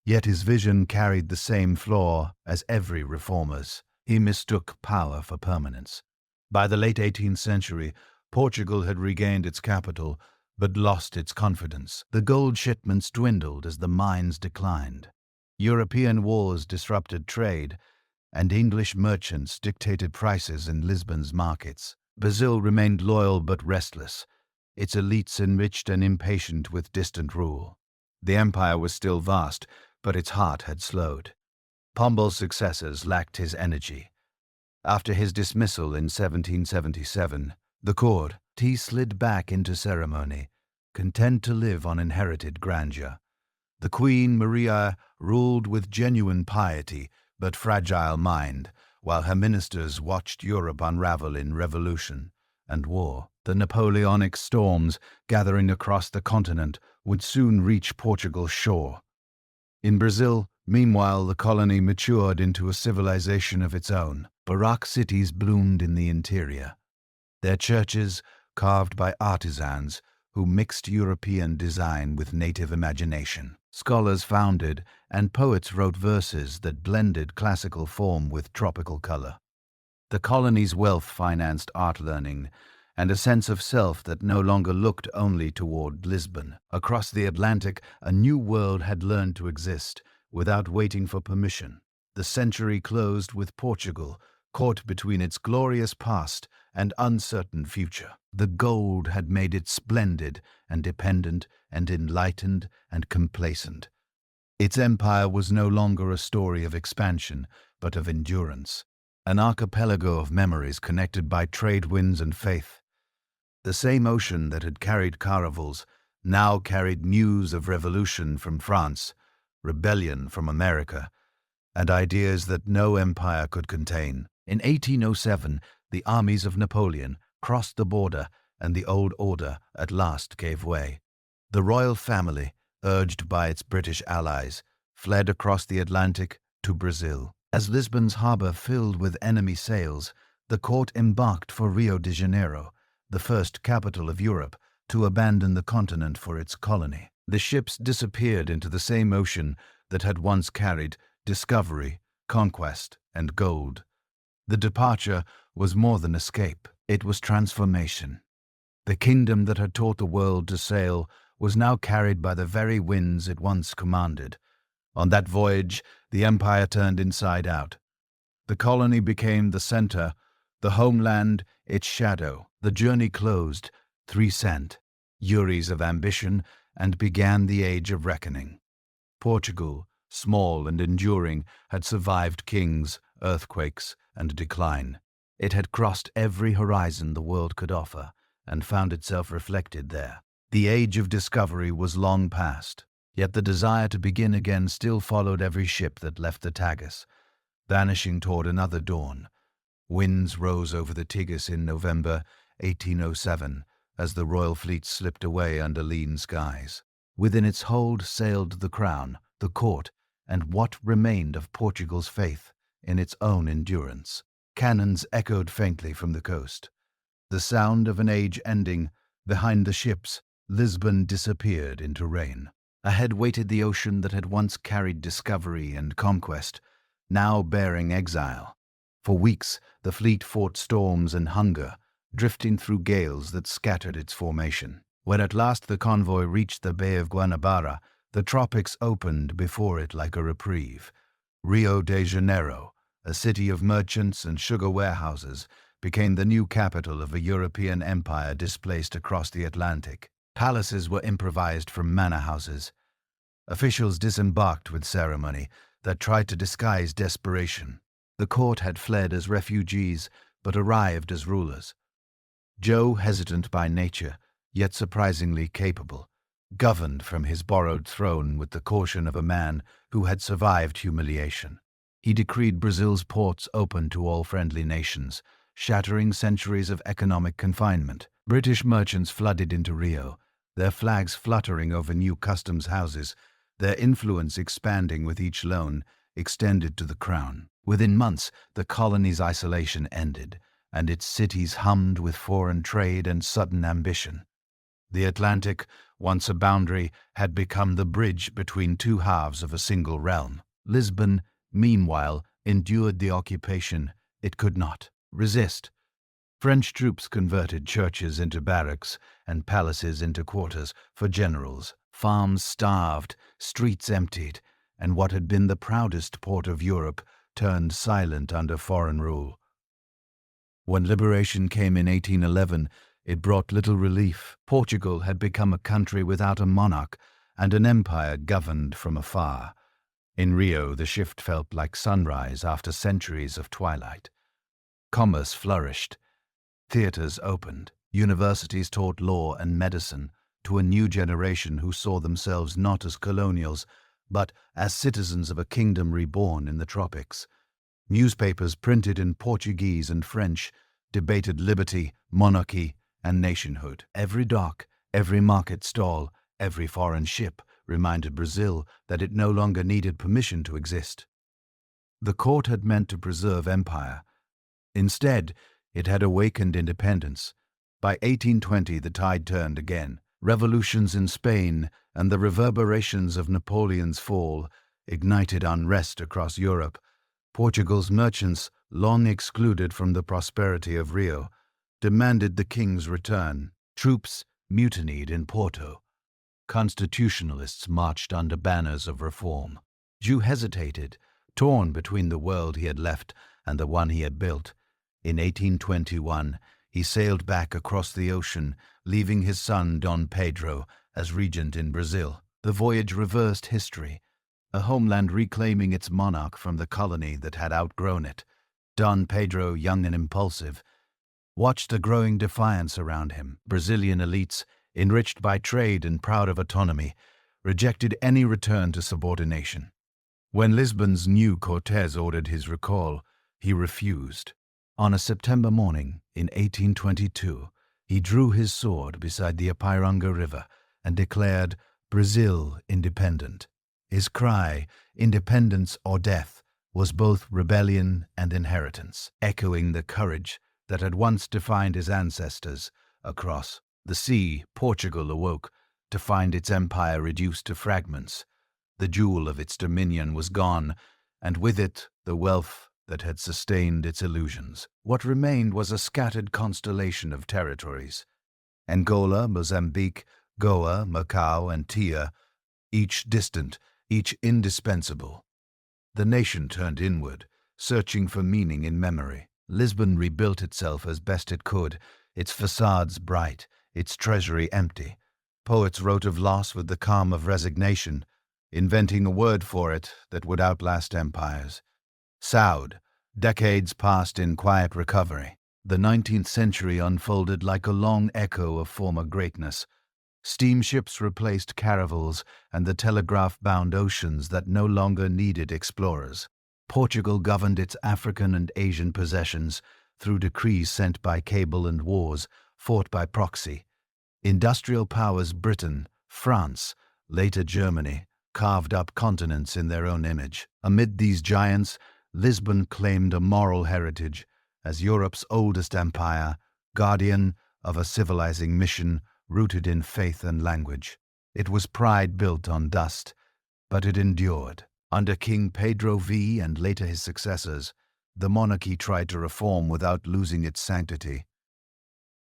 A: Yet his vision carried the same flaw as every reformer's. He mistook power for permanence. By the late 18th century, Portugal had regained its capital, but lost its confidence. The gold shipments dwindled as the mines declined. European wars disrupted trade, and English merchants dictated prices in Lisbon's markets. Brazil remained loyal but restless, its elites enriched and impatient with distant rule. The empire was still vast, but its heart had slowed. Pombal's successors lacked his energy. After his dismissal in 1777, the court slid back into ceremony, content to live on inherited grandeur. The Queen Maria ruled with genuine piety but fragile mind, while her ministers watched Europe unravel in revolution and war. The Napoleonic storms gathering across the continent would soon reach Portugal's shore. In Brazil, meanwhile, the colony matured into a civilization of its own. Baroque cities bloomed in the interior, their churches carved by artisans who mixed European design with native imagination. Scholars founded, and poets wrote verses that blended classical form with tropical color. The colony's wealth financed art learning and a sense of self that no longer looked only toward Lisbon. Across the Atlantic, a new world had learned to exist without waiting for permission. The century closed with Portugal, caught between its glorious past and uncertain future. The gold had made it splendid and dependent and enlightened and complacent. Its empire was no longer a story of expansion, but of endurance, an archipelago of memories connected by trade winds and faith. The same ocean that had carried caravels now carried news of revolution from France, rebellion from America, and ideas that no empire could contain. In 1807, the armies of Napoleon crossed the border, and the old order at last gave way. The royal family, urged by its British allies, fled across the Atlantic to Brazil. As Lisbon's harbor filled with enemy sails, the court embarked for Rio de Janeiro, the first capital of Europe, to abandon the continent for its colony. The ships disappeared into the same ocean that had once carried discovery, conquest, and gold. The departure was more than escape. It was transformation. The kingdom that had taught the world to sail was now carried by the very winds it once commanded. On that voyage, the empire turned inside out. The colony became the center, the homeland its shadow. The journey closed, 3 cent, Uries of ambition, and began the age of reckoning. Portugal, small and enduring, had survived kings, earthquakes, and decline. It had crossed every horizon the world could offer, and found itself reflected there. The age of discovery was long past, yet the desire to begin again still followed every ship that left the Tagus, vanishing toward another dawn. Winds rose over the Tagus in November 1807 as the royal fleet slipped away under lean skies. Within its hold sailed the crown, the court, and what remained of Portugal's faith in its own endurance. Cannons echoed faintly from the coast. The sound of an age ending. Behind the ships, Lisbon disappeared into rain. Ahead waited the ocean that had once carried discovery and conquest, now bearing exile. For weeks, the fleet fought storms and hunger, drifting through gales that scattered its formation. When at last the convoy reached the Bay of Guanabara, the tropics opened before it like a reprieve. Rio de Janeiro, a city of merchants and sugar warehouses, became the new capital of a European empire displaced across the Atlantic. Palaces were improvised from manor houses. Officials disembarked with ceremony that tried to disguise desperation. The court had fled as refugees, but arrived as rulers. Joe, hesitant by nature, yet surprisingly capable, governed from his borrowed throne with the caution of a man who had survived humiliation. He decreed Brazil's ports open to all friendly nations, shattering centuries of economic confinement. British merchants flooded into Rio, their flags fluttering over new customs houses, their influence expanding with each loan extended to the crown. Within months, the colony's isolation ended, and its cities hummed with foreign trade and sudden ambition. The Atlantic, once a boundary, had become the bridge between two halves of a single realm. Lisbon, meanwhile, endured the occupation it could not resist. French troops converted churches into barracks and palaces into quarters for generals. Farms starved, streets emptied, and what had been the proudest port of Europe turned silent under foreign rule. When liberation came in 1811, it brought little relief. Portugal had become a country without a monarch and an empire governed from afar. In Rio, the shift felt like sunrise after centuries of twilight. Commerce flourished. Theaters opened. Universities taught law and medicine to a new generation who saw themselves not as colonials, but as citizens of a kingdom reborn in the tropics. Newspapers printed in Portuguese and French debated liberty, monarchy, and nationhood. Every dock, every market stall, every foreign ship reminded Brazil that it no longer needed permission to exist. The court had meant to preserve empire. Instead, it had awakened independence. By 1820, the tide turned again. Revolutions in Spain and the reverberations of Napoleon's fall ignited unrest across Europe. Portugal's merchants, long excluded from the prosperity of Rio, demanded the king's return. Troops mutinied in Porto. Constitutionalists marched under banners of reform. Joe hesitated, torn between the world he had left and the one he had built. In 1821, he sailed back across the ocean, leaving his son Dom Pedro as regent in Brazil. The voyage reversed history, a homeland reclaiming its monarch from the colony that had outgrown it. Dom Pedro, young and impulsive, watched a growing defiance around him. Brazilian elites, enriched by trade and proud of autonomy, rejected any return to subordination. When Lisbon's new Cortes ordered his recall, he refused. On a September morning in 1822, he drew his sword beside the Ipiranga River and declared Brazil independent. His cry, independence or death, was both rebellion and inheritance, echoing the courage that had once defined his ancestors. Across the sea, Portugal awoke to find its empire reduced to fragments. The jewel of its dominion was gone, and with it the wealth that had sustained its illusions. What remained was a scattered constellation of territories. Angola, Mozambique, Goa, Macau, and Tia, each distant, each indispensable. The nation turned inward, searching for meaning in memory. Lisbon rebuilt itself as best it could, its facades bright, its treasury empty. Poets wrote of loss with the calm of resignation, inventing a word for it that would outlast empires. Saud, decades passed in quiet recovery. The 19th century unfolded like a long echo of former greatness. Steamships replaced caravels and the telegraph-bound oceans that no longer needed explorers. Portugal governed its African and Asian possessions through decrees sent by cable and wars fought by proxy. Industrial powers Britain, France, later Germany, carved up continents in their own image. Amid these giants, Lisbon claimed a moral heritage as Europe's oldest empire, guardian of a civilizing mission rooted in faith and language. It was pride built on dust, but it endured. Under King Pedro V and later his successors, the monarchy tried to reform without losing its sanctity.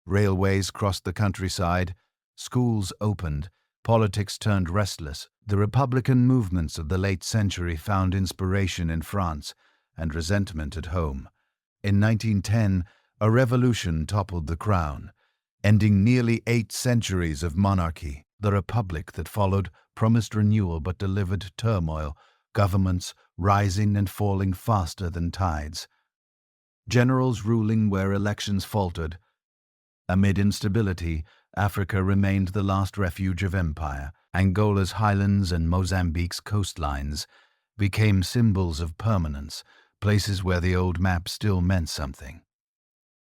A: Railways crossed the countryside, schools opened, politics turned restless. The Republican movements of the late century found inspiration in France, and resentment at home. In 1910, a revolution toppled the crown, ending nearly 8 centuries of monarchy. The republic that followed promised renewal but delivered turmoil, governments rising and falling faster than tides, generals ruling where elections faltered. Amid instability, Africa remained the last refuge of empire. Angola's highlands and Mozambique's coastlines became symbols of permanence, places where the old map still meant something.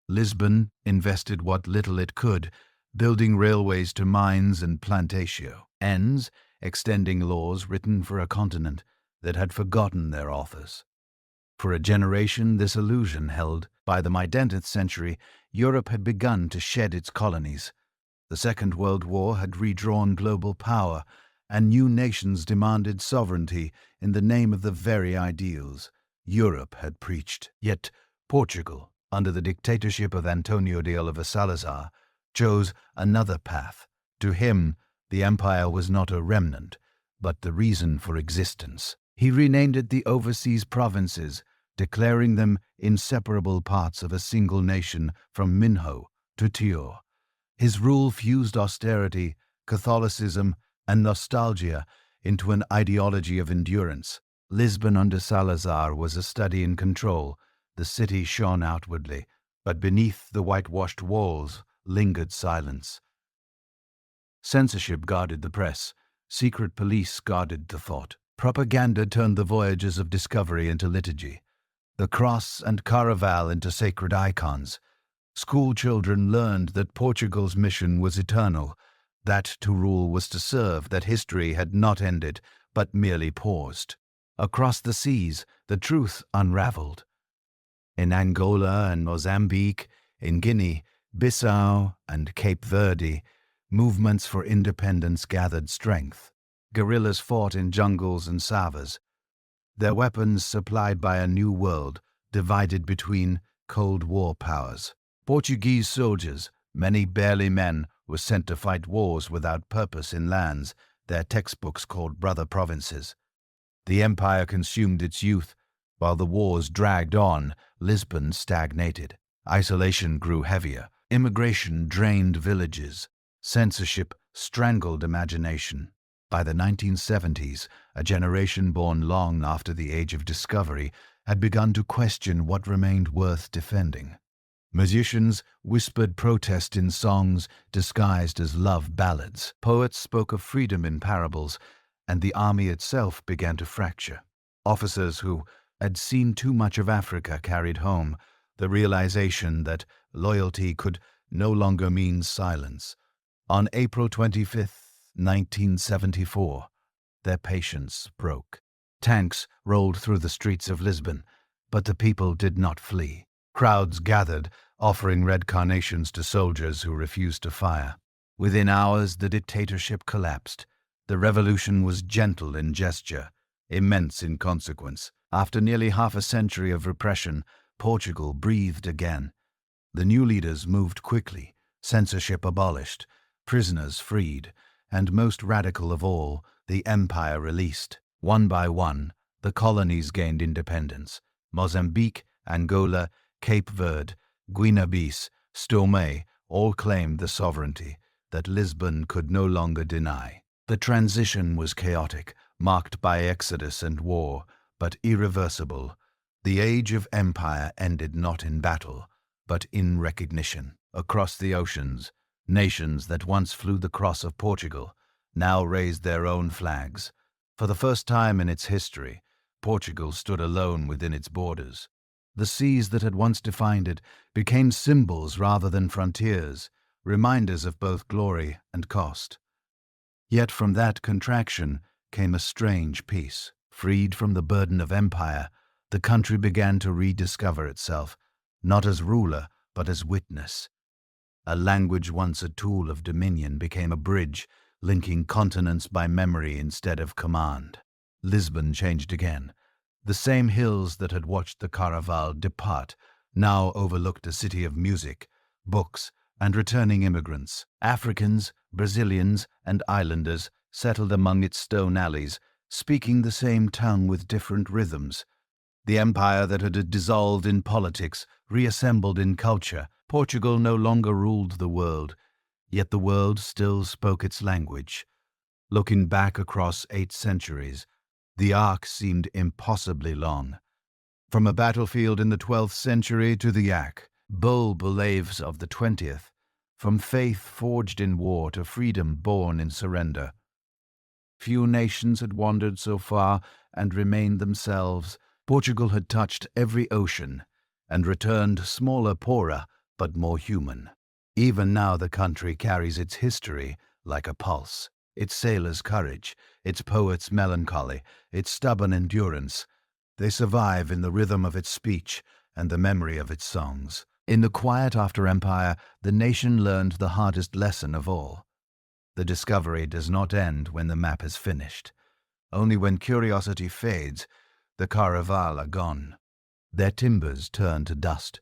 A: Lisbon invested what little it could, building railways to mines and plantations, extending laws written for a continent that had forgotten their authors. For a generation, this illusion held. By the mid-20th century, Europe had begun to shed its colonies. The Second World War had redrawn global power, and new nations demanded sovereignty in the name of the very ideals Europe had preached. Yet Portugal, under the dictatorship of Antonio de Oliva Salazar, chose another path. To him, the empire was not a remnant, but the reason for existence. He renamed it the overseas provinces, declaring them inseparable parts of a single nation from Minho to Tio. His rule fused austerity, Catholicism, and nostalgia into an ideology of endurance. Lisbon under Salazar was a study in control. The city shone outwardly, but beneath the whitewashed walls lingered silence. Censorship guarded the press. Secret police guarded the thought. Propaganda turned the voyages of discovery into liturgy, the cross and caraval into sacred icons. School children learned that Portugal's mission was eternal, that to rule was to serve, that history had not ended, but merely paused. Across the seas, the truth unraveled. In Angola and Mozambique, in Guinea, Bissau, and Cape Verde, movements for independence gathered strength. Guerrillas fought in jungles and savas, their weapons supplied by a new world divided between Cold War powers. Portuguese soldiers, many barely men, were sent to fight wars without purpose in lands their textbooks called brother provinces. The empire consumed its youth. While the wars dragged on, Lisbon stagnated. Isolation grew heavier. Immigration drained villages. Censorship strangled imagination. By the 1970s, a generation born long after the Age of Discovery had begun to question what remained worth defending. Musicians whispered protest in songs disguised as love ballads. Poets spoke of freedom in parables, and the army itself began to fracture. Officers who had seen too much of Africa carried home the realization that loyalty could no longer mean silence. On April 25, 1974, their patience broke. Tanks rolled through the streets of Lisbon, but the people did not flee. Crowds gathered, offering red carnations to soldiers who refused to fire. Within hours, the dictatorship collapsed. The revolution was gentle in gesture, immense in consequence. After nearly half a century of repression, Portugal breathed again. The new leaders moved quickly, censorship abolished, prisoners freed, and most radical of all, the empire released. One by one, the colonies gained independence. Mozambique, Angola, Cape Verde, Guinea-Bissau, Tomé all claimed the sovereignty that Lisbon could no longer deny. The transition was chaotic, marked by exodus and war, but irreversible. The age of empire ended not in battle, but in recognition. Across the oceans, nations that once flew the cross of Portugal now raised their own flags. For the first time in its history, Portugal stood alone within its borders. The seas that had once defined it became symbols rather than frontiers, reminders of both glory and cost. Yet from that contraction came a strange peace. Freed from the burden of empire, the country began to rediscover itself, not as ruler, but as witness. A language once a tool of dominion became a bridge, linking continents by memory instead of command. Lisbon changed again. The same hills that had watched the caraval depart now overlooked a city of music, books, and returning immigrants. Africans, Brazilians, and islanders settled among its stone alleys, speaking the same tongue with different rhythms. The empire that had dissolved in politics, reassembled in culture. Portugal no longer ruled the world, yet the world still spoke its language. Looking back across 8 centuries, the arc seemed impossibly long. From a battlefield in the 12th century to the yak, bold beliefs of the 20th, from faith forged in war to freedom born in surrender. Few nations had wandered so far and remained themselves. Portugal had touched every ocean and returned smaller, poorer, but more human. Even now the country carries its history like a pulse, its sailors' courage, its poets' melancholy, its stubborn endurance. They survive in the rhythm of its speech and the memory of its songs. In the quiet after empire, the nation learned the hardest lesson of all. The discovery does not end when the map is finished. Only when curiosity fades, the Caraval are gone. Their timbers turn to dust.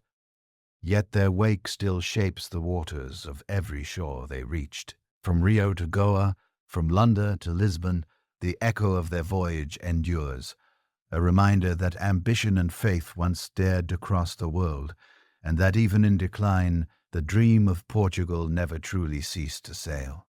A: Yet their wake still shapes the waters of every shore they reached. From Rio to Goa, from London to Lisbon, the echo of their voyage endures, a reminder that ambition and faith once dared to cross the world, and that even in decline, the dream of Portugal never truly ceased to sail.